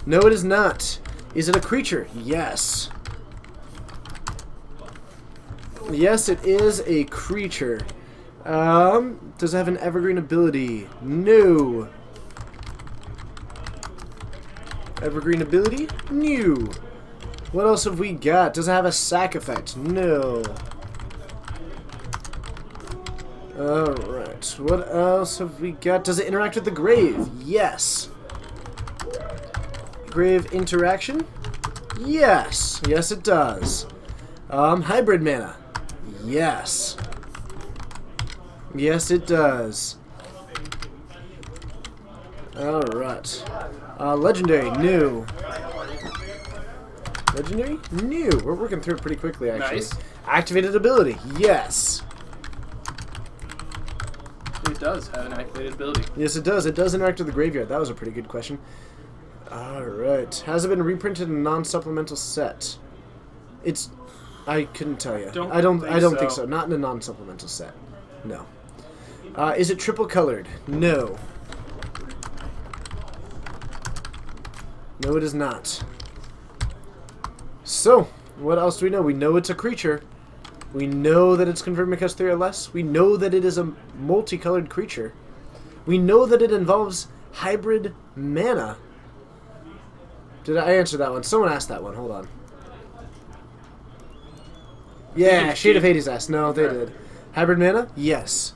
No, it is not. Is it a creature? Yes. Yes, it is a creature. Does it have an evergreen ability? No. Evergreen ability? No. What else have we got? Does it have a sack effect? No. Alright. What else have we got? Does it interact with the grave? Yes. Grave interaction? Yes. Yes, it does. Hybrid mana? Yes. Yes, it does. Alright. Legendary? New. Legendary? New. We're working through it pretty quickly, actually. Nice. Activated ability? Yes. It does have an activated ability. Yes, it does. It does interact with the graveyard. That was a pretty good question. Alright. Has it been reprinted in a non-supplemental set? It's... I couldn't tell you. I don't think so. Not in a non-supplemental set. No. Is it triple colored? No. No, it is not. So, what else do we know? We know it's a creature. We know that it's converted because 3 or less. We know that it is a multicolored creature. We know that it involves hybrid mana. Did I answer that one? Someone asked that one. Hold on. Yeah, Shade of Hades asked. No, they did. Hybrid mana? Yes.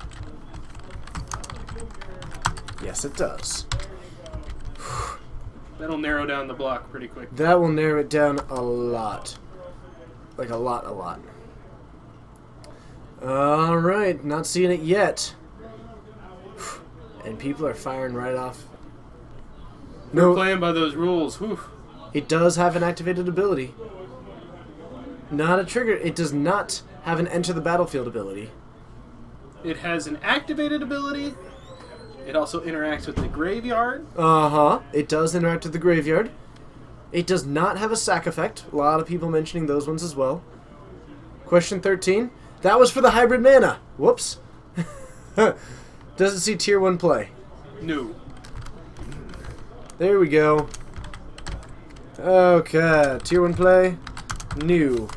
Yes, it does. That'll narrow down the block pretty quick. That will narrow it down a lot. Like a lot. Alright, not seeing it yet. And people are firing right off. We're playing by those rules. Whew. It does have an activated ability. Not a trigger. It does not have an enter the battlefield ability. It has an activated ability. It also interacts with the graveyard. Uh-huh. It does interact with the graveyard. It does not have a sack effect. A lot of people mentioning those ones as well. Question 13. That was for the hybrid mana. Whoops. Does it see tier 1 play? No. There we go. Okay. Tier 1 play. New.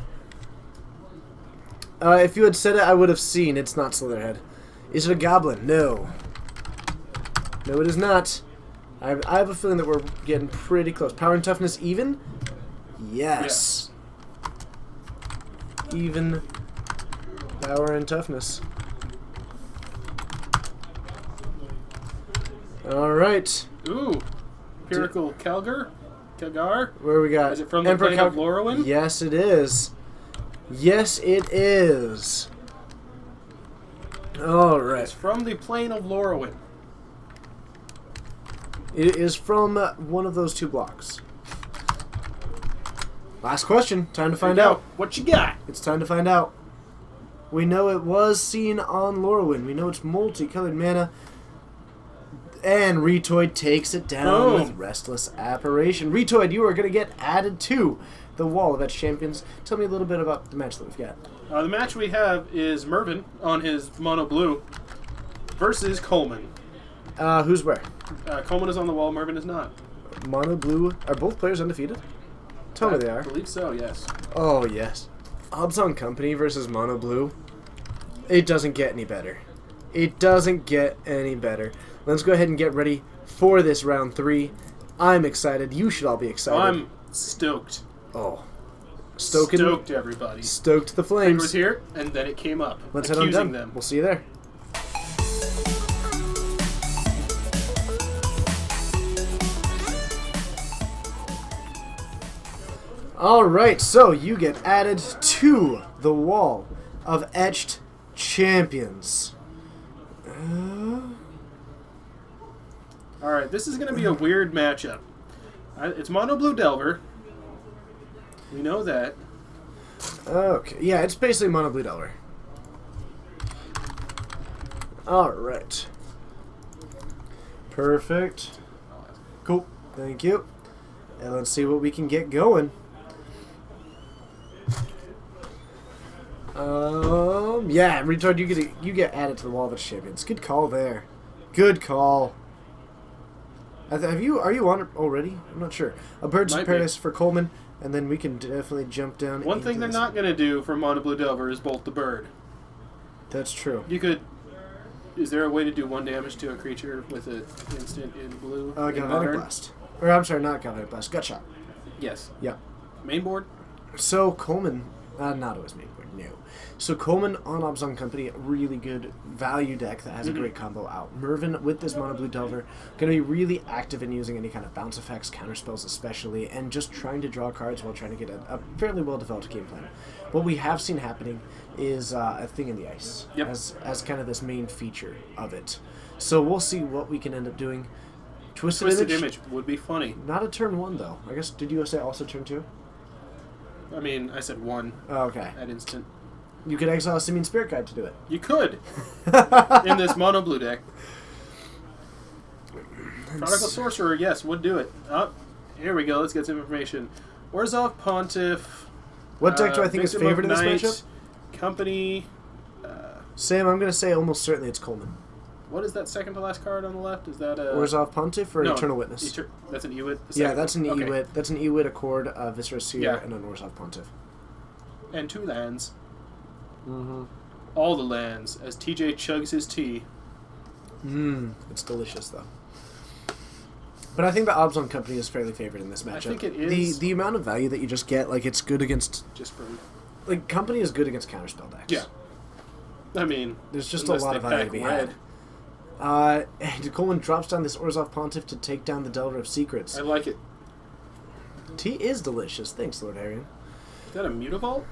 If you had said it, I would have seen. It's not Slitherhead. Is it a goblin? No. No, it is not. I have a feeling that we're getting pretty close. Power and toughness even? Yes. Even power and toughness. Alright. Ooh. Empirical Kelgar? Kelgar? Where we got? Is it from the plane of Lorwyn? Yes, it is. Yes, it is. Alright. It's from the plane of Lorwyn. It is from one of those 2 blocks. Last question. Time to find There you out. go. What you got? It's time to find out. We know it was seen on Lorwyn. We know it's multicolored mana. And Retoid takes it down with Restless Apparition. Retoid, you are going to get added to the Wall of Edge Champions. Tell me a little bit about the match that we've got. The match we have is Mervin on his mono blue versus Coleman. Who's where? Coleman is on the wall, Mervin is not. Mono Blue. Are both players undefeated? Tell me they I are. believe so, yes. Oh, yes. Abzan Company versus Mono Blue. It doesn't get any better. It doesn't get any better. Let's go ahead and get ready for this round 3. I'm excited. You should all be excited. I'm stoked. Oh. Stoked, everybody. Stoked the It flames. was here, and then it came up, Let's head on accusing down. them. We'll see you there. Alright, so you get added to the Wall of Etched Champions. Alright, this is going to be a weird matchup. It's Mono Blue Delver. We know that. Okay, yeah, it's basically Mono Blue Delver. Alright. Perfect. Cool. Thank you. And let's see what we can get going. Yeah, Retard, you get added to the Wall of Edge Champions. Good call there. Good call. Are you on it already? I'm not sure. A Birds of Might Paradise for Coleman, and then we can definitely jump down. One thing they're not going to do for Mono Blue Delver is bolt the bird. That's true. You could... Is there a way to do 1 damage to a creature with an instant in blue? in Galvanic Modern? Blast. Or I'm sorry, not Galvanic Blast. Gut Shot. Yes. Yeah. Main board? So Coleman, not always main board, no. So Coleman on Abzan Company, really good value deck that has a great combo out. Mervin with this Mono Blue Delver, going to be really active in using any kind of bounce effects, counterspells especially, and just trying to draw cards while trying to get a fairly well-developed game plan. What we have seen happening is a Thing in the Ice as kind of this main feature of it. So we'll see what we can end up doing. Twisted Image would be funny. Not a turn 1, though. I guess, did you say also turn 2? I mean, I said 1 Oh, okay. at instant. You could exile a Simian Spirit Guide to do it. You could. In this Mono Blue deck. Prodigal Sorcerer, yes, would do it. Oh, here we go. Let's get some information. Orzhov Pontiff. What deck do I think is Victim of favored in this Night, matchup? Company. Sam, I'm going to say almost certainly it's Coleman. What is that second to last card on the left? Is that a... Orzhov Pontiff or No, Eternal Witness? That's an Ewit? Yeah, that's an okay. Ewit. That's an Ewit, Accord, Viscera Seer, Yeah. and an Orzhov Pontiff. And 2 lands. Mm-hmm. All the lands, as TJ chugs his tea. It's delicious, though. But I think the Abzan Company is fairly favored in this matchup. I think it is. The amount of value that you just get, like, it's good against... Just for... Like, Company is good against counterspell decks. Yeah. I mean... There's just a unless lot they of value pack to be red. had. And Coleman drops down this Orzhov Pontiff to take down the Delver of Secrets. I like it. Tea is delicious. Thanks, Lord Arian. Is that a Mutavault?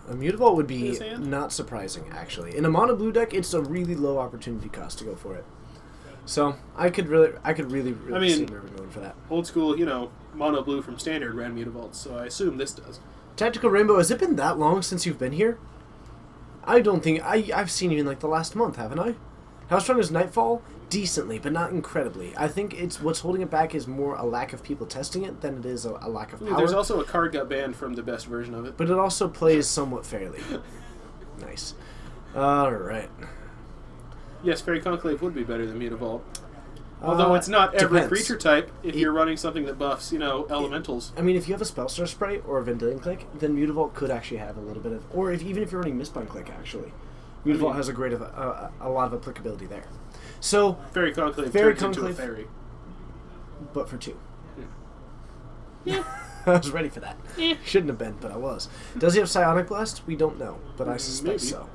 A Mutavault would be His hand? not surprising, actually. In a mono blue deck, it's a really low opportunity cost to go for it. So I could really see Mervin going for that. Old school, Mono Blue from Standard ran Mutavaults, so I assume this does. Tactical Rainbow, has it been that long since you've been here? I don't think... I've seen you in, like, the last month, haven't I? How strong is Nightfall? Decently, but not incredibly. I think it's what's holding it back is more a lack of people testing it than it is a lack of power. There's also a card got banned from the best version of it. But it also plays somewhat fairly. Nice. Alright. Yes, Fairy Conclave would be better than Mutavault. Although it's not every depends. creature type if you're running something that buffs, elementals. I mean, if you have a Spellstar Sprite or a Vendilion Click, then Mutavault could actually have a little bit of... Or even if you're running Mistbind Click, actually. Mutavault has a lot of applicability there. So... Fairy Conclave Fairy turns Conclave, into a fairy. But for 2. Yeah. I was ready for that. Shouldn't have been, but I was. Does he have Psionic Blast? We don't know, but I suspect Maybe.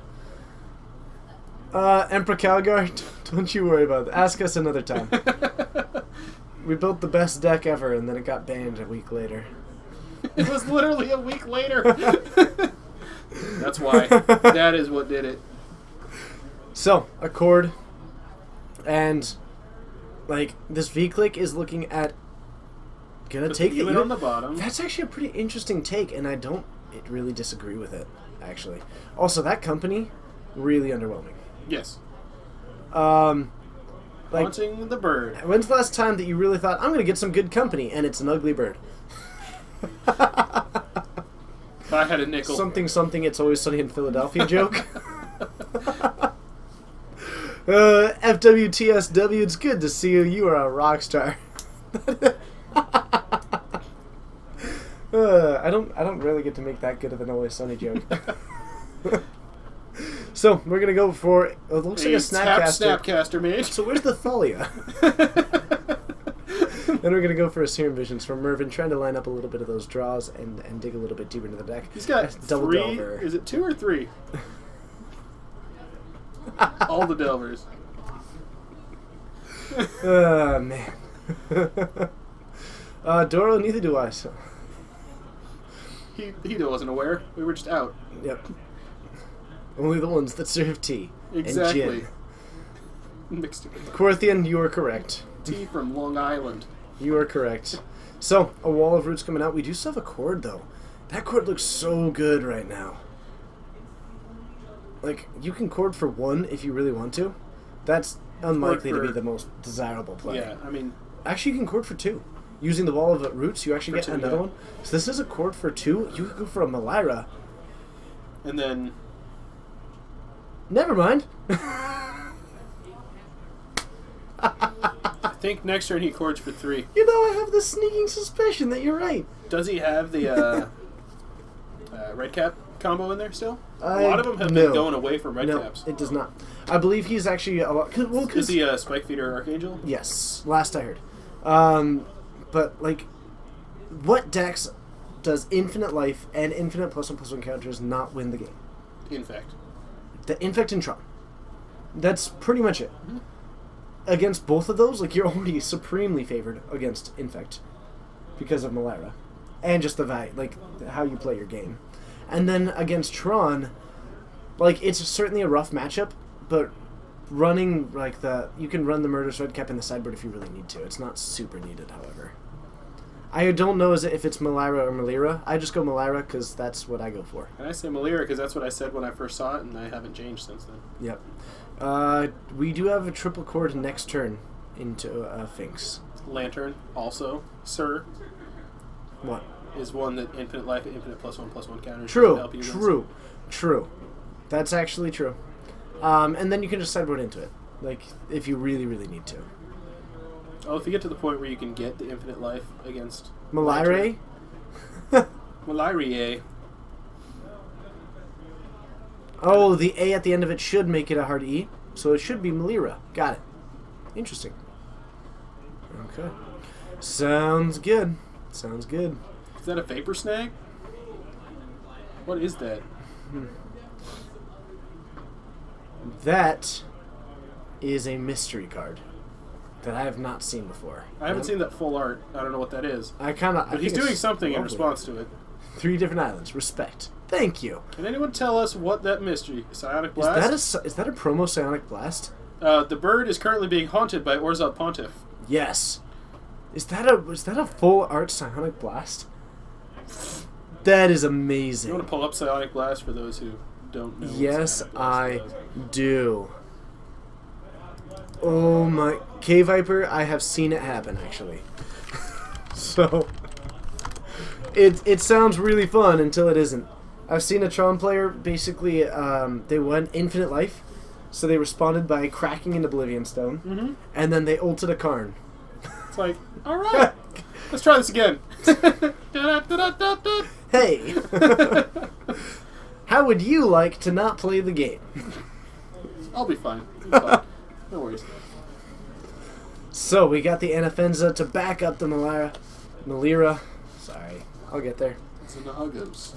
so. Emperor Calgar, don't you worry about it. Ask us another time. We built the best deck ever, and then it got banned a week later. It was literally a week later. That's why. That is what did it. So, Accord, and, like, this V-Click is looking at Gonna take the on the bottom. That's actually a pretty interesting take, and I don't really disagree with it, actually. Also, that company, really underwhelming. Yes. Like, Haunting the bird. when's the last time that you really thought, I'm going to get some good company, and it's an ugly bird? If I had a nickel. Something, it's always sunny in Philadelphia joke. FWTSW, it's good to see you. You are a rock star. I don't really get to make that good of an Always Sunny joke. So we're gonna go for it looks like a Snapcaster, mate. So where's the Thalia? Then we're gonna go for a Serum Visions from Mervyn, trying to line up a little bit of those draws and dig a little bit deeper into the deck. He's got double three. Delver. Is it 2 or 3? All the Delvers. Man. Doro, neither do I. So. He wasn't aware. We were just out. Yep. Only the ones that serve tea. Exactly. And gin. Mixed together. Quarthian, you are correct. Tea from Long Island. You are correct. So, a Wall of Roots coming out. We do still have a Chord, though. That Chord looks so good right now. Like, you can Chord for 1 if you really want to. That's unlikely to be the most desirable play. Yeah, I mean... Actually, you can Chord for 2. Using the Wall of Roots, you actually get 2, another one. So this is a Chord for 2. You could go for a Malira. And then... Never mind. I think next turn he chords for 3. You know, I have this sneaking suspicion that you're right. Does he have the red cap combo in there still? A lot of them have been going away from red caps. It does not. I believe he's actually a lot. Is he a Spike Feeder Archangel? Yes, last I heard. But like, what decks does Infinite Life and Infinite +1/+1 counters not win the game? Infect. The Infect and Tron. That's pretty much it. Mm-hmm. Against both of those, like, you're already supremely favored against Infect because of Malira and just the value, like how you play your game. And then against Tron, like, it's certainly a rough matchup, but running like you can run the Murderous Red Cap in the sideboard if you really need to. It's not super needed, however. I don't know if it's Malira or Malira. I just go Malira because that's what I go for. And I say Malira because that's what I said when I first saw it, and I haven't changed since then. Yep. We do have a triple chord next turn into Finks. Lantern, also, Sir. What? Is one that Infinite Life and Infinite +1/+1 counters True, help you true. That's actually true. And then you can just sideboard into it, like, if you really, really need to. Oh, if you get to the point where you can get the Infinite Life against... Malire? Malire. Oh, the A at the end of it should make it a hard E, so it should be Malira. Got it. Interesting. Okay. Sounds good. Sounds good. Is that a Vapor Snag? What is that? That is a mystery card that I have not seen before. I haven't seen that full art. I don't know what that is. But he's doing something in response to it. 3 different islands. Respect. Thank you. Can anyone tell us what that mystery? Psionic Blast? Is that a promo Psionic Blast? The bird is currently being haunted by Orzhov Pontiff. Yes. Is that a full art Psionic Blast? That is amazing. You want to pull up Psionic Blast for those who don't know? Yes, I do. Oh my... K-Viper, I have seen it happen, actually. So... It sounds really fun until it isn't. I've seen a Tron player, basically, they went Infinite Life, so they responded by cracking an Oblivion Stone, and then they ulted a Karn. It's like, alright, let's try this again. Hey! How would you like to not play the game? I'll be fine. No worries. So, we got the Anafenza to back up the Malira. Sorry, I'll get there. Xenagos.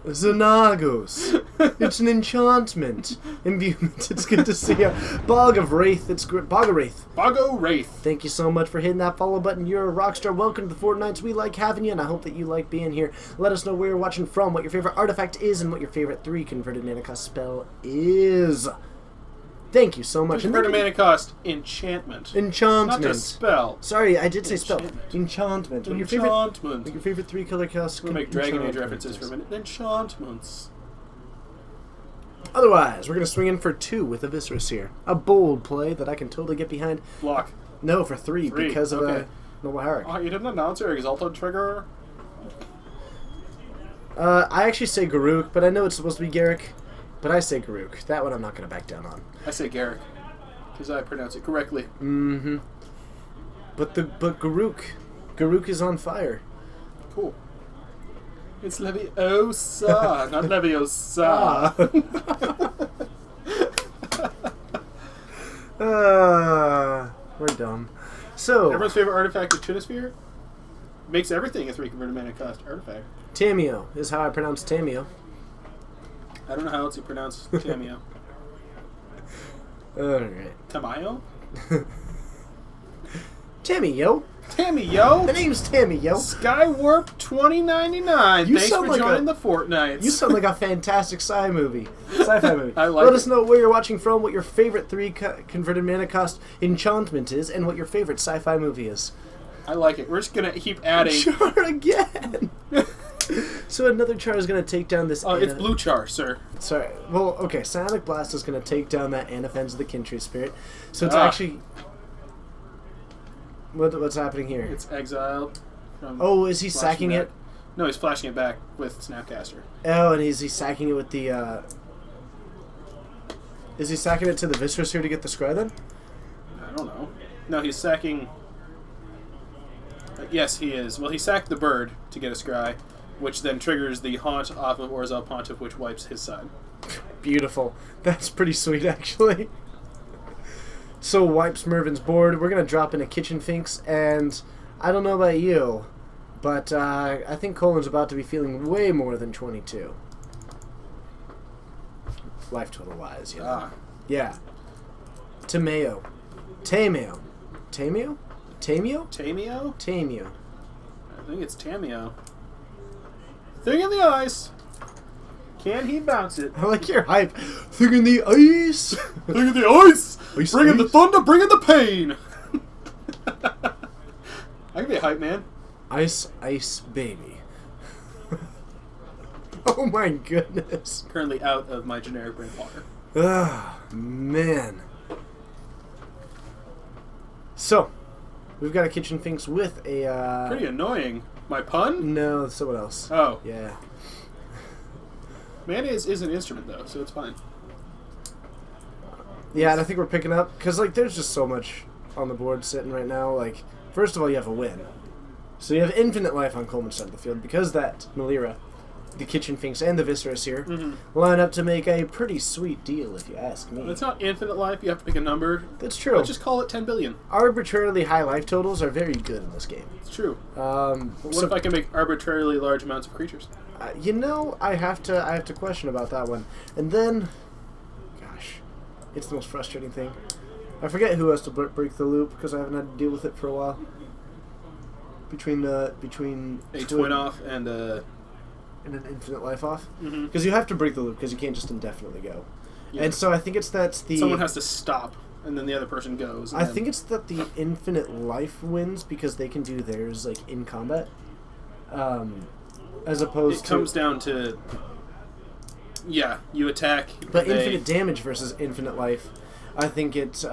Xenagos. It's an enchantment. Imbuement. It's good to see you. Bog of Wraith. It's great. Bog of Wraith. Boggo Wraith. Thank you so much for hitting that follow button. You're a rockstar. Welcome to the Fortnights. We like having you, and I hope that you like being here. Let us know where you're watching from, what your favorite artifact is, and what your favorite 3 converted mana cost spell is. Thank you so much. Convert a mana cost. Enchantment. Enchantment. Not just spell. Sorry, I did say spell. Enchantment. What your favorite? Enchantment. Your favorite 3-color cast? We'll make Dragon Age references for a minute. Enchantments. Otherwise, we're going to swing in for 2 with a Viscerous here. A bold play that I can totally get behind. Block. No, for 3 because of a Noble Hierarch. Oh, you didn't announce your Exalted Trigger? I actually say Garruk, but I know it's supposed to be Garrick. But I say Garruk. That one I'm not going to back down on. I say Garrick, because I pronounce it correctly. Mm-hmm. But Garruk is on fire. Cool. It's Leviosa, not Leviosa. We're dumb. So everyone's favorite artifact is Chinosphere. Makes everything a 3 converted mana cost artifact. Tameo is how I pronounce Tameo. I don't know how else you pronounce Tameo. Alright. Tamayo? Tameo. Tameo? The name's Tameo. Skywarp 2099. You Thanks sound for like joining the Fortnites. You sound like a fantastic sci-fi movie. I like Let it. us know where you're watching from, what your favorite 3 converted mana cost enchantment is, and what your favorite sci-fi movie is. I like it. We're just going to keep adding. Char again! So another Char is going to take down this... Oh, it's Blue Char, sir. Sorry. Well, okay, Psionic Blast is going to take down that Anaphens of the Kintree Spirit. So it's actually... What's happening here? It's exiled. From Oh, is he sacking it? No, he's flashing it back with Snapcaster. Oh, and is he sacking it with the... Is he sacking it to the Viscerous here to get the Scry then? I don't know. No, he's sacking... yes, he is. Well, he sacked the bird to get a Scry, which then triggers the Haunt off of Orzel Pontiff, which wipes his side. Beautiful. That's pretty sweet, actually. So wipes Mervin's board. We're going to drop in a Kitchen Finks, and I don't know about you, but I think Colin's about to be feeling way more than 22. Life total-wise, you know. Ah. Yeah. Tameo. Tameo. Tameo? Tameo? Tameo? Tameo. I think it's Tameo. Thing in the ice. Can he bounce it? I like your hype. Thing in the ice. Thing in the ice. Ice, Bringing the ice. thunder, bringing the pain. I can be a hype man. Ice, ice, baby. Oh my goodness. Currently out of my generic brand water. Ah, man. So, we've got a Kitchen Finks with a... Pretty annoying. My pun? No, someone else. Oh. Yeah. Mayonnaise is an instrument, though, so it's fine. Yeah, and I think we're picking up, because, like, there's just so much on the board sitting right now. Like, first of all, you have a win. So you have infinite life on Coleman's side of the field, because that Melira, the Kitchen Finks, and the Viscerous here line up to make a pretty sweet deal, if you ask me. It's not infinite life. You have to pick a number. That's true. Let's just call it 10 billion. Arbitrarily high life totals are very good in this game. It's true. But What if I can make arbitrarily large amounts of creatures? You know, I have to question about that one. And then, gosh, it's the most frustrating thing. I forget who has to break the loop because I haven't had to deal with it for a while. Between a twin off and an infinite life off, Mhm. because you have to break the loop because you can't just indefinitely go. Yeah. And so I think that's the someone has to stop, and then the other person goes. And I then- think it's that the infinite life wins because they can do theirs like in combat, as opposed it comes down to you attack, But they- infinite damage versus infinite life, I think it's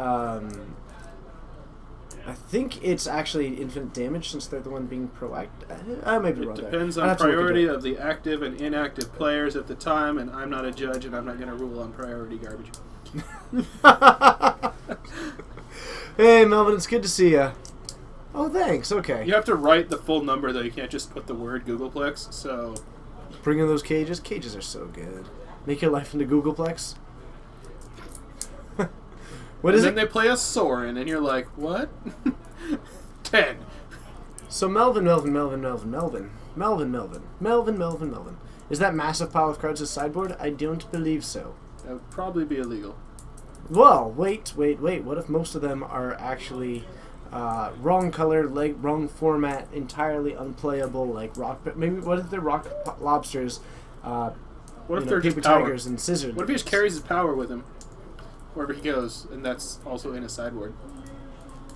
actually infinite damage since they're the one being proactive. I may be wrong. It depends there. on I'd have to look priority into it. of the active and inactive players at the time, and I'm not a judge, and I'm not going to rule on priority garbage. Hey Melvin, it's good to see you. Oh, thanks. Okay. You have to write the full number, though. You can't just put the word Googleplex. So Bring in those cages. Cages are so good. Make your life into Googleplex. What is and it? then they play a Soren, and you're like, what? 10. So Melvin. Is that massive pile of cards his sideboard? I don't believe so. That would probably be illegal. Well, wait. What if most of them are actually wrong color, like wrong format, entirely unplayable, like rock? Maybe what if they're rock lobsters? What if they're paper just power? tigers and scissors? What if he just carries his power with him? wherever he goes, and that's also in his sideboard.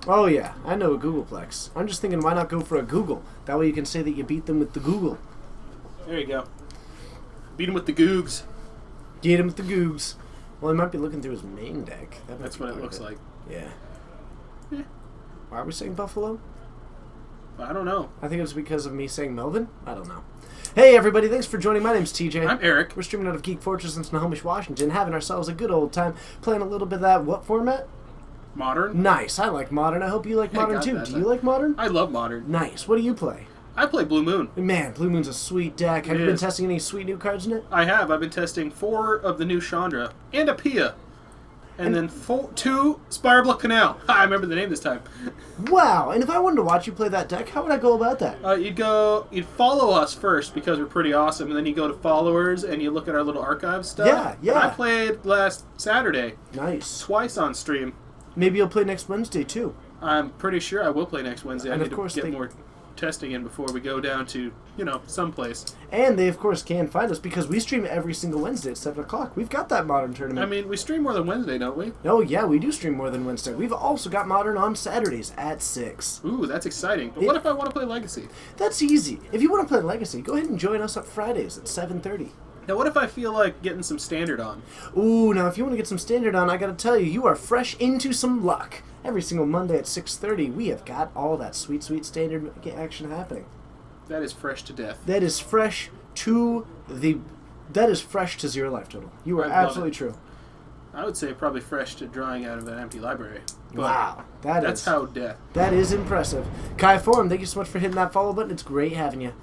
Oh yeah, I know a Googleplex. I'm just thinking, why not go for a Google? That way you can say that you beat them with the Google. There you go. Beat him with the Googs. Get him with the Googs. Well, he might be looking through his main deck. That's what it looks like. Yeah. Yeah. Why are we saying Buffalo? I don't know. I think it was because of me saying Melvin. I don't know. Hey everybody, thanks for joining. My name's TJ. I'm Eric. We're streaming out of Geek Fortress in Snohomish, Washington, having ourselves a good old time playing a little bit of that. What format? Modern. Nice. I like Modern. I hope you like Modern too. Do you like Modern? I love Modern. Nice. What do you play? I play Blue Moon. Man, Blue Moon's a sweet deck. Have you been testing any sweet new cards in it? I have. I've been testing 4 of the new Chandra and a Pia. And then 2 Spireblook Canal. I remember the name this time. Wow. And if I wanted to watch you play that deck, how would I go about that? You'd follow us first because we're pretty awesome, and then you go to followers and you look at our little archive stuff. Yeah. And I played last Saturday. Nice. Twice on stream. Maybe you'll play next Wednesday too. I'm pretty sure I will play next Wednesday. And I of need course to get more testing in before we go down to, someplace. And they, of course, can find us because we stream every single Wednesday at 7 o'clock. We've got that Modern tournament. I mean, we stream more than Wednesday, don't we? Oh, yeah, we do stream more than Wednesday. We've also got Modern on Saturdays at 6. Ooh, that's exciting. But what if I want to play Legacy? That's easy. If you want to play Legacy, go ahead and join us on Fridays at 7:30. Now, what if I feel like getting some Standard on? Ooh, now if you want to get some Standard on, I gotta tell you, you are fresh into some luck. Every single Monday at 6:30, we have got all that sweet, sweet Standard action happening. That is fresh to death. That is fresh to zero life total. You are absolutely true. I would say probably fresh to drawing out of an empty library. But wow, that's how death. That is impressive. Kai Form, thank you so much for hitting that follow button. It's great having you.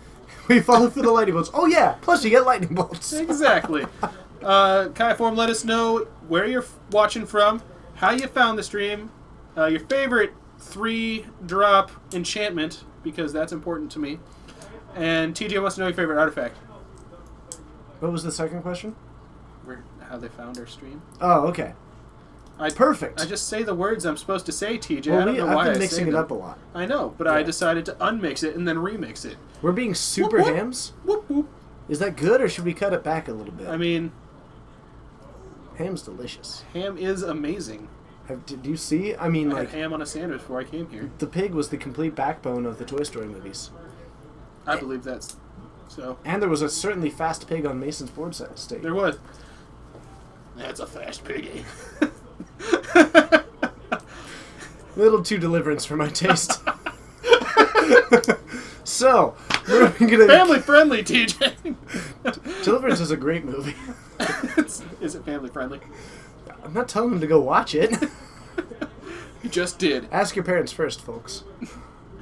We follow through the lightning bolts. Oh yeah, plus you get lightning bolts. Exactly. Kai Form, let us know where you're watching from, how you found the stream, your favorite 3-drop enchantment, because that's important to me. And TJ wants to know your favorite artifact. What was the second question? How they found our stream. Oh, okay. Perfect. I just say the words I'm supposed to say, TJ. Well, I don't know why I've been mixing it up a lot. I know, but I decided to unmix it and then remix it. We're being super whoop, whoop. hams? Whoop, whoop. Is that good, or should we cut it back a little bit? I mean... Ham's delicious. Ham is amazing. Did you see? I mean, I had ham on a sandwich before I came here. The pig was the complete backbone of the Toy Story movies. I believe that's so. And there was a certainly fast pig on Mason's board state. There was. That's a fast piggy. A little too Deliverance for my taste. So, we're gonna... Family friendly, TJ. Deliverance is a great movie. Is it family friendly? I'm not telling them to go watch it. You just did. Ask your parents first, folks.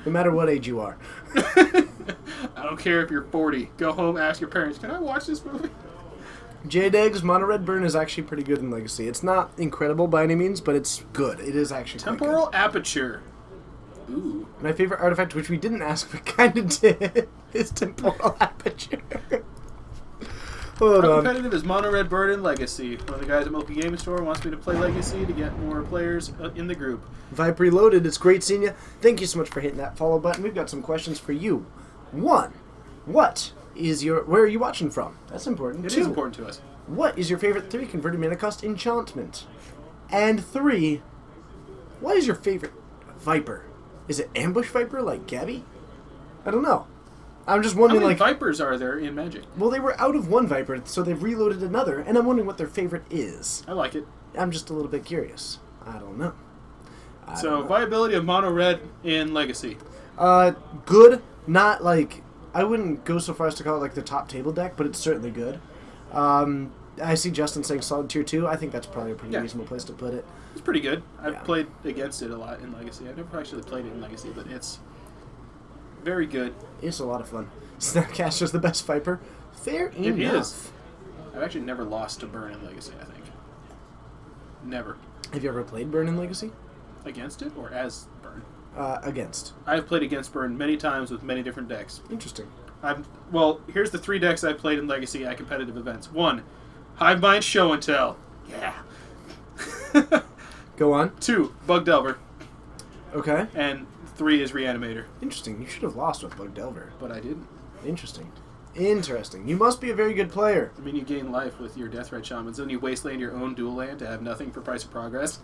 No matter what age you are. I don't care if you're 40. Go home, ask your parents, can I watch this movie? J-Deg's Mono Red Burn is actually pretty good in Legacy. It's not incredible by any means, but it's good. It is actually Temporal quite good. Aperture. Ooh. My favorite artifact, which we didn't ask but kind of did, is Temporal Aperture. Hold How on. competitive is Mono Red Bird in Legacy? One of the guys at Moki Gaming Store wants me to play Legacy to get more players in the group. Vibe Reloaded, it's great seeing you. Thank you so much for hitting that follow button. We've got some questions for you. 1. Where are you watching from? That's important. It 2, is important to us. What is your favorite 3 converted mana cost enchantment? And 3, what is your favorite Viper? Is it Ambush Viper like Gabby? I don't know. I'm just wondering, how many Vipers are there in Magic? Well, they were out of one Viper, so they've reloaded another, and I'm wondering what their favorite is. I like it. I'm just a little bit curious. I don't know. Viability of Mono Red in Legacy. Good. Not like... I wouldn't go so far as to call it like the top table deck, but it's certainly good. I see Justin saying solid tier 2. I think that's probably a pretty reasonable place to put it. It's pretty good. I've played against it a lot in Legacy. I've never actually played it in Legacy, but it's very good. It's a lot of fun. Snapcaster's the best Viper. Fair enough. It is. I've actually never lost to Burn in Legacy, I think. Never. Have you ever played Burn in Legacy? Against it or as Burn? Against. I've played against Burn many times with many different decks. Interesting. Here's the 3 decks I've played in Legacy at competitive events. 1, Hive Mind Show and Tell. Yeah. Go on. 2, Bug Delver. Okay. And 3 is Reanimator. Interesting. You should have lost with Bug Delver. But I didn't. Interesting. Interesting. You must be a very good player. I mean, you gain life with your Deathrite Shamans, and you wasteland your own dual land to have nothing for Price of Progress.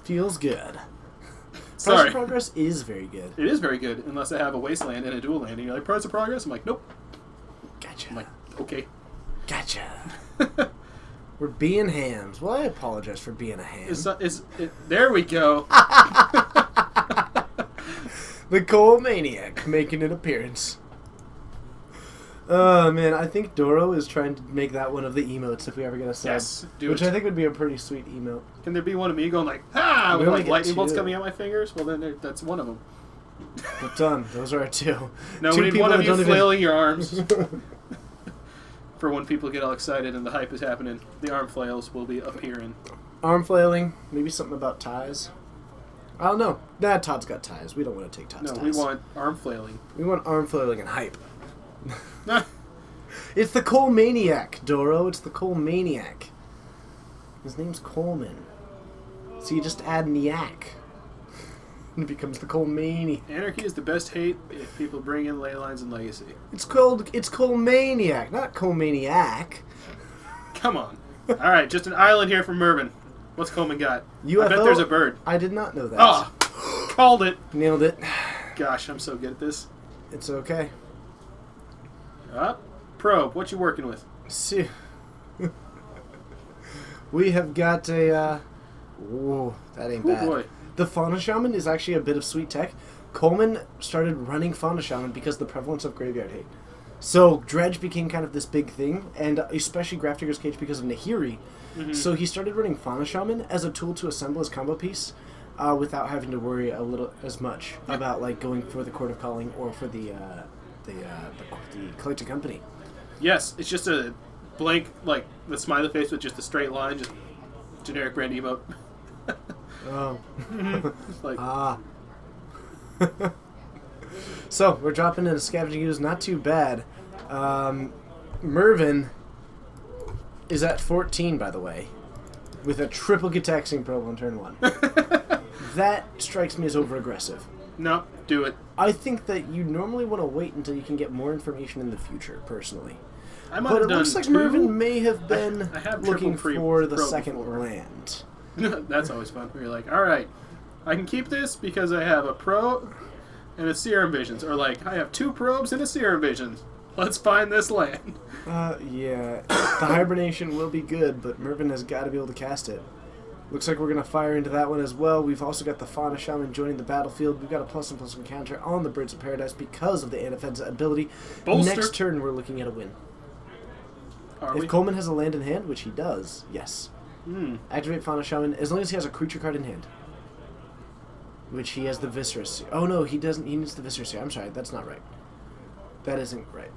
Feels good. Sorry. Price of Progress is very good. It is very good, unless I have a wasteland and a dual land, and you're like, Price of Progress? I'm like, nope. Gotcha. I'm like, okay. Gotcha. We're being hams. Well, I apologize for being a ham. There we go. The Coal Maniac making an appearance. Oh, man, I think Doro is trying to make that one of the emotes if we ever get a sub. Yes, do Which it. I think would be a pretty sweet emote. Can there be one of me going like, ah, We with only like get lightning bolts 2. coming out my fingers? Well, then that's one of them. But done. Those are our 2. No, 2 we need people one of that you don't flailing your arms. For when people get all excited and the hype is happening, the arm flails will be appearing. Arm flailing. Maybe something about ties. I don't know. Nah, Todd's got ties. We don't want to take Todd's No, ties. we want arm flailing. We want arm flailing and hype. Ah, It's the Coal Maniac, Doro. It's the Coal Maniac. His name's Coleman. So you just add Niac. And it becomes the Coal Maniac. Anarchy is the best hate if people bring in ley lines and legacy. It's Coal Maniac, not Coal Maniac. Come on. All right, just an island here from Mervyn. What's Coleman got? UFO? I bet there's a bird. I did not know that. Ah, called it. Nailed it. Gosh, I'm so good at this. It's okay. Probe, what you working with? See, we have got a. Whoa, that ain't bad. Boy. The Fauna Shaman is actually a bit of sweet tech. Coleman started running Fauna Shaman because of the prevalence of graveyard hate. So Dredge became kind of this big thing, and especially Grafdigger's Cage because of Nahiri. Mm-hmm. So he started running Fauna Shaman as a tool to assemble his combo piece, without having to worry a little as much about like going for the Court of Calling or for the Collected Company. Yes, it's just a blank, like, the smiley face with just a straight line, just generic brand emote. Oh. Like, So, we're dropping into Scavenging Ooze, not too bad. Mervyn is at 14, by the way, with a triple Gitaxian Probe on turn 1. That strikes me as over-aggressive. no, do it. I think that you normally want to wait until you can get more information in the future, personally. I might But have it done looks like 2. Mervyn may have been I have looking triple for the probe second before. land. That's always fun. Where you're like, all right, I can keep this because I have a probe and a Serum Visions. Or like, I have 2 probes and a Serum Visions. Let's find this land. Yeah. The Hibernation will be good, but Mervyn has got to be able to cast it. Looks like we're going to fire into that one as well. We've also got the Fauna Shaman joining the battlefield. We've got a +1/+1 counter on the Birds of Paradise because of the Anafed's ability. Bolster. Next turn, we're looking at a win. Are If we? Coleman has a land in hand, which he does, yes. Activate Fauna Shaman as long as he has a creature card in hand. Which he has the Viscerous. Oh no, he doesn't. He needs the Viscerous here. I'm sorry, that's not right. That isn't right.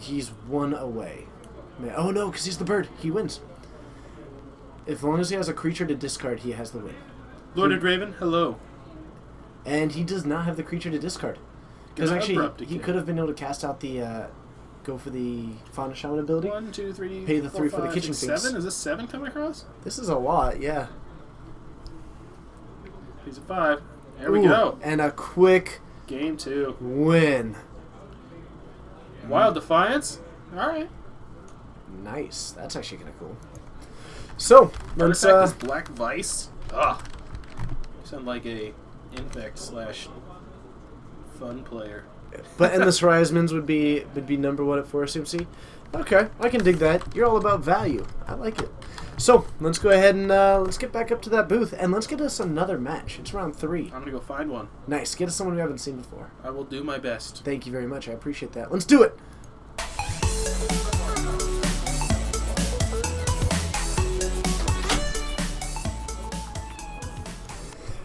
He's 1 away. Oh no, because he's the bird. He wins. As long as he has a creature to discard, he has the win. Lorded Raven, hello. And he does not have the creature to discard. Because Gonna actually, abrupt he again. could have been able to cast out the, go for the Fauna Shaman ability. 1, 2, 3, Pay the 4, 3 for the 5, kitchen 6, sinks. 7? Is this 7 coming across? This is a lot, yeah. He's a 5. There we Ooh, go. And a quick Game 2. win. Wild Defiance? Alright. Nice. That's actually kind of cool. So, let's, Artifact is Black Vice. Ugh. You sound like a Infect / fun player. but Endless Horizons would be number 1 at Forest MC. Okay, I can dig that. You're all about value. I like it. So, let's go ahead and let's get back up to that booth, and let's get us another match. It's round 3. I'm gonna go find one. Nice. Get us someone we haven't seen before. I will do my best. Thank you very much. I appreciate that. Let's do it.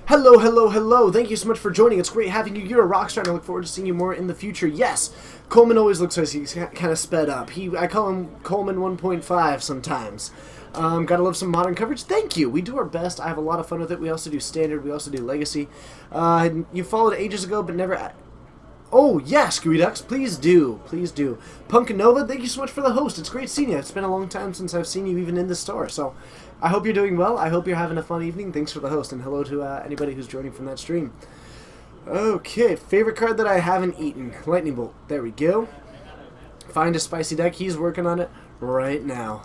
Hello, hello, hello. Thank you so much for joining. It's great having you. You're a rock star, and I look forward to seeing you more in the future. Yes, Coleman always looks like he's kind of sped up. I call him Coleman 1.5 sometimes. Gotta love some modern coverage. Thank you. We do our best. I have a lot of fun with it. We also do standard. We also do legacy. You followed ages ago, but never... Oh, yeah, Screwy Ducks. Please do. Please do. Punk and Nova, thank you so much for the host. It's great seeing you. It's been a long time since I've seen you even in the store. So I hope you're doing well. I hope you're having a fun evening. Thanks for the host. And hello to anybody who's joining from that stream. Okay, favorite card that I haven't eaten. Lightning Bolt. There we go. Find a spicy deck. He's working on it right now.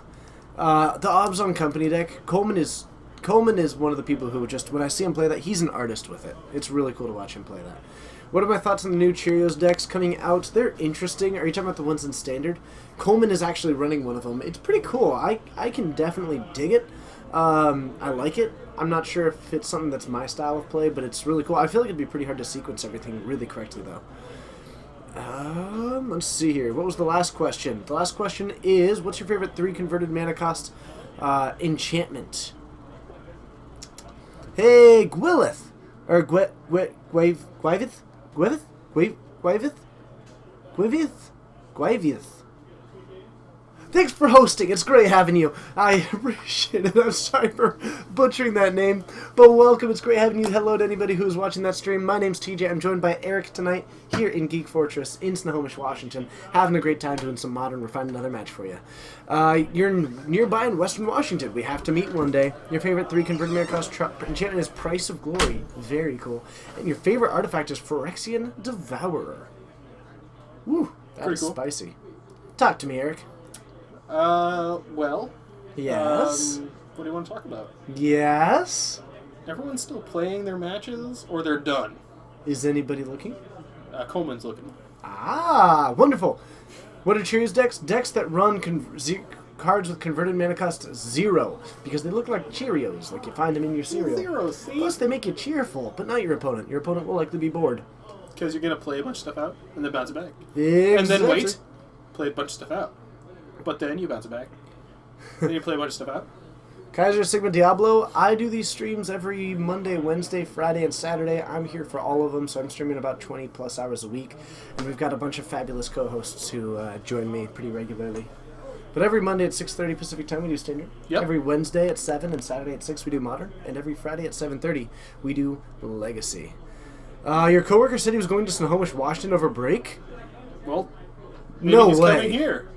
The Abzan Company deck, Coleman is one of the people who just, when I see him play that, he's an artist with it. It's really cool to watch him play that. What are my thoughts on the new Cheerios decks coming out? They're interesting. Are you talking about the ones in Standard? Coleman is actually running one of them. It's pretty cool. I can definitely dig it. I like it. I'm not sure if it's something that's my style of play, but it's really cool. I feel like it'd be pretty hard to sequence everything really correctly, though. Let's see here. What was the last question? The last question is, what's your favorite 3 converted mana cost enchantment? Hey, Gwylith! Or Gwavith? Thanks for hosting. It's great having you. I appreciate it. I'm sorry for butchering that name, but welcome. It's great having you. Hello to anybody who's watching that stream. My name's TJ. I'm joined by Eric tonight here in Geek Fortress in Snohomish, Washington. Having a great time doing some Modern. We're finding another match for you. You're nearby in Western Washington. We have to meet one day. Your favorite 3 converted mana cost enchantment is Price of Glory. Very cool. And your favorite artifact is Phyrexian Devourer. Woo, that's cool. Spicy. Talk to me, Eric. Well. Yes. What do you want to talk about? Yes. Everyone's still playing their matches, or they're done? Is anybody looking? Coleman's looking. Ah, wonderful. What are Cheerios decks? Decks that run cards with converted mana cost 0, because they look like Cheerios, like you find them in your cereal. 0, see? Plus, they make you cheerful, but not your opponent. Your opponent will likely be bored. Because you're going to play a bunch of stuff out, and then bounce it back. Exactly. And then wait, play a bunch of stuff out. But then you bounce it back. Then you play a bunch of stuff out. Kaiser Sigma Diablo, I do these streams every Monday, Wednesday, Friday, and Saturday. I'm here for all of them, so I'm streaming about 20 plus hours a week. And we've got a bunch of fabulous co-hosts who join me pretty regularly. But every Monday at 6:30 Pacific Time, we do Standard. Yep. Every Wednesday at 7 and Saturday at 6, we do Modern. And every Friday at 7:30, we do Legacy. Your coworker said he was going to Snohomish, Washington over break? Well, maybe No he's way. coming here.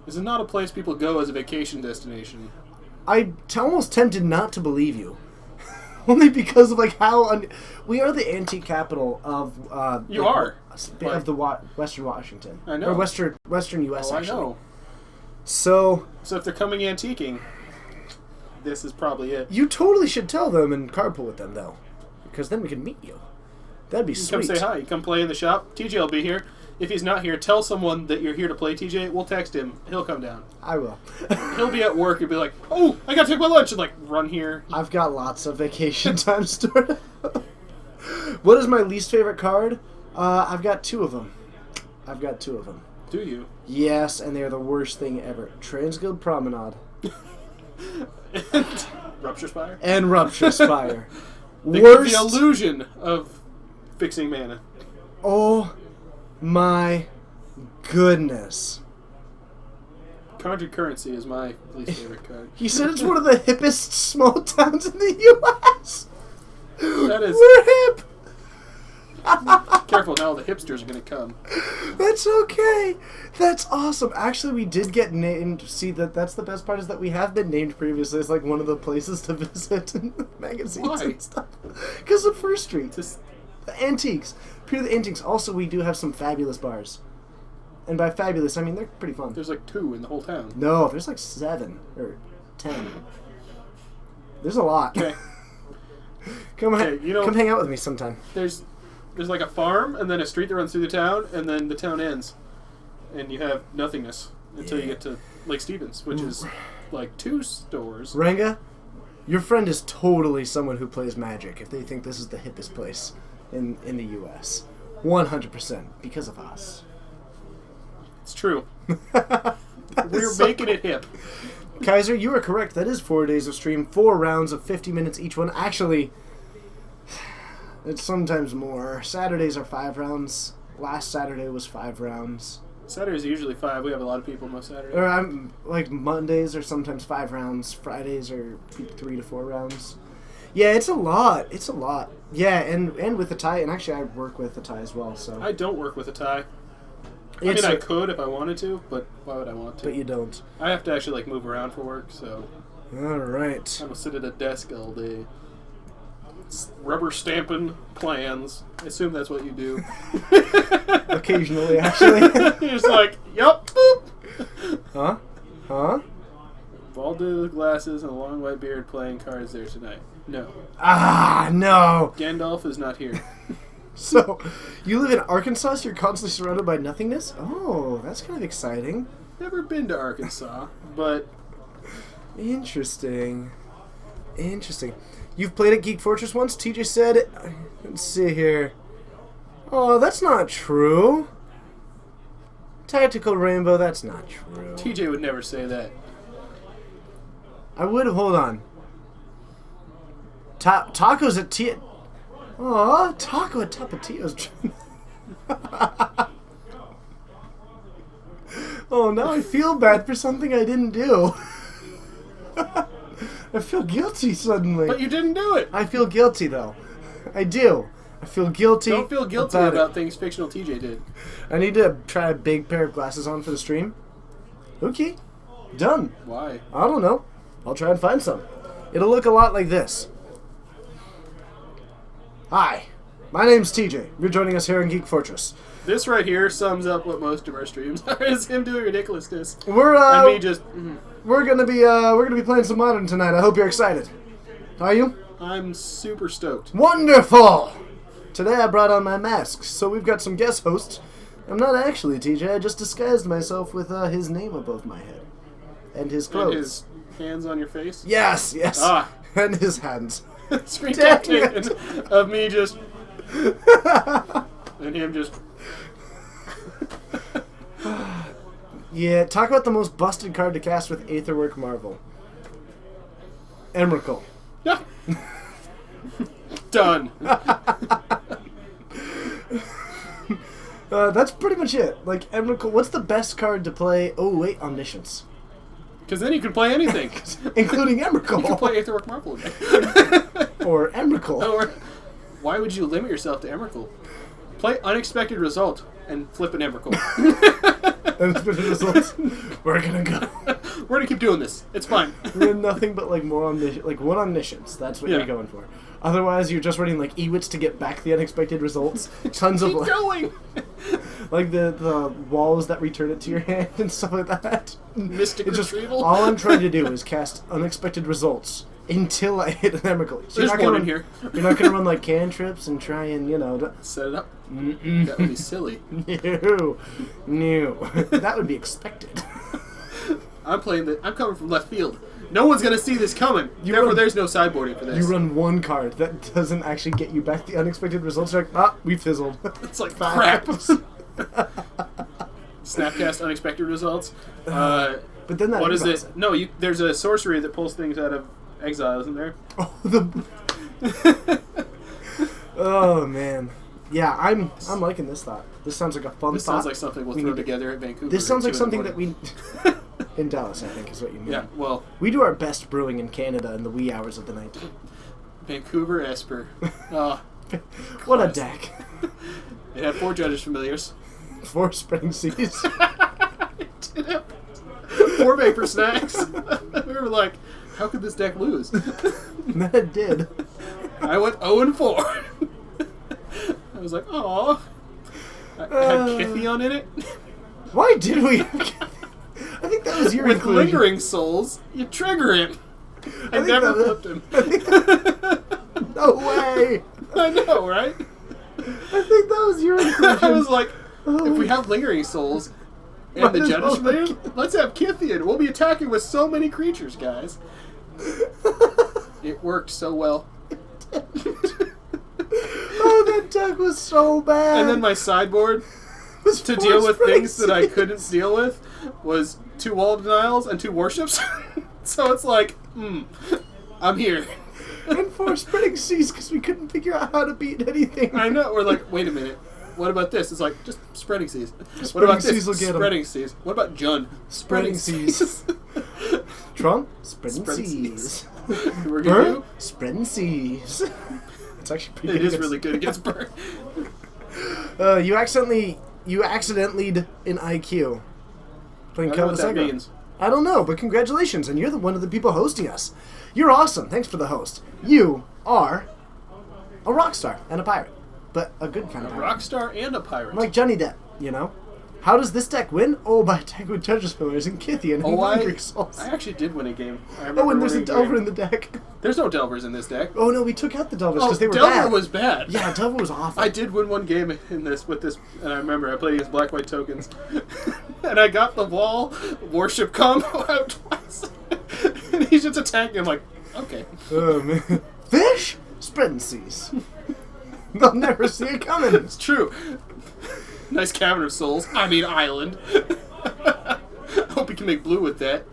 This is not a place people go as a vacation destination. I'm almost tempted not to believe you. Only because of like how we are the antique capital of You are. of the Western Washington. I know. Or Western U.S. Oh, actually. I know. So So if they're coming antiquing, this is probably it. you totally should tell them and carpool with them though, because then we can meet you. That'd be You sweet. come say hi. You come play in the shop. TJ will be here. If he's not here, tell someone that you're here to play TJ. We'll text him. He'll come down. I will. He'll be at work and be like, "Oh, I gotta take my lunch," and like run here. I've got lots of vacation time stored. What is my least favorite card? I've got 2 of them. Do you? Yes, and they're the worst thing ever. Transguild Promenade. Rupture Spire? And Rupture Spire. They give Worst. the illusion of fixing mana. Oh my goodness. Conjured Currency is my least favorite card. He said it's one of the hippest small towns in the U.S. That is- We're hip. Careful, now the hipsters are going to come. That's okay. That's awesome. Actually, we did get named. See, that's the best part is that we have been named previously as like one of the places to visit in magazines Why? and stuff. Because of First Street. Just, The antiques. Pure the antiques. Also, we do have some fabulous bars. And by fabulous, I mean they're pretty fun. there's like 2 in the whole town. No, there's like 7 or 10. There's a lot. Okay. Come Okay, you know- come hang out with me sometime. There's like a farm, and then a street that runs through the town, and then the town ends. And you have nothingness until you get to Lake Stevens, which is like 2 stores. Ranga, your friend is totally someone who plays Magic if they think this is the hippest place in the U.S. 100% because of us. It's true. That We're is so making it hip. Kaiser, you are correct. That is 4 days of stream, 4 rounds of 50 minutes each one. Actually, it's sometimes more. Saturdays are 5 rounds. Last Saturday was 5 rounds. Saturdays are usually 5. We have a lot of people most Saturdays. Or I'm like Mondays are sometimes 5 rounds. Fridays are 3 to 4 rounds. Yeah, it's a lot. It's a lot. Yeah, and with the tie, and actually I work with the tie as well. So I don't work with a tie. I mean, I could if I wanted to, but why would I want to? But you don't. I have to actually like move around for work, so All right. I'm gonna sit at a desk all day. rubber stamping plans. I assume that's what you do. Occasionally, actually. You're just like, yup, boop. Huh? Huh? Bald dude with glasses and a long white beard playing cards there tonight. No. Ah, no. Gandalf is not here. So, you live in Arkansas, so you're constantly surrounded by nothingness? Oh, that's kind of exciting. Never been to Arkansas, but... Interesting. You've played at Geek Fortress once? TJ said... Let's see here. Oh, that's not true. Tactical Rainbow, that's not true. TJ would never say that. I would have... Hold on. Tacos at T... Aw, Taco at Tapatio's... Oh, now I feel bad for something I didn't do. I feel guilty suddenly. But you didn't do it. I feel guilty, though. I do. I feel guilty. Don't feel guilty about things fictional TJ did. I need to try a big pair of glasses on for the stream. Okay. Done. Why? I don't know. I'll try and find some. It'll look a lot like this. Hi. My name's TJ. You're joining us here in Geek Fortress. This right here sums up what most of our streams are. Is him doing ridiculousness. And me just... We're gonna be playing some Modern tonight. I hope you're excited. Are you? I'm super stoked. Wonderful! Today I brought on my mask, so we've got some guest hosts. I'm not actually TJ, I just disguised myself with his name above my head. And his clothes. And his hands on your face? Yes. Ah. And his hands. Screen capture of me just... and him just... Yeah, talk about the most busted card to cast with Aetherwork Marvel. Emrakul. Yeah. Done. That's pretty much it. Like, Emrakul, what's the best card to play? Oh, wait, Omniscience. Because then you can play anything. Including Emrakul. You can play Aetherwork Marvel again. Or Emrakul. Or, why would you limit yourself to Emrakul? Play Unexpected Result and flip an Emrakul. Unexpected Results. We're gonna go. We're gonna keep doing this. It's fine. We're nothing but like more one Omniscience. That's what you're going for. Otherwise, you're just running like Ewits to get back the Unexpected Results. Tons of keep going. like the walls that return it to your hand and stuff like that. Mystic Retrieval. All I'm trying to do is cast Unexpected Results until I hit an Emrakul. So There's one in here. You're not gonna run like cantrips and try and set it up. That would be silly. No, that would be expected. I'm coming from left field. No one's gonna see this coming. Therefore, there's no sideboarding for this. You run one card that doesn't actually get you back the Unexpected Results. You're like, we fizzled. It's like crap. Snapcast Unexpected Results. But then that what is it? No, there's a sorcery that pulls things out of exile, isn't there? Oh man. Yeah, I'm liking this thought. This sounds like a fun thought. This sounds like something we'll throw together at Vancouver. This sounds like something that we... in Dallas, I think, is what you mean. Yeah, well... We do our best brewing in Canada in the wee hours of the night. Vancouver Esper. What a deck. It had 4 Judges Familiars. 4 Spreading Seas. It did have 4 Vapor Snacks. We were like, how could this deck lose? That it did. I went 0-4. I was like, aw. I had Kithion in it. Why did we have Kithion? I think that was your With inclusion. Lingering Souls, you trigger him. I never flipped him. No way. I know, right? I think that was your inclusion. I was like, if we have Lingering Souls and the Judges Familiar, let's have Kithion. We'll be attacking with so many creatures, guys. It worked so well. Oh, that deck was so bad. And then my sideboard to deal with things that I couldn't deal with was 2 Wall Denials and 2 Warships. So it's like, I'm here. And 4 Spreading Seas because we couldn't figure out how to beat anything. I know. We're like, wait a minute. What about this? It's like, just Spreading Seas. What Spreading about this? Seas will get 'em. Spreading Seas. What about Jund? Spreading Seas. Trump? Spreading Seas. We're Burn? gonna do? Spreading Seas. It's actually pretty good. It is really good against Burn. You accidentally in IQ. Playing I don't know what that Calvasegra. means. I don't know, but congratulations, and you're one of the people hosting us. You're awesome. Thanks for the host. You are a rock star and a pirate, but a good kind of pirate. Rock star and a pirate. Like Johnny Depp, you know? How does this deck win? Oh, by attacking with Judge's Pillars and Kithian and Grixis. I actually did win a game. Oh, and there's a Delver in the deck. There's no Delvers in this deck. Oh, no, we took out the Delvers because they were Delver bad. was bad. Yeah, Delver was awful. I did win one game in this with this, and I remember I played against Black-White Tokens, and I got the wall Warship combo out twice, and he's just attacking. I'm like, okay. Oh, man. Fish? Spreading seas. They'll never see it coming. It's true. Nice Cavern of Souls. I mean, island. Hope you can make blue with that.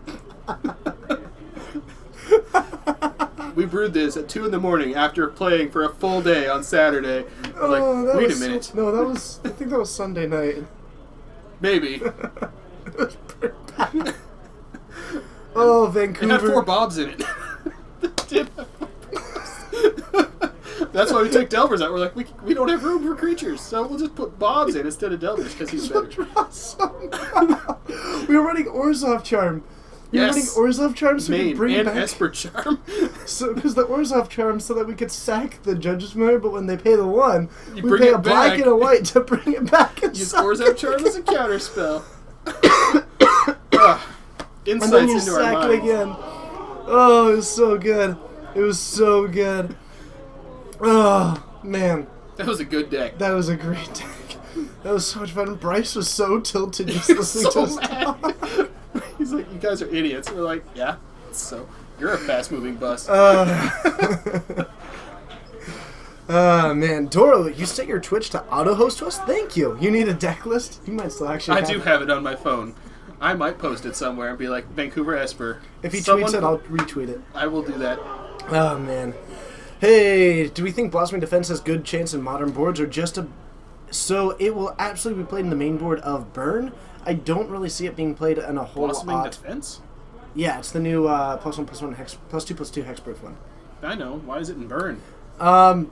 We brewed this at 2 in the morning after playing for a full day on Saturday. I was like, wait a minute. I think that was Sunday night. Maybe. It was pretty bad. Oh, Vancouver. It had 4 bobs in it. It did have 4 bobs. That's why we took Delvers out. We're like, we don't have room for creatures, so we'll just put Bobs in instead of Delvers because he's better. We were running Orzhov Charm. We were running Orzhov Charm so we could bring and back... Esper Charm. So, because the Orzhov Charm so that we could sack the Judge's Mirror, but when they pay the 1, we bring pay it a black back. and a white to bring it back and Use sack Orzhov it. Charm as a counter spell. And Insights then you into our sack it minds. again. Oh, it was so good. It was so good. Oh, man. That was a good deck. That was a great deck. That was so much fun. Bryce was so tilted just He was listening to so us mad. talk. He's like, you guys are idiots. We're like, yeah. So you're a fast-moving bus. Man. Doro, you set your Twitch to auto-host to us? Thank you. You need a deck list? You might still actually I do have it on my phone. I might post it somewhere and be like, Vancouver Esper. If he tweets it, I'll retweet it. I will do that. Oh, man. Hey, do we think Blossoming Defense has good chance in modern boards or just a... So, it will absolutely be played in the main board of Burn. I don't really see it being played in a whole Blossoming lot. Defense? Yeah, it's the new +1/+1 hex, +2/+2 hexproof one. I know. Why is it in Burn? I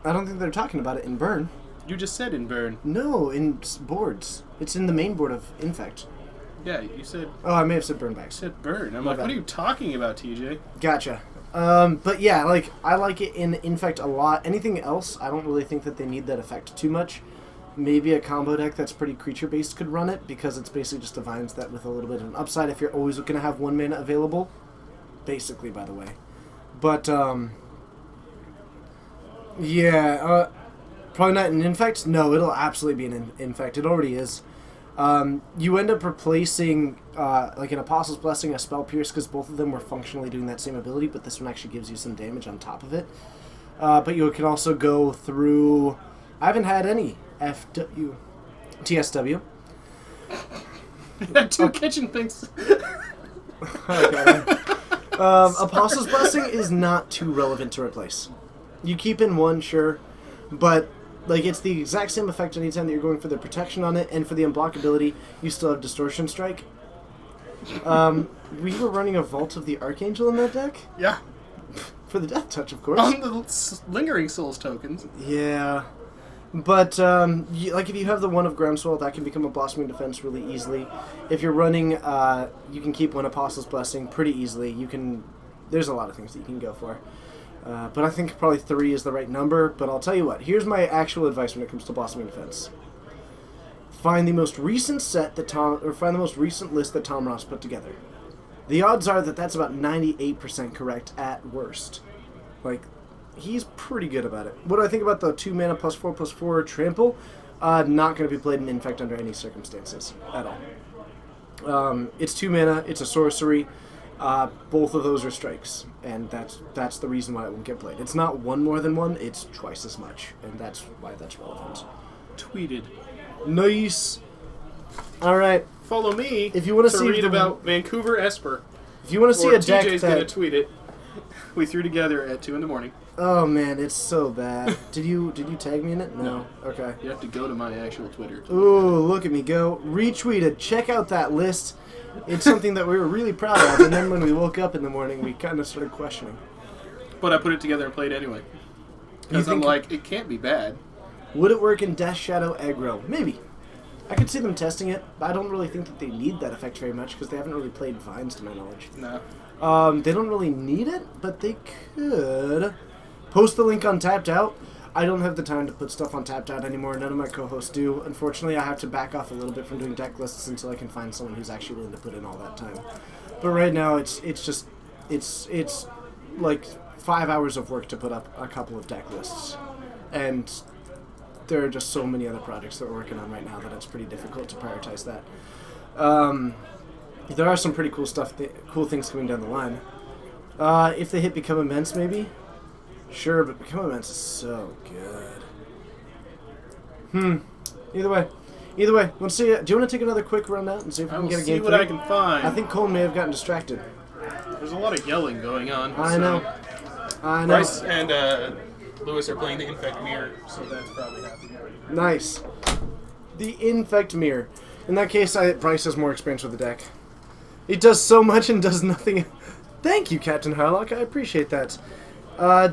don't think they're talking about it in Burn. You just said in Burn. No, in boards. It's in the main board of Infect. Yeah, you said... Oh, I may have said Burn back. You said Burn. I'm My like, bad. what are you talking about, TJ? Gotcha. But yeah, like, I like it in Infect a lot. Anything else, I don't really think that they need that effect too much. Maybe a combo deck that's pretty creature-based could run it, because it's basically just divines that with a little bit of an upside if you're always going to have 1 mana available. Basically, by the way. But, yeah, probably not an Infect? No, it'll absolutely be an Infect. It already is. You end up replacing, like an Apostle's Blessing, a Spell Pierce, because both of them were functionally doing that same ability, but this one actually gives you some damage on top of it. But you can also go through... I haven't had any TSW. Two kitchen things. Okay. Apostle's Blessing is not too relevant to replace. You keep in 1, sure, but... Like, it's the exact same effect anytime that you're going for the protection on it, and for the unblockability, you still have Distortion Strike. We were running a Vault of the Archangel in that deck. Yeah. For the Death Touch, of course. On the Lingering Souls tokens. Yeah. But, like, if you have the one of Groundswell, that can become a Blossoming Defense really easily. If you're running, you can keep one Apostle's Blessing pretty easily. You can... There's a lot of things that you can go for. But I think probably 3 is the right number. But I'll tell you what. Here's my actual advice when it comes to Blossoming Defense. Find the most recent set that find the most recent list that Tom Ross put together. The odds are that that's about 98% correct at worst. Like, he's pretty good about it. What do I think about the 2 mana +4/+4 trample? Not going to be played in Infect under any circumstances at all. It's 2 mana. It's a sorcery. Both of those are strikes, and that's the reason why it won't get played. It's not 1 more than 1, it's twice as much, and that's why that's relevant. Tweeted. Nice. All right. Follow me if you want to see read about Vancouver Esper. If you want to see a deck TJ's that gonna tweet it. We threw together at 2 in the morning. Oh man, it's so bad. Did you tag me in it? No. Okay. You have to go to my actual Twitter. Ooh, look at me go. Retweeted. Check out that list. It's something that we were really proud of, and then when we woke up in the morning, we kind of started questioning. But I put it together and played anyway. Because I'm like, it can't be bad. Would it work in Death Shadow aggro? Maybe. I could see them testing it, but I don't really think that they need that effect very much, because they haven't really played Vines, to my knowledge. No. They don't really need it, but they could. Post the link on Tapped Out. I don't have the time to put stuff on Tapped Out anymore. None of my co-hosts do. Unfortunately, I have to back off a little bit from doing deck lists until I can find someone who's actually willing to put in all that time. But right now, it's like 5 hours of work to put up a couple of deck lists, and there are just so many other projects that we're working on right now that it's pretty difficult to prioritize that. There are some pretty cool cool things coming down the line. If they hit Become Immense, maybe. Sure, but Become Immense is so good. Either way, let's see. Do you want to take another quick run out and see if we can get a game? See what I can find. I think Cole may have gotten distracted. There's a lot of yelling going on. I know. Bryce and Lewis are playing the Infect mirror, so that's probably happening. Nice. The Infect mirror. In that case, Bryce has more experience with the deck. It does so much and does nothing. Thank you, Captain Harlock. I appreciate that.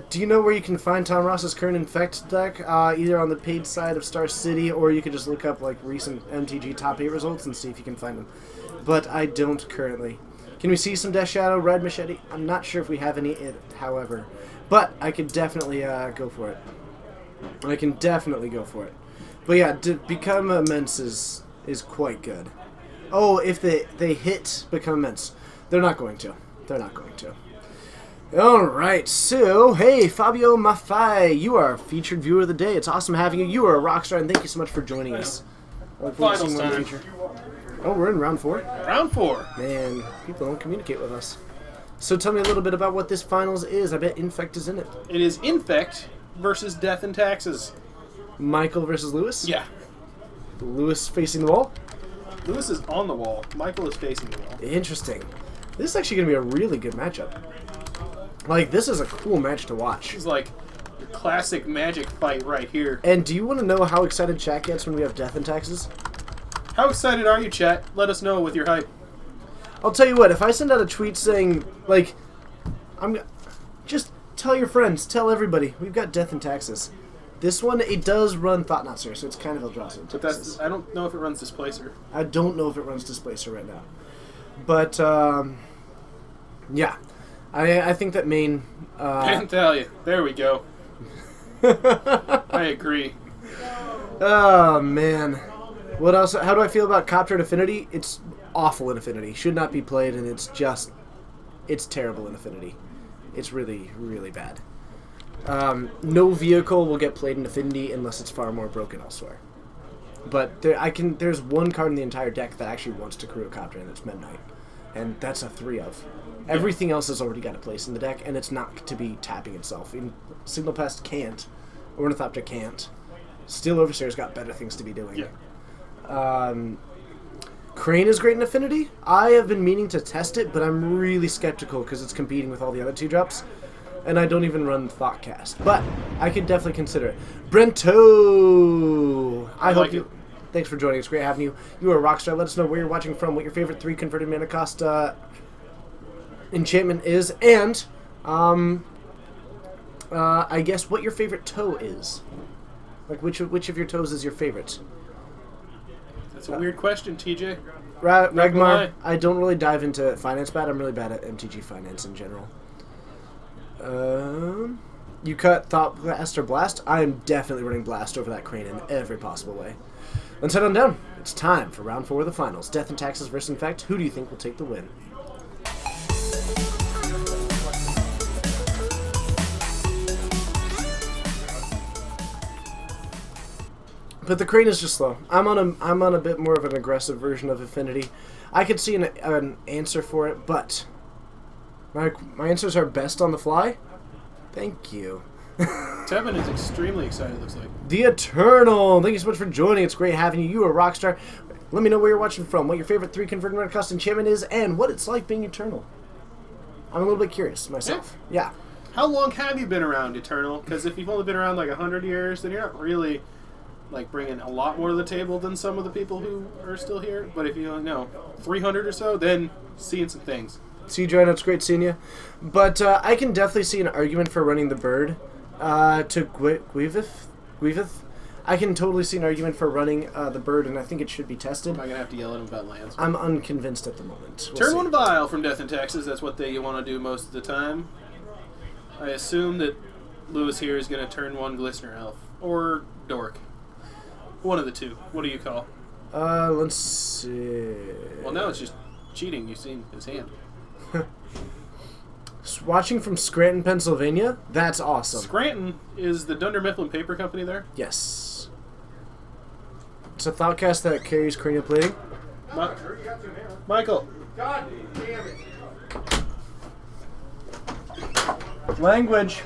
Do you know where you can find Tom Ross's current Infect deck? Either on the paid side of Star City, or you could just look up like recent MTG top 8 results and see if you can find them. But I don't currently. Can we see some Death Shadow, Red Machete? I'm not sure if we have any, however. But I could definitely go for it. But yeah, Become Immense is quite good. Oh, if they hit Become Immense. They're not going to. Alright, so, hey, Fabio Maffei, you are featured viewer of the day. It's awesome having you. You are a rock star, and thank you so much for joining us. Finals time. Oh, we're in round 4? Round 4. Man, people don't communicate with us. So tell me a little bit about what this finals is. I bet Infect is in it. It is Infect versus Death and Taxes. Michael versus Lewis? Yeah. Lewis facing the wall? Lewis is on the wall. Michael is facing the wall. Interesting. This is actually going to be a really good matchup. Like, this is a cool match to watch. It's like your classic Magic fight right here. And do you want to know how excited chat gets when we have Death and Taxes? How excited are you, chat? Let us know with your hype. I'll tell you what, if I send out a tweet saying, like, just tell your friends, tell everybody, we've got Death and Taxes. This one, it does run Thought Not Sir, so it's kind of Eldrazi. But that's, I don't know if it runs Displacer. I don't know if it runs Displacer right now. But, yeah. I think that main... Pantalia. There we go. I agree. Oh, man. What else? How do I feel about Thopter in Affinity? It's awful in Affinity. Should not be played, and it's terrible in Affinity. It's really, really bad. No vehicle will get played in Affinity unless it's far more broken elsewhere. But there's one card in the entire deck that actually wants to crew a Thopter, and it's Midnight. And that's a 3 of. Everything else has already got a place in the deck, and it's not to be tapping itself. Signal Pest can't. Ornithopter can't. Steel Overseer's got better things to be doing. Yeah. Crane is great in Affinity. I have been meaning to test it, but I'm really skeptical because it's competing with all the other 2-drops. And I don't even run Thoughtcast. But I could definitely consider it. Brento! I hope like you... it. Thanks for joining us. Great having you. You are a rock star. Let us know where you're watching from, what your favorite 3 converted mana cost enchantment is, and I guess what your favorite toe is. Like, which of your toes is your favorite? That's a weird question, TJ. Ragmar, I don't really dive into finance bad. I'm really bad at MTG finance in general. You cut Thought Blast or Blast? I am definitely running Blast over that Crane in every possible way. Let's head on down. It's time for round 4 of the finals. Death and Taxes versus Infect. Who do you think will take the win? But the Crane is just slow. I'm on a bit more of an aggressive version of Affinity. I could see an answer for it, but my answers are best on the fly. Thank you. Tevin is extremely excited, looks like. The Eternal! Thank you so much for joining. It's great having you. You are a rock star. Let me know where you're watching from, what your favorite 3 converted mana cost enchantment is, and what it's like being Eternal. I'm a little bit curious myself. Yeah. How long have you been around Eternal? Because if you've only been around like 100 years, then you're not really like bringing a lot more to the table than some of the people who are still here. But if you know 300 or so, then seeing some things. See you, Joanna. It's great seeing you. But I can definitely see an argument for running the bird to Gwivith. I can totally see an argument for running the bird, and I think it should be tested. Am I going to have to yell at him about lands? I'm unconvinced at the moment. We'll Turn see. 1 Vial from Death and Taxes. That's what they want to do most of the time. I assume that Lewis here is going to turn 1 Glistener Elf. Or Dork. One of the two. What do you call? Let's see. Well, now it's just cheating. You've seen his hand. Watching from Scranton, Pennsylvania? That's awesome. Scranton is the Dunder Mifflin Paper Company there? Yes. It's a Thoughtcast that carries cranial plating. Michael. God damn it. Language.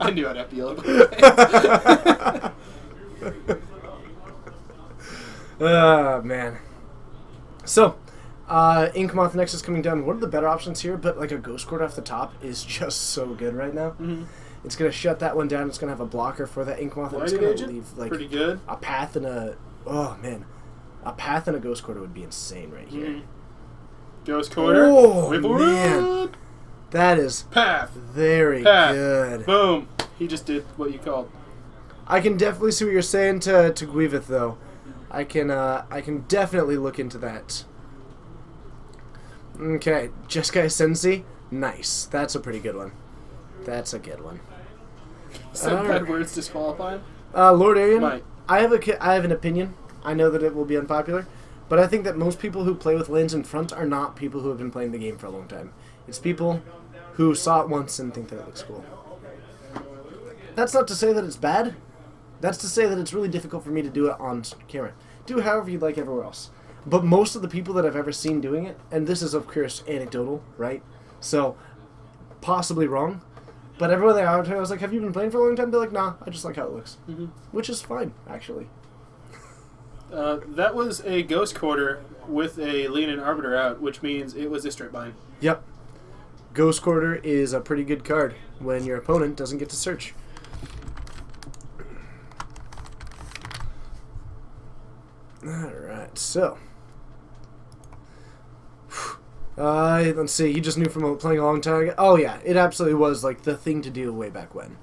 I knew I'd have to yell about that. Man. So, Inkmoth Nexus coming down. One of the better options here, but like a Ghost Court off the top is just so good right now. Mm-hmm. It's going to shut that one down. It's going to have a blocker for that Inkmoth. And it's going to leave like pretty good. A path and a... Oh, man. A path and a Ghost Quarter would be insane right here. Mm-hmm. Ghost Quarter. Oh, Wait for man. it. That is Path. very Path. good. Boom. He just did what you called. I can definitely see what you're saying to Guivith, though. I can definitely look into that. Okay, Jeskai Sensi. Nice. That's a pretty good one. That's a good one. Said bad words disqualifying? Lord Arian, Might. I have an opinion. I know that it will be unpopular, but I think that most people who play with lands in front are not people who have been playing the game for a long time. It's people who saw it once and think that it looks cool. That's not to say that it's bad. That's to say that it's really difficult for me to do it on camera. Do it however you'd like everywhere else. But most of the people that I've ever seen doing it, and this is of course anecdotal, right? So, possibly wrong. But everyone they are, I was like, have you been playing for a long time? They're like, nah, I just like how it looks. Mm-hmm. Which is fine, actually. That was a Ghost Quarter with a Leonin Arbiter out, which means it was a straight bind. Yep. Ghost Quarter is a pretty good card when your opponent doesn't get to search. Alright, so. Let's see, he just knew from playing a long time ago. Oh yeah, it absolutely was like the thing to do way back when.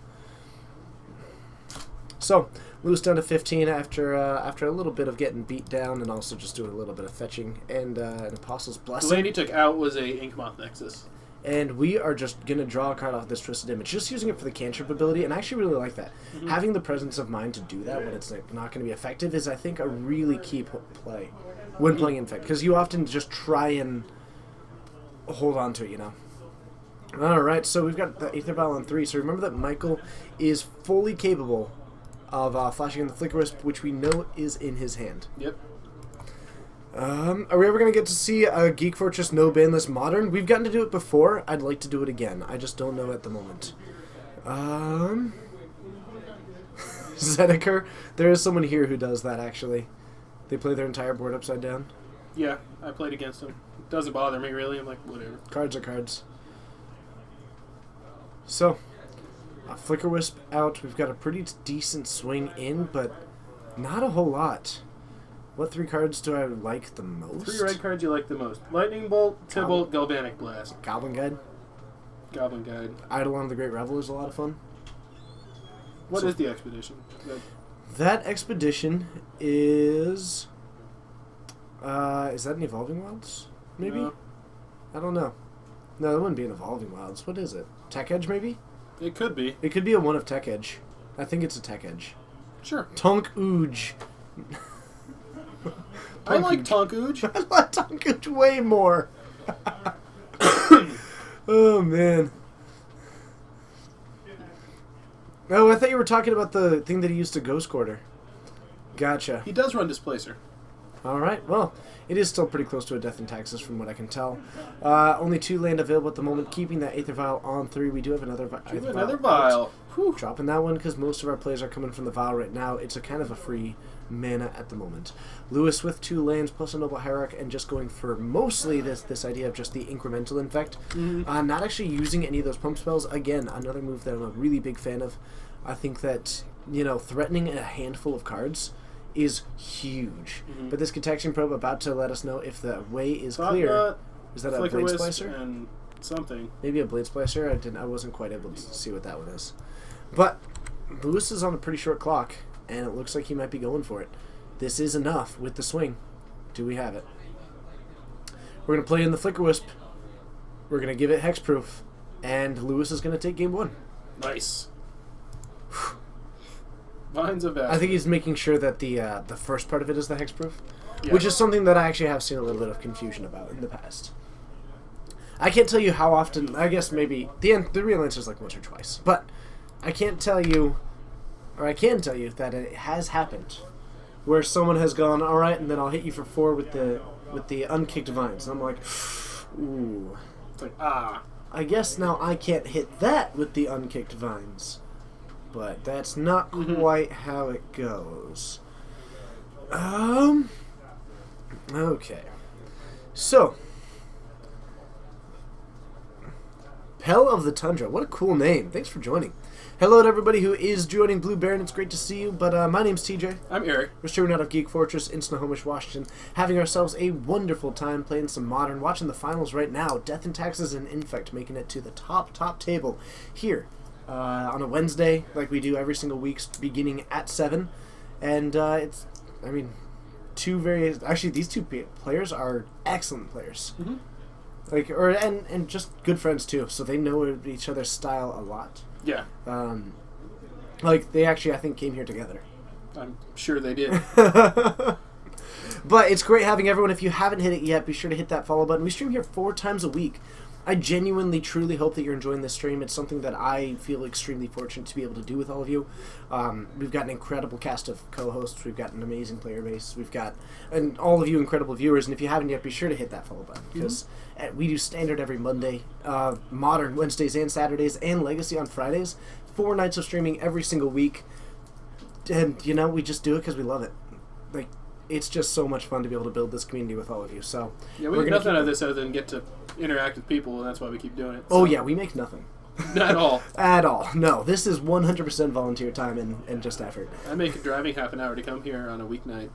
So, Lewis down to 15 after a little bit of getting beat down and also just doing a little bit of fetching and an Apostle's Blessing. The land he took out was a Inkmoth Nexus. And we are just going to draw a card off this Twisted Image, just using it for the cantrip ability, and I actually really like that. Mm-hmm. Having the presence of mind to do that when it's like, not going to be effective is, I think, a really key play when playing Infect, because you often just try and hold on to it, you know. Alright, so we've got the Aether Vial on 3, so remember that Michael is fully capable of flashing in the Flicker Wisp, which we know is in his hand. Yep. Are we ever going to get to see a Geek Fortress no banlist modern? We've gotten to do it before. I'd like to do it again. I just don't know at the moment. Zedekar. There is someone here who does that, actually. They play their entire board upside down. Yeah, I played against him. It doesn't bother me, really. I'm like, whatever. Cards are cards. So, Flicker Wisp out. We've got a pretty decent swing in, but not a whole lot. What 3 cards do I like the most? 3 red cards you like the most. Lightning Bolt, Tybalt, Galvanic Blast. Goblin Guide. Goblin Guide. Eidolon of the Great Revel is a lot of fun. What is the expedition? That expedition is... is that an Evolving Wilds? Maybe? No. I don't know. No, that wouldn't be an Evolving Wilds. What is it? Tech Edge, maybe? It could be. It could be a one of Tech Edge. I think it's a Tech Edge. Sure. Tonk Ooge. I like Tonk Ooge. I like Tonk Ooge way more. Oh, man. Oh, I thought you were talking about the thing that he used to Ghost Quarter. Gotcha. He does run Displacer. Alright, well, it is still pretty close to a Death in Taxes from what I can tell. Only 2 land available at the moment, keeping that Aether Vial on 3. We do have another Vial. Whew. Dropping that one because most of our plays are coming from the Vial right now. It's a kind of a free mana at the moment. Lewis with 2 lands plus a Noble Hierarch and just going for mostly this idea of just the incremental Infect. Mm-hmm. Not actually using any of those pump spells. Again, another move that I'm a really big fan of. I think that, you know, threatening a handful of cards is huge. Mm-hmm. But this Contagion Probe about to let us know if the way is clear. Is that a Blade Splicer? And something. Maybe a Blade Splicer? I wasn't quite able to see what that one is. But Lewis is on a pretty short clock, and it looks like he might be going for it. This is enough with the swing. Do we have it? We're going to play in the Flicker Wisp. We're going to give it Hexproof. and Lewis is going to take game 1. Nice. Vines of Vast. I think he's making sure that the first part of it is the hexproof, Yeah. which is something that I actually have seen a little bit of confusion about in the past. I can't tell you how often. I guess maybe the real answer is like once or twice, but I can't tell you, or I can tell you that it has happened, where someone has gone, all right, and then I'll hit you for 4 with the unkicked vines, and I'm like, ooh. It's like, I guess now I can't hit that with the unkicked vines. But that's not quite how it goes. Okay. So, Pell of the Tundra. What a cool name. Thanks for joining. Hello to everybody who is joining Blue Baron. It's great to see you. But my name's TJ. I'm Eric. We're streaming out of Geek Fortress in Snohomish, Washington, having ourselves a wonderful time playing some Modern, watching the finals right now. Death and Taxes and Infect making it to the top table here on a Wednesday, like we do every single week, beginning at 7. And it's, I mean, these two players are excellent players. Mm-hmm. Like, and just good friends too, so they know each other's style a lot. Yeah. Like, they actually, I think, came here together. I'm sure they did. But it's great having everyone. If you haven't hit it yet, be sure to hit that follow button. We stream here 4 times a week. I genuinely, truly hope that you're enjoying this stream. It's something that I feel extremely fortunate to be able to do with all of you. We've got an incredible cast of co-hosts. We've got an amazing player base. We've got all of you incredible viewers. And if you haven't yet, be sure to hit that follow button. Because we do Standard every Monday, Modern Wednesdays and Saturdays, and Legacy on Fridays. 4 nights of streaming every single week. And, you know, we just do it because we love it. Like, it's just so much fun to be able to build this community with all of you. So yeah, we get nothing out of this other than get to interact with people, and that's why we keep doing it. Oh, yeah, we make nothing. Not at all. At all. No, this is 100% volunteer time and just effort. I make it driving half an hour to come here on a weeknight.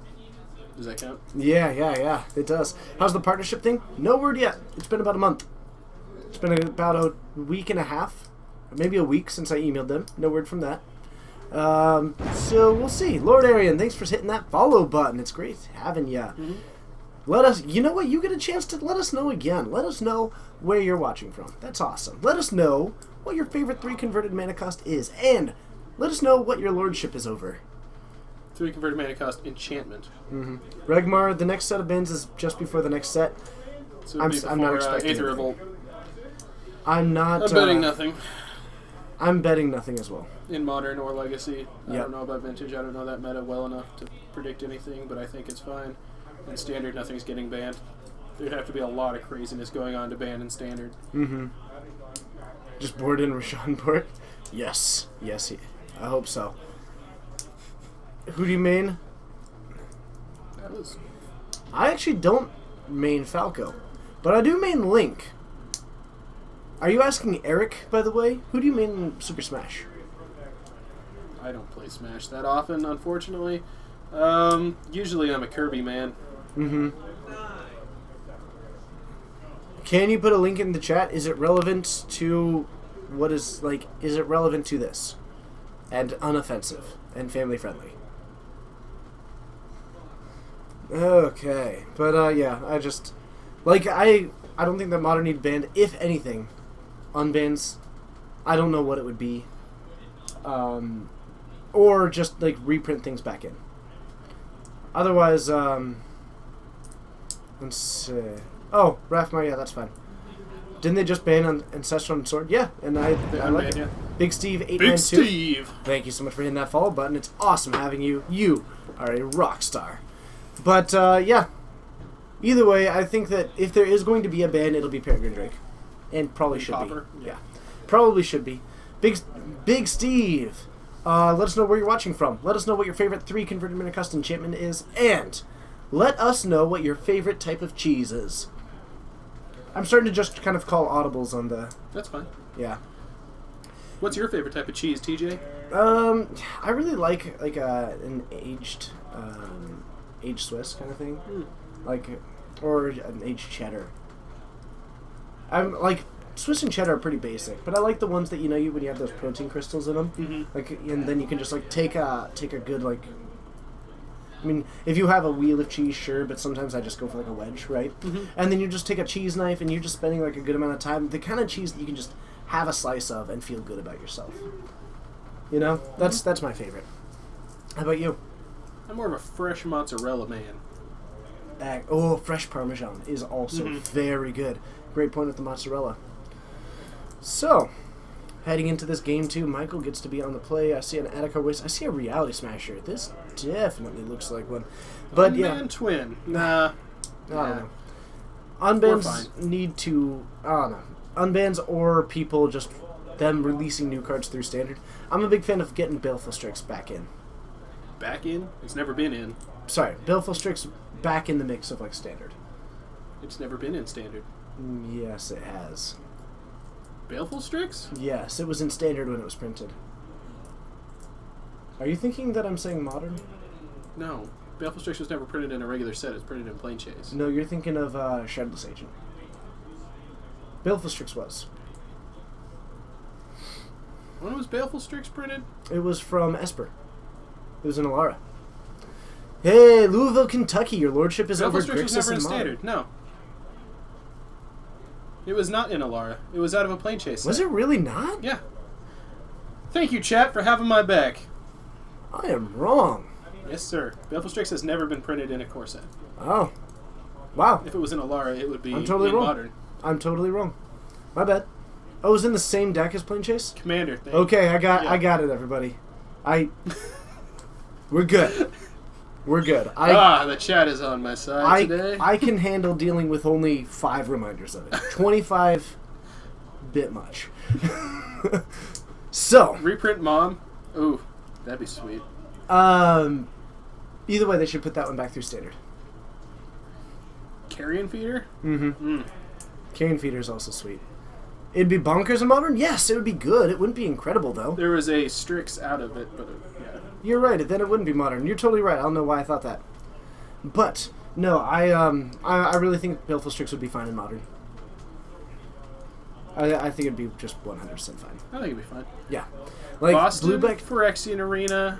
Does that count? Yeah, it does. How's the partnership thing? No word yet. It's been about a month. It's been about a week and a half, maybe a week since I emailed them. No word from that. So we'll see. Lord Arian, thanks for hitting that follow button. It's great having ya. Mm-hmm. Let us, you know what, you get a chance to let us know again. Let us know where you're watching from. That's awesome. Let us know what your favorite 3 converted mana cost is. And let us know what your lordship is over. 3 converted mana cost enchantment. Mm-hmm. Regmar, the next set of bins is just before the next set. So I'm not expecting Aether anything. Revolt. I'm betting nothing. I'm betting nothing as well. In Modern or Legacy. I Yep. don't know about Vintage. I don't know that meta well enough to predict anything, but I think it's fine. In Standard, nothing's getting banned. There'd have to be a lot of craziness going on to ban in Standard. Mm-hmm. Just board in Rashawn Port? Yes, I hope so. Who do you main? I actually don't main Falco, but I do main Link. Are you asking Eric, by the way? Who do you main in Super Smash? I don't play Smash that often, unfortunately. Usually I'm a Kirby man. Mm-hmm. Can you put a link in the chat? Is it relevant to is it relevant to this? And unoffensive and family friendly. Okay. But yeah, I just I don't think that Modern need banned. If anything, unbans, I don't know what it would be. Or just reprint things back in. Otherwise, let's see. Oh, Rathmar, yeah, that's fine. Didn't they just ban Ancestral and Sword? Yeah, and I like it. Yeah. Big Steve 892. Big Steve! Thank you so much for hitting that follow button. It's awesome having you. You are a rock star. But, yeah. Either way, I think that if there is going to be a ban, it'll be Peregrine Drake. And probably should Popper? be. Yeah. Probably should be. Big Steve! Let us know where you're watching from. Let us know what your favorite 3 converted mana cost enchantment is. And let us know what your favorite type of cheese is. I'm starting to just kind of call audibles on the... That's fine. Yeah. What's your favorite type of cheese, TJ? I really like an aged Swiss kind of thing. Or an aged cheddar. I'm Swiss and cheddar are pretty basic, but I like the ones that when you have those protein crystals in them. Mm-hmm. And then you can just take a good I mean, if you have a wheel of cheese, sure, but sometimes I just go for a wedge, right? Mm-hmm. And then you just take a cheese knife and you're just spending a good amount of time. The kind of cheese that you can just have a slice of and feel good about yourself. You know, that's my favorite. How about you? I'm more of a fresh mozzarella man. Fresh Parmesan is also very good. Great point with the mozzarella. So, heading into this game 2, Michael gets to be on the play. I see an Attica waist. I see a Reality Smasher. This definitely looks like one. But Unban twin. Nah. I don't know. Unbans need to... I don't know. Unbans or people just... them releasing new cards through Standard. I'm a big fan of getting Baleful Strix back in. Back in? It's never been in. Sorry, Baleful Strix back in the mix of, like, Standard. It's never been in Standard. Yes, it has. Baleful Strix? Yes, it was in Standard when it was printed. Are you thinking that I'm saying Modern? No. Baleful Strix was never printed in a regular set. It's printed in Plain Chase. No, you're thinking of Shardless Agent. Baleful Strix was. When was Baleful Strix printed? It was from Esper. It was in Alara. Hey, Louisville, Kentucky, your lordship is Baleful over Strix was Grixis never in and Standard. No. It was not in Alara. It was out of a Plain Chase set. Was it really not? Yeah. Thank you, chat, for having my back. I am wrong. Yes, sir. Baleful Strix has never been printed in a core set. Oh. Wow. If it was in Alara, it would be I'm totally in wrong. Modern. I'm totally wrong. My bad. Oh, it was in the same deck as Plain Chase? Commander. Okay, I got it, everybody. We're good. We're good. The chat is on my side today. I can handle dealing with only 5 reminders of it. 25, bit much. So. Reprint Mom. Ooh, that'd be sweet. Either way, they should put that one back through Standard. Carrion Feeder? Mm-hmm. Carrion Feeder is also sweet. It'd be bonkers in Modern? Yes, it would be good. It wouldn't be incredible, though. There was a Strix out of it, but yeah. You're right. Then it wouldn't be Modern. You're totally right. I don't know why I thought that. But, no, I really think Baleful Strix would be fine in Modern. I think it'd be just 100% fine. I think it'd be fine. Yeah. Like, Boston, Bluebeck... Phyrexian Arena,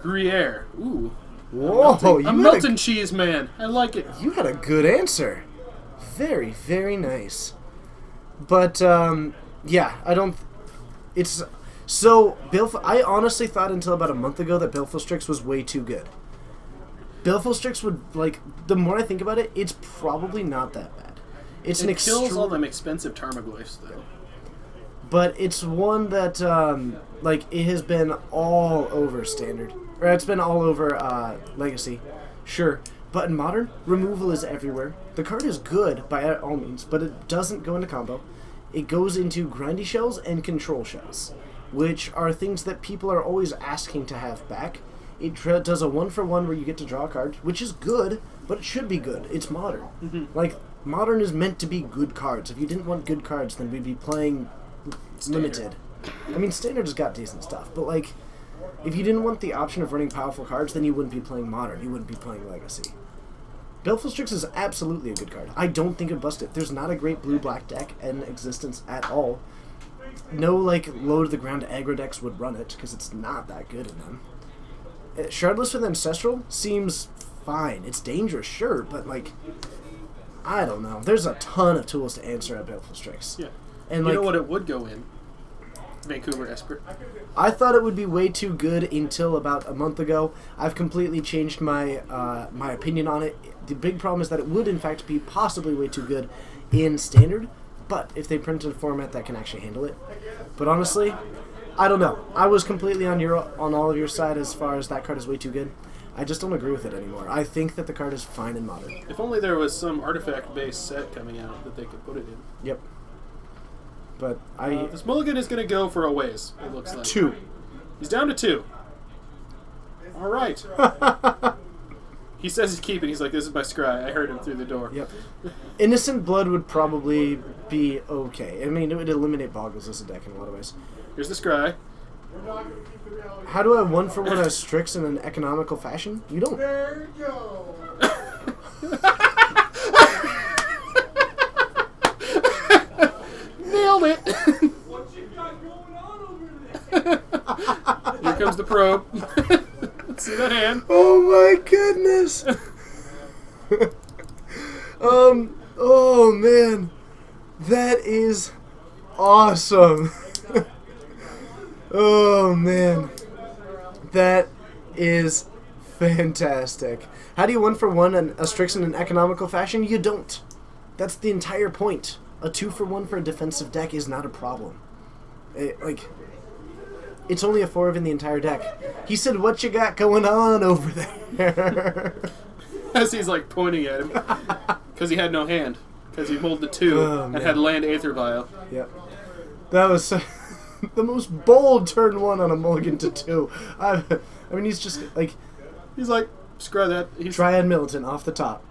Gruyere. Ooh. Whoa, a melting cheese man. I like it. You had a good answer. Very, very nice. But, yeah, I don't... It's... So, I honestly thought until about a month ago that Baleful Strix was way too good. Baleful Strix would, like... The more I think about it, it's probably not that bad. It kills all them expensive Tarmogoyfs, though. But it's one that, like, it has been all over Standard. Or it's been all over Legacy. Sure. But in Modern, removal is everywhere. The card is good by all means, but it doesn't go into combo. It goes into grindy shells and control shells, which are things that people are always asking to have back. It does a 1-for-1 where you get to draw a card, which is good, but it should be good. It's Modern. Mm-hmm. Like, Modern is meant to be good cards. If you didn't want good cards, then we'd be playing Limited. I mean, Standard has got decent stuff, but, like, if you didn't want the option of running powerful cards, then you wouldn't be playing Modern. You wouldn't be playing Legacy. Baleful Strix is absolutely a good card. I don't think it busted. There's not a great blue-black deck in existence at all. No, like, low-to-the-ground aggro decks would run it, because it's not that good in them. Shardless with Ancestral seems fine. It's dangerous, sure, but, like, I don't know. There's a ton of tools to answer at Baleful Strix. Yeah. And, you know what it would go in? Vancouver Esper. I thought it would be way too good until about a month ago. I've completely changed my my opinion on it. The big problem is that it would, in fact, be possibly way too good in Standard, but if they printed a format that can actually handle it. But honestly, I don't know. I was completely on all of your side as far as that card is way too good. I just don't agree with it anymore. I think that the card is fine in Modern. If only there was some artifact-based set coming out that they could put it in. Yep. But this mulligan is going to go for a ways, it looks like. 2. He's down to 2. All right. He says he's keeping. He's like, this is my scry. I heard him through the door. Yep. Innocent Blood would probably be okay. I mean, it would eliminate Boggles as a deck in a lot of ways. Here's the scry. How do I 1-for-1 a Strix in an economical fashion? You don't. There you go. Nailed it. What you got going on over there? Here comes the probe. See that hand? Oh my goodness. Oh man. That is awesome. Oh, man. That is fantastic. How do you 1-for-1 a Strix in an economical fashion? You don't. That's the entire point. A 2-for-1 for a defensive deck is not a problem. It's only a 4 in the entire deck. He said, "What you got going on over there?" As he's like pointing at him. Because he had no hand. Because he rolled the 2 and had land Aether Vial. Yep. That was the most bold turn 1 on a mulligan to 2. I mean, he's just like... He's like, screw that. He's Triad Militant off the top.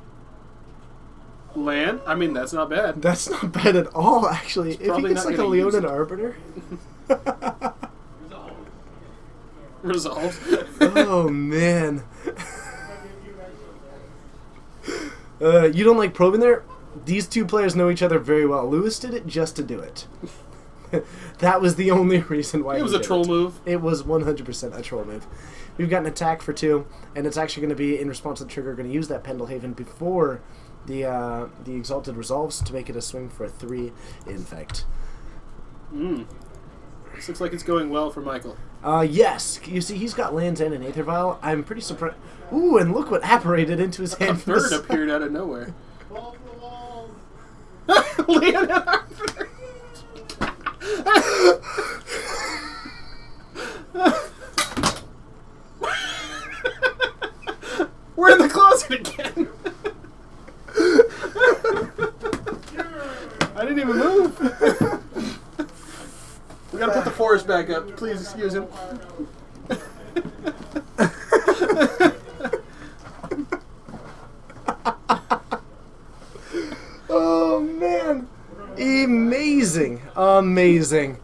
land? I mean, that's not bad. That's not bad at all, actually. If he gets like a Leonin Arbiter... Resolves. Oh, man. You don't like probing there? These two players know each other very well. Lewis did it just to do it. That was the only reason why it was a troll move. It was 100% a troll move. We've got an attack for 2, and it's actually going to be, in response to the trigger, going to use that Pendlehaven before the Exalted resolves to make it a swing for a 3 Infect. This looks like it's going well for Michael. Yes. You see, he's got lands and an Aether Vial. I'm pretty surprised. Ooh, and look what apparated into his hand. A third appeared out of nowhere. Leonard. We're in the closet again. I didn't even move. We gotta put the forest back up. Please excuse him. Oh, man. Amazing. Amazing.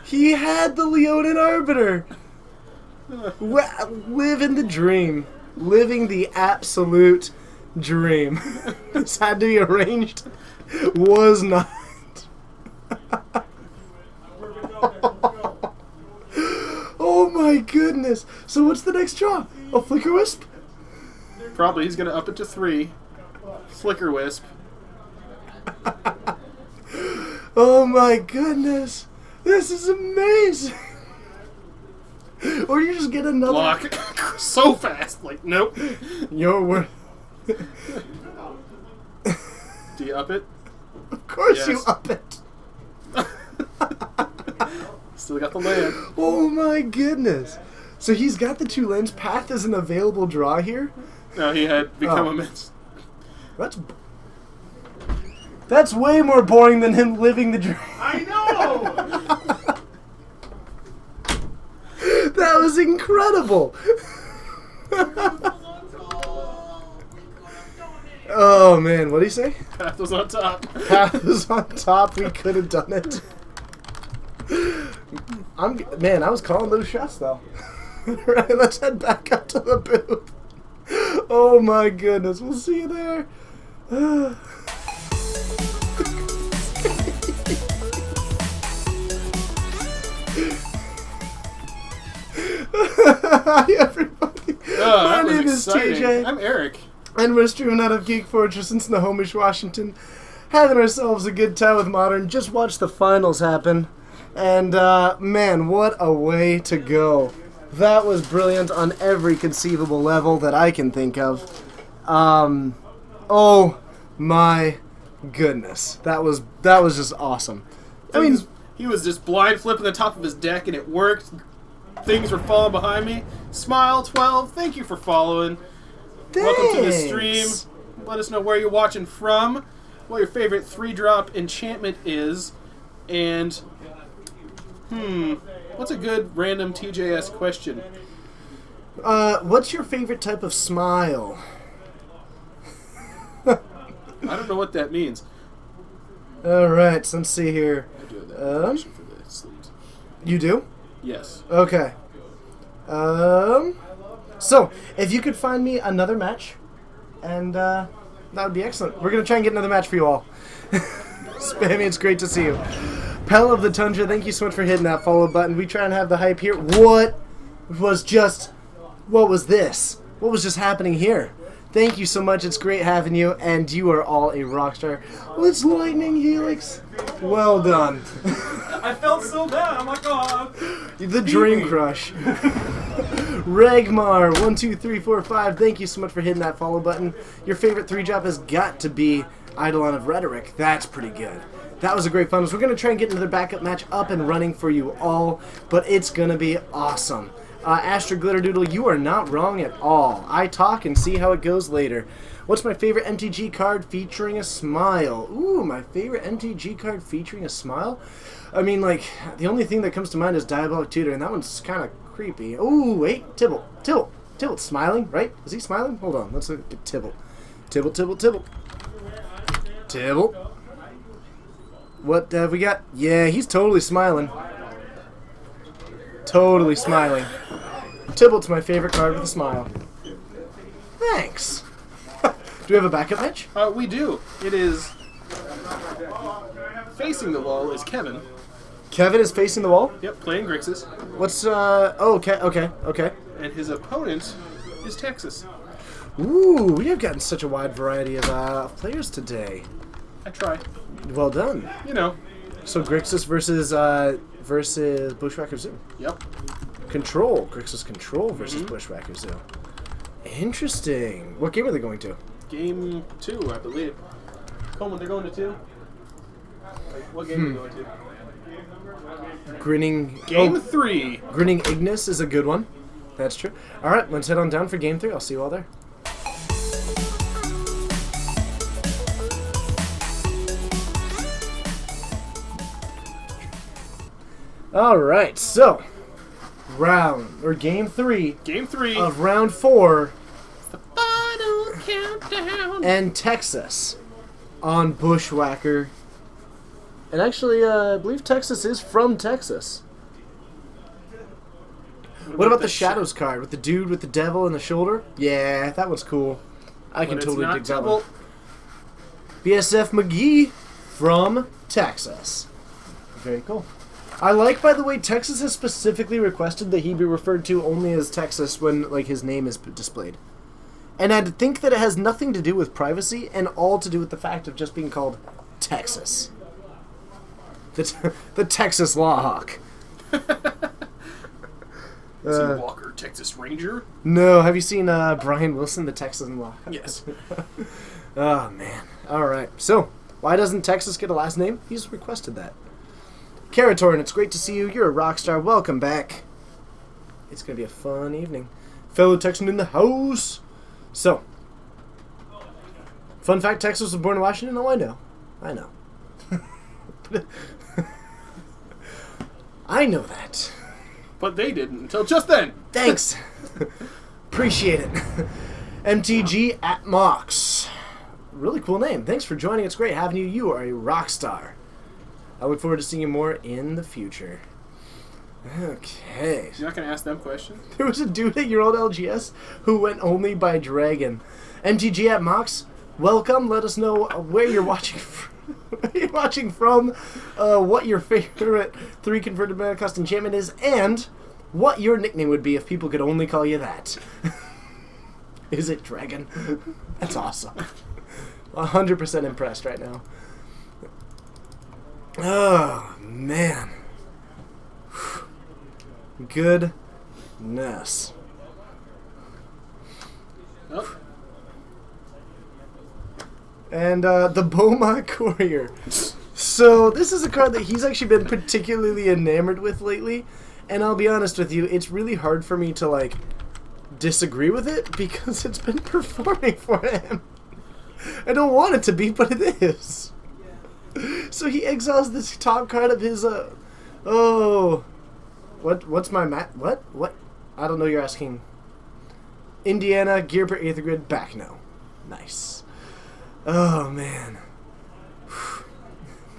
He had the Leonin Arbiter. Living the dream. Living the absolute dream. This had to be arranged. Was not. Oh my goodness. So what's the next draw? A Flicker Wisp? Probably he's gonna up it to 3. Flicker Wisp. Oh my goodness. This is amazing. Or you just get another Block. So fast. Like, nope. Your word. Do you up it? Of course Yes. you up it. Still got the land. Oh my goodness. So he's got the 2 lands. Path is an available draw here. No, he had become immense. That's way more boring than him living the dream. I know! That was incredible. Oh man, what did he say? Path was on top. Path was on top. We could have done it. Man, I was calling those shots though. Right, let's head back up to the booth. Oh my goodness, we'll see you there. Hi everybody. My name is TJ. I'm Eric. And we're streaming out of Geek Fortress in Snohomish, Washington. Having ourselves a good time with Modern. Just watched the finals happen. And, man, what a way to go. That was brilliant on every conceivable level that I can think of. Oh my goodness. That was just awesome. I mean, he was just blind flipping the top of his deck and it worked. Things were falling behind me. Smile 12, thank you for following. thanks. Welcome to the stream. Let us know where you're watching from, what your favorite 3-drop enchantment is, and what's a good random TJS question? What's your favorite type of smile? I don't know what that means. Alright, so let's see here. I do have that question for the sleeves. You do? Yes. Okay. So, if you could find me another match, and that would be excellent. We're going to try and get another match for you all. Spammy, it's great to see you. Pell of the Tundra, thank you so much for hitting that follow button. We try and have the hype here. What was this? What was just happening here? Thank you so much. It's great having you, and you are all a rock star. Let's lightning helix. Well done. I felt so bad. I'm like, oh. The Dream Crush. Regmar 12345. Thank you so much for hitting that follow button. Your favorite 3-drop has got to be Eidolon of Rhetoric. That's pretty good. That was a great fun. So we're going to try and get another backup match up and running for you all, but it's going to be awesome. Astra Glitterdoodle, you are not wrong at all. I talk and see how it goes later. What's my favorite MTG card featuring a smile? Ooh, my favorite MTG card featuring a smile? I mean, like, the only thing that comes to mind is Diabolic Tutor, and that one's kind of creepy. Ooh, wait, Tibble. Tibble's smiling, right? Is he smiling? Hold on, let's look at Tibble. Tibble. What have we got? Yeah, he's totally smiling. Totally smiling. Tybalt's my favorite card with a smile. Thanks. Do we have a backup match? We do. It is facing the wall is Kevin. Kevin is facing the wall? Yep, playing Grixis. What's, okay. And his opponent is Texas. Ooh, we have gotten such a wide variety of players today. I try. Well done. You know. So Grixis versus Bushwacker Zoo. Yep. Control. Grixis Control versus Bushwacker Zoo. Interesting. What game are they going to? Game 2, I believe. Coleman, they're going to 2? What game are they going to? Grinning... Game 3. Grinning Ignis is a good one. That's true. Alright, let's head on down for Game 3. I'll see you all there. Alright, so... Game 3... Game 3. Of round 4... The final countdown. And Texas on Bushwacker. And actually, I believe Texas is from Texas. What about the Shadows card with the dude with the devil in the shoulder? Yeah, that one's cool. I can totally dig that one. BSF McGee from Texas. Very cool. I like, by the way, Texas has specifically requested that he be referred to only as Texas when like his name is displayed. And I think that it has nothing to do with privacy and all to do with the fact of just being called Texas. The Texas Lawhawk. Is he Walker, Texas Ranger? No, have you seen Brian Wilson, the Texan Lawhawk? Yes. Oh, man. Alright, so, why doesn't Texas get a last name? He's requested that. Karatorn, it's great to see you. You're a rock star. Welcome back. It's going to be a fun evening. Fellow Texan in the house. So, fun fact, Texas was born in Washington? Oh, I know. I know that. But they didn't until just then. Thanks. Appreciate it. MTG at Mox. Really cool name. Thanks for joining. It's great having you. You are a rock star. I look forward to seeing you more in the future. Okay. You're not going to ask them questions? There was a dude at your old LGS who went only by Dragon. MTG at Mox, welcome. Let us know where you're watching from, what your favorite 3 converted mana cost enchantment is, and what your nickname would be if people could only call you that. Is it Dragon? That's awesome. 100% impressed right now. Oh, man. Goodness. Oh. And the Beaumont Courier. So this is a card that he's actually been particularly enamored with lately. And I'll be honest with you, it's really hard for me to, like, disagree with it because it's been performing for him. I don't want it to be, but it is. So he exiles this top card of his, What's my What? I don't know, you're asking. Indiana, Gearper, Aether Grid, back no. Nice. Oh, man.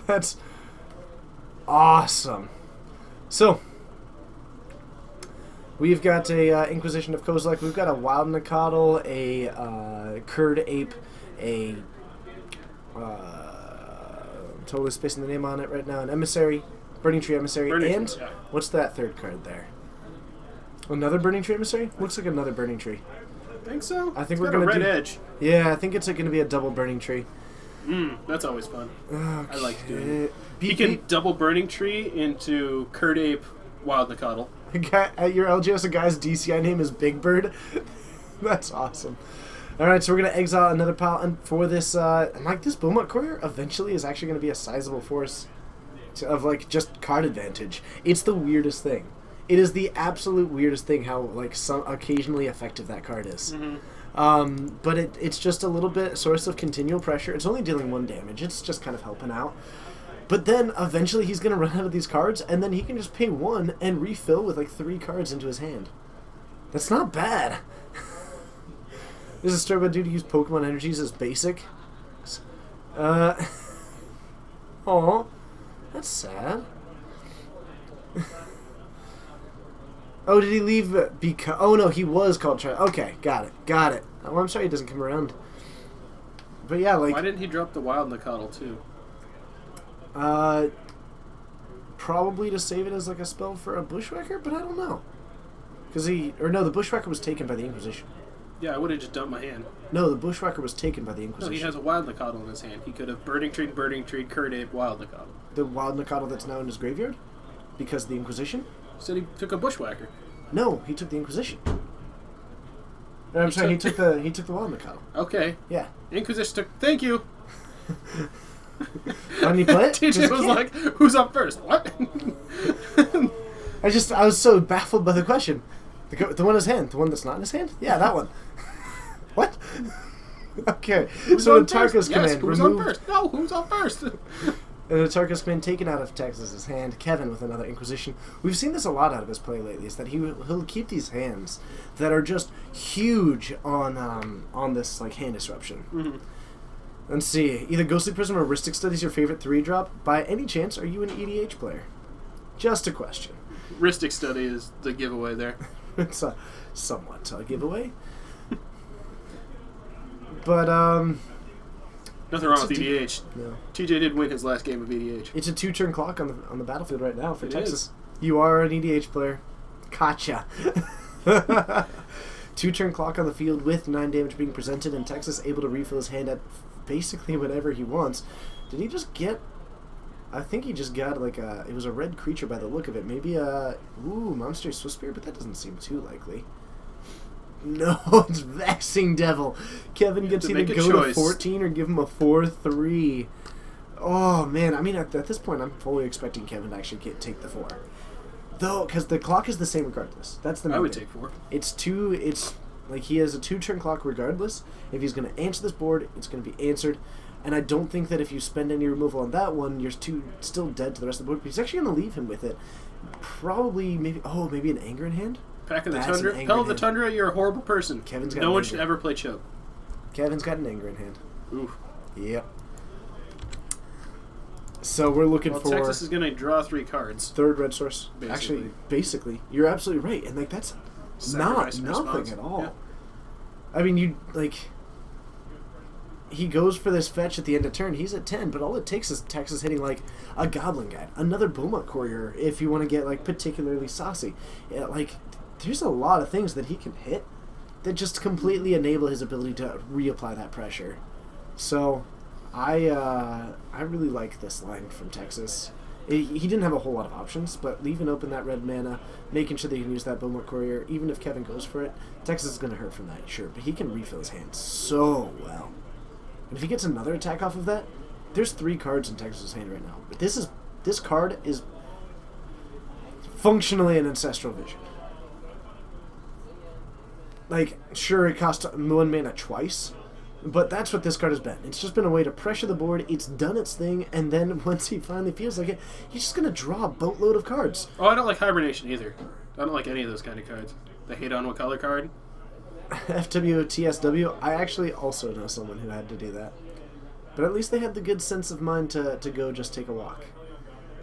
That's awesome. So, we've got a Inquisition of Kozilek, we've got a Wild Nicodle, a Curd Ape, a totally spacing the name on it right now, an Emissary, Burning Tree Emissary, what's that third card there? Another Burning Tree Emissary? Looks like another Burning Tree. Think so? I think It's we're got a gonna red do. edge. Yeah, I think it's going to be a double burning tree. That's always fun. Okay. I like doing it. He can double burning tree into Curd Ape Wild Nicodle. At your LGS, a guy's DCI name is Big Bird. That's awesome. All right, so we're going to exile another pile, and for this, and like this Beaumont Courier eventually is actually going to be a sizable force of like just card advantage. It's the weirdest thing. It is the absolute weirdest thing how like some occasionally effective that card is. But it's just a little bit source of continual pressure. It's only dealing 1 damage. It's just kind of helping out. But then eventually he's going to run out of these cards, and then he can just pay 1 and refill with like 3 cards into his hand. That's not bad. This is a story about a dude who used Pokemon energies as basic. Aw, that's sad. Oh, did he leave because... Oh, no, he was called Tri... Okay, got it. Oh, I'm sorry he doesn't come around. But yeah, like... Why didn't he drop the Wild Nicodle, too? Probably to save it as like a spell for a Bushwacker, but I don't know. Because he... Or no, the Bushwacker was taken by the Inquisition. Yeah, I would have just dumped my hand. No, the Bushwacker was taken by the Inquisition. No, he has a Wild Nicodle in his hand. He could have Burning Tree, Curd Ape, Wild Nicodle. The Wild Nicodle that's now in his graveyard? Because of the Inquisition? Said he took a Bushwacker. No, he took the Inquisition. No, I'm sorry, he took the Wild Nicodle. Okay. Yeah. Inquisition took... Thank you! Why didn't he play it? TJ was like, who's up first? What? I was so baffled by the question. The one in his hand. The one that's not in his hand? Yeah, that one. What? Okay. Who's so on Natarka's first? command Yes, who's removed... on first? No, who's on first? Natarka's command taken out of Texas's hand. Kevin with another Inquisition. We've seen this a lot out of his play lately, is that he'll keep these hands that are just huge on this like hand disruption. Mm-hmm. Let's see. Either Ghostly Prism or Ristic Studies your favorite 3-drop. By any chance, are you an EDH player? Just a question. Ristic Study is the giveaway there. It's a somewhat giveaway. But, Nothing wrong with EDH. No. TJ did win his last game of EDH. It's a 2-turn clock on the battlefield right now for It Texas. is. You are an EDH player. Gotcha. 2-turn clock on the field with 9 damage being presented, and Texas able to refill his hand at basically whatever he wants. Did he just get... I think he just got like a... It was a red creature by the look of it. Maybe a... Ooh, Monster Swift Spear, but that doesn't seem too likely. No, it's Vexing Devil. Kevin gets either go to 14 or give him a 4/3. Oh, man. I mean, at this point, I'm fully expecting Kevin to actually take the 4. Though, because the clock is the same regardless. That's the main I would thing. take 4. It's like he has a 2-turn clock regardless. If he's going to answer this board, it's going to be answered. And I don't think that if you spend any removal on that one, you're still dead to the rest of the board. But he's actually going to leave him with it. Probably, maybe an Anger in hand? Pack of the That's Tundra. an Hell of the Anger Tundra, you're a horrible person. Kevin's got no an one anger. should ever play Choke. Kevin's got an Anger in hand. Oof. Yep. So we're looking Well, for... Texas is going to draw 3 cards. 3rd red source. Basically. Actually, basically. You're absolutely right. And, like, that's Sacrifice and nothing response. at all. Yeah. I mean, you, like... He goes for this fetch at the end of turn. He's at 10, but all it takes is Texas hitting, like, a Goblin Guide. Another Beaumont Courier, if you want to get, like, particularly saucy. Yeah, like, there's a lot of things that he can hit that just completely enable his ability to reapply that pressure. So, I really like this line from Texas. He didn't have a whole lot of options, but leaving open that red mana, making sure that he can use that Beaumont Courier, even if Kevin goes for it, Texas is going to hurt from that, sure, but he can refill his hand so well. And if he gets another attack off of that, there's 3 cards in Texas' hand right now. But this card is functionally an Ancestral Vision. Like, sure, it cost 1 mana twice, but that's what this card has been. It's just been a way to pressure the board, it's done its thing, and then once he finally feels like it, he's just going to draw a boatload of cards. Oh, I don't like Hibernation either. I don't like any of those kind of cards. The hate on what color card. FWTSW, I actually also know someone who had to do that. But at least they had the good sense of mind to go just take a walk.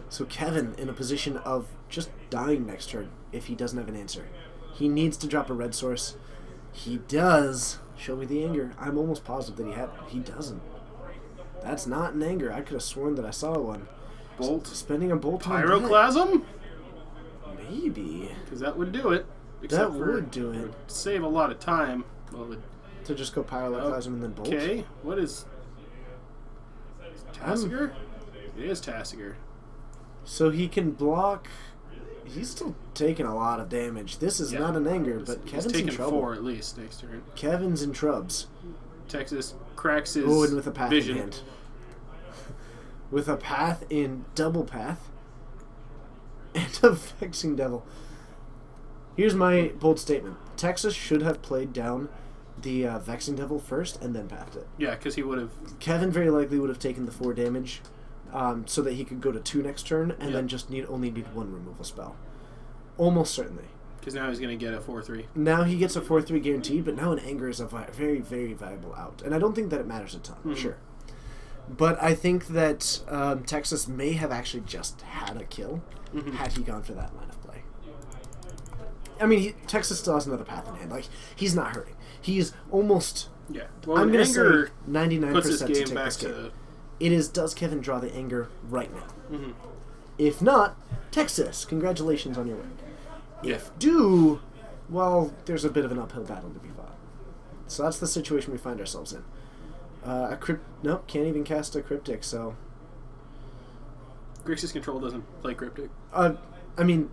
So Kevin in a position of just dying next turn if he doesn't have an answer. He needs to drop a red source. He does. Show me the anger. I'm almost positive that he doesn't. That's not an anger. I could have sworn that I saw one. Bolt. Spending a bolt on Pyroclasm? Maybe. Because that would do it. That would do it. Would save a lot of time. Well, To just go Pyroclasm and then Bolt. okay. What is... Tasigur? It is Tasigur. So he can block... He's still taking a lot of damage. This is not an anger, but He's Kevin's in taking trouble. 4 at least next turn. Kevin's in trubs. Texas cracks his Oh, and with a path vision. in hand. With a path in double path. And a Vexing Devil. Here's my bold statement. Texas should have played down the Vexing Devil first and then pathed it. Yeah, because he would have... Kevin very likely would have taken the 4 damage so that he could go to 2 next turn and then just only need 1 removal spell. Almost certainly. Because now he's going to get a 4/3. Now he gets a 4/3 guaranteed, but now an anger is a very, very viable out. And I don't think that it matters a ton, sure. But I think that Texas may have actually just had a kill had he gone for that line of play. I mean, Texas still has another path in hand. Like, he's not hurting. He's almost... Yeah. Well, I'm going to say anger 99% puts his to game take back this game. to... It is, does Kevin draw the anger right now? If not, Texas, congratulations on your win. If do, well, there's a bit of an uphill battle to be fought. So that's the situation we find ourselves in. Nope, can't even cast a Cryptic, so... Grixis Control doesn't play Cryptic. I mean,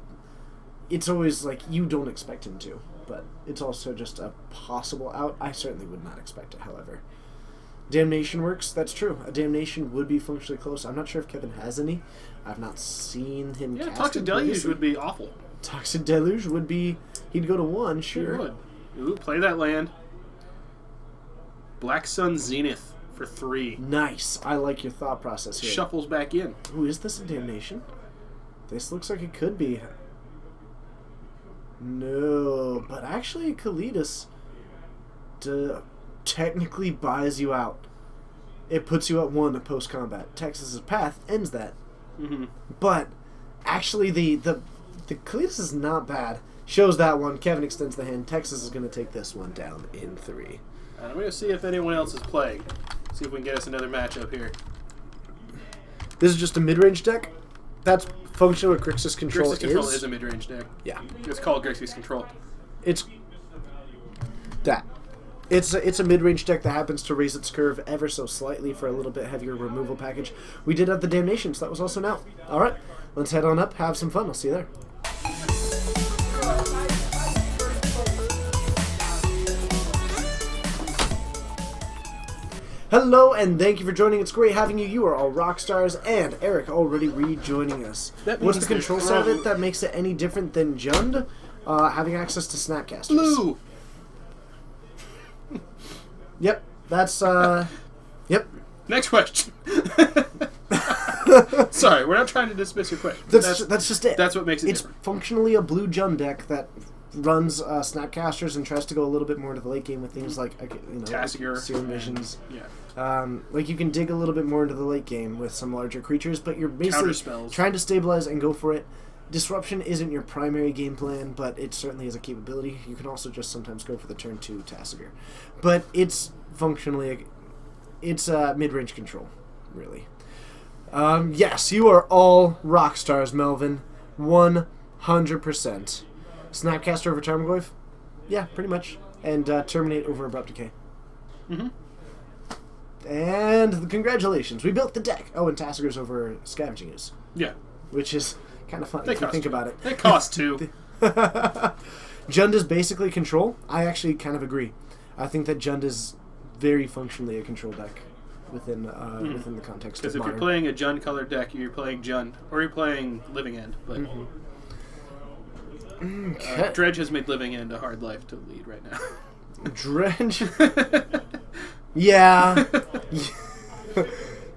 it's always like, you don't expect him to, but it's also just a possible out. I certainly would not expect it, however. Damnation works, that's true. A Damnation would be functionally close. I'm not sure if Kevin has any. I've not seen him cast Toxic it Deluge previously. would be awful. Toxic Deluge would be... He'd go to 1, sure. He would. Ooh, play that land. Black Sun Zenith for 3. Nice. I like your thought process here. Shuffles back in. Ooh, is this a Damnation? This looks like it could be. No, but actually Kalidas technically buys you out. It puts you at 1 post-combat. Texas's path ends that. But actually the Kalidas is not bad. Shows that one. Kevin extends the hand. Texas is going to take this one down in 3. I'm going to see if anyone else is playing. See if we can get us another matchup here. This is just a mid-range deck. That's functional with Grixis Control. Grixis Control is a mid-range deck. Yeah. It's called Grixis Control. It's that. It's a mid-range deck that happens to raise its curve ever so slightly for a little bit heavier removal package. We did have the Damnation, so that was also an out. All right, let's head on up, have some fun. I'll see you there. Hello, and thank you for joining. It's great having you. You are all rock stars, and Eric already rejoining us. What's the control side of it that makes it any different than Jund? Having access to Snapcasters. Blue! Yep, that's, yep. Next question. Sorry, we're not trying to dismiss your question. That's just it. That's what makes it It's different. functionally a blue Jund deck that runs Snapcasters and tries to go a little bit more into the late game with things like, Tasigur. Serum Visions. Yeah. Like, you can dig a little bit more into the late game with some larger creatures, but you're basically Counterspells. trying to stabilize and go for it. Disruption isn't your primary game plan, but it certainly is a capability. You can also just sometimes go for the turn 2 Tasigur. But it's functionally... It's mid-range control, really. Yes, you are all rock stars, Melvin. 100%. Snapcaster over Tarmogoyf? Yeah, pretty much. And Terminate over Abrupt Decay. And congratulations, we built the deck. Oh, and Tasigur's over Scavenging Ooze. Yeah. Which is kind of fun if you think about it. They cost 2. Jund is basically control. I actually kind of agree. I think that Jund is very functionally a control deck within the context of Because if Modern. you're playing a Jund colored deck, you're playing Jund, or you're playing Living End. But Dredge has made Living End a hard life to lead right now. Dredge? Yeah.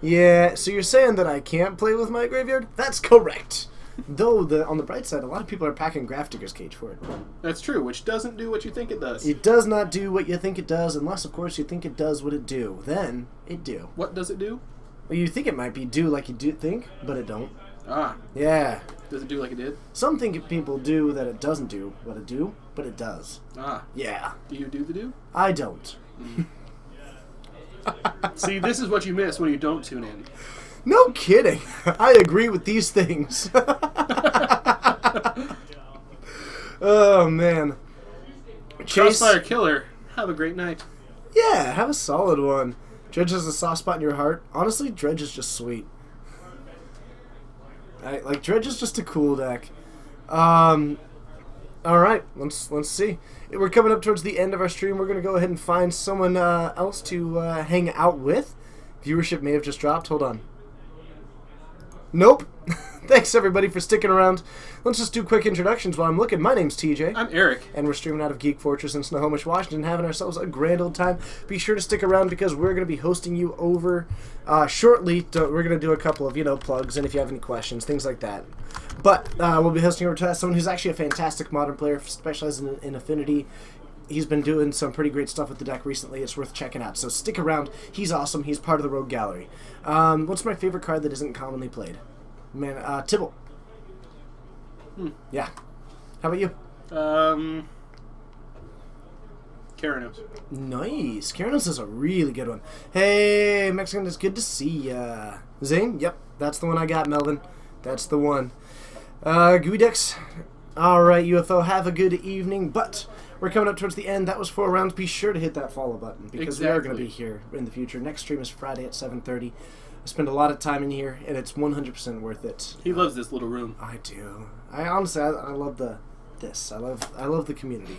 Yeah, so you're saying that I can't play with my graveyard? That's correct. Though, on the bright side, a lot of people are packing Grafdigger's Cage for it. That's true, which doesn't do what you think it does. It does not do what you think it does, unless, of course, you think it does what it do. Then, it do. What does it do? Well, you think it might be do like you do think, but it don't. Ah. Yeah. Does it do like it did? Some think people do that it doesn't do what it do, but it does. Ah. Yeah. Do you do the do? I don't. See, this is what you miss when you don't tune in. No kidding. I agree with these things. Oh, man. Crossfire Killer. have a great night. Yeah, have a solid one. Dredge has a soft spot in your heart. Honestly, Dredge is just sweet. Like Dredge is just a cool deck. All right, let's see. We're coming up towards the end of our stream. We're gonna go ahead and find someone else to hang out with. Viewership may have just dropped. Hold on. Nope. Thanks everybody for sticking around. Let's just do quick introductions while I'm looking. My name's TJ. I'm Eric. And we're streaming out of Geek Fortress in Snohomish, Washington, having ourselves a grand old time. Be sure to stick around because we're going to be hosting you over shortly. We're going to do a couple of, plugs, and if you have any questions, things like that. But we'll be hosting over to someone who's actually a fantastic Modern player, specializing in Affinity. He's been doing some pretty great stuff with the deck recently. It's worth checking out. So stick around. He's awesome. He's part of the Rogue Gallery. What's my favorite card that isn't commonly played? Man, Tibble. Yeah. How about you? Keranos. Nice. Keranos is a really good one. Hey, Mexican, it's good to see ya. Zane? Yep, that's the one I got, Melvin. That's the one. Guidex. Alright, UFO, have a good evening, but we're coming up towards the end. That was 4 rounds. Be sure to hit that follow button because we are going to be here in the future. Next stream is Friday at 7:30. I spend a lot of time in here, and it's 100% worth it. He loves this little room. I do. I honestly, I love this. I love the community.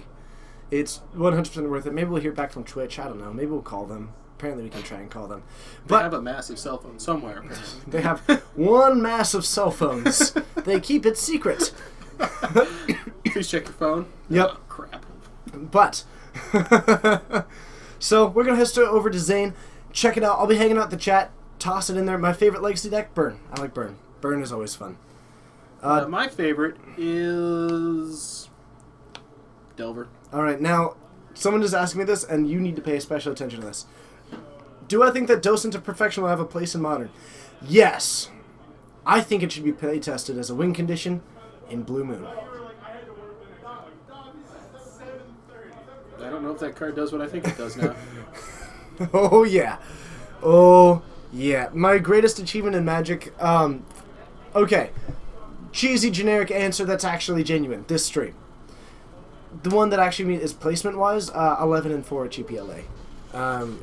It's 100% worth it. Maybe we'll hear back from Twitch. I don't know. Maybe we'll call them. Apparently, we can try and call them. But they have a massive cell phone somewhere. Apparently. They have one massive cell phones. They keep it secret. Please check your phone. Yep. Oh, crap. But so we're gonna head over to Zane. Check it out. I'll be hanging out in the chat. Toss it in there. My favorite legacy deck, Burn. I like Burn. Burn is always fun. My favorite is Delver. All right, now someone is asking me this, and you need to pay special attention to this. Do I think that Docent of Perfection will have a place in Modern? Yes. I think it should be play tested as a win condition in Blue Moon. I don't know if that card does what I think it does now. Oh yeah. Oh yeah. My greatest achievement in Magic. Okay. Cheesy generic answer that's actually genuine. This stream. The one that actually is placement wise, 11 and 4 at GPLA,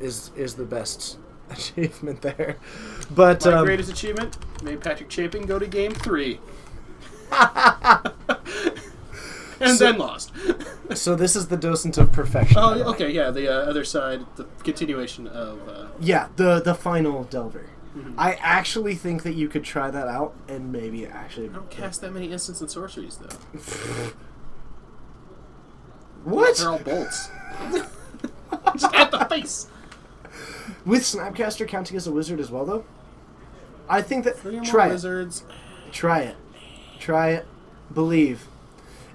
is the best achievement there. But my greatest achievement made Patrick Chapin go to Game 3. And then lost. So this is the Docent of Perfection. Oh, okay, yeah, the other side, the continuation of... Yeah, the final Delver. Mm-hmm. I actually think that you could try that out and maybe actually... I don't cast that many instants and sorceries, though. What? They're all bolts. Just at the face! With Snapcaster counting as a wizard as well, though? I think that... 3 or more Try wizards. it. Try it. Try it. Believe.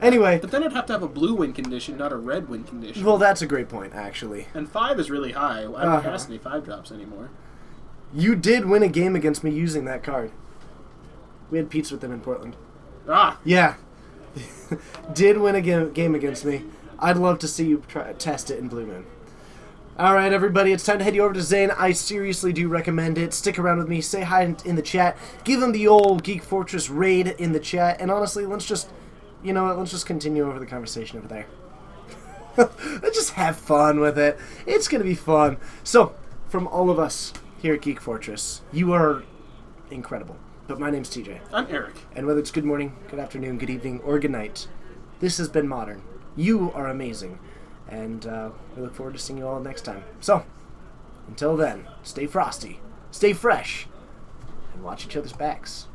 Anyway... But then I'd have to have a blue win condition, not a red win condition. Well, that's a great point, actually. And 5 is really high. I don't cast any 5-drops anymore. You did win a game against me using that card. We had pizza with them in Portland. Ah! Yeah. Did win a game against me. I'd love to see you test it in Blue Moon. Alright, everybody, it's time to head you over to Zane. I seriously do recommend it. Stick around with me. Say hi in the chat. Give him the old Geek Fortress raid in the chat. And honestly, let's just... You know what? Let's just continue over the conversation over there. Let's just have fun with it. It's going to be fun. So, from all of us here at Geek Fortress, you are incredible. But my name's TJ. I'm Eric. And whether it's good morning, good afternoon, good evening, or good night, this has been Modern. You are amazing. And we look forward to seeing you all next time. So, until then, stay frosty, stay fresh, and watch each other's backs.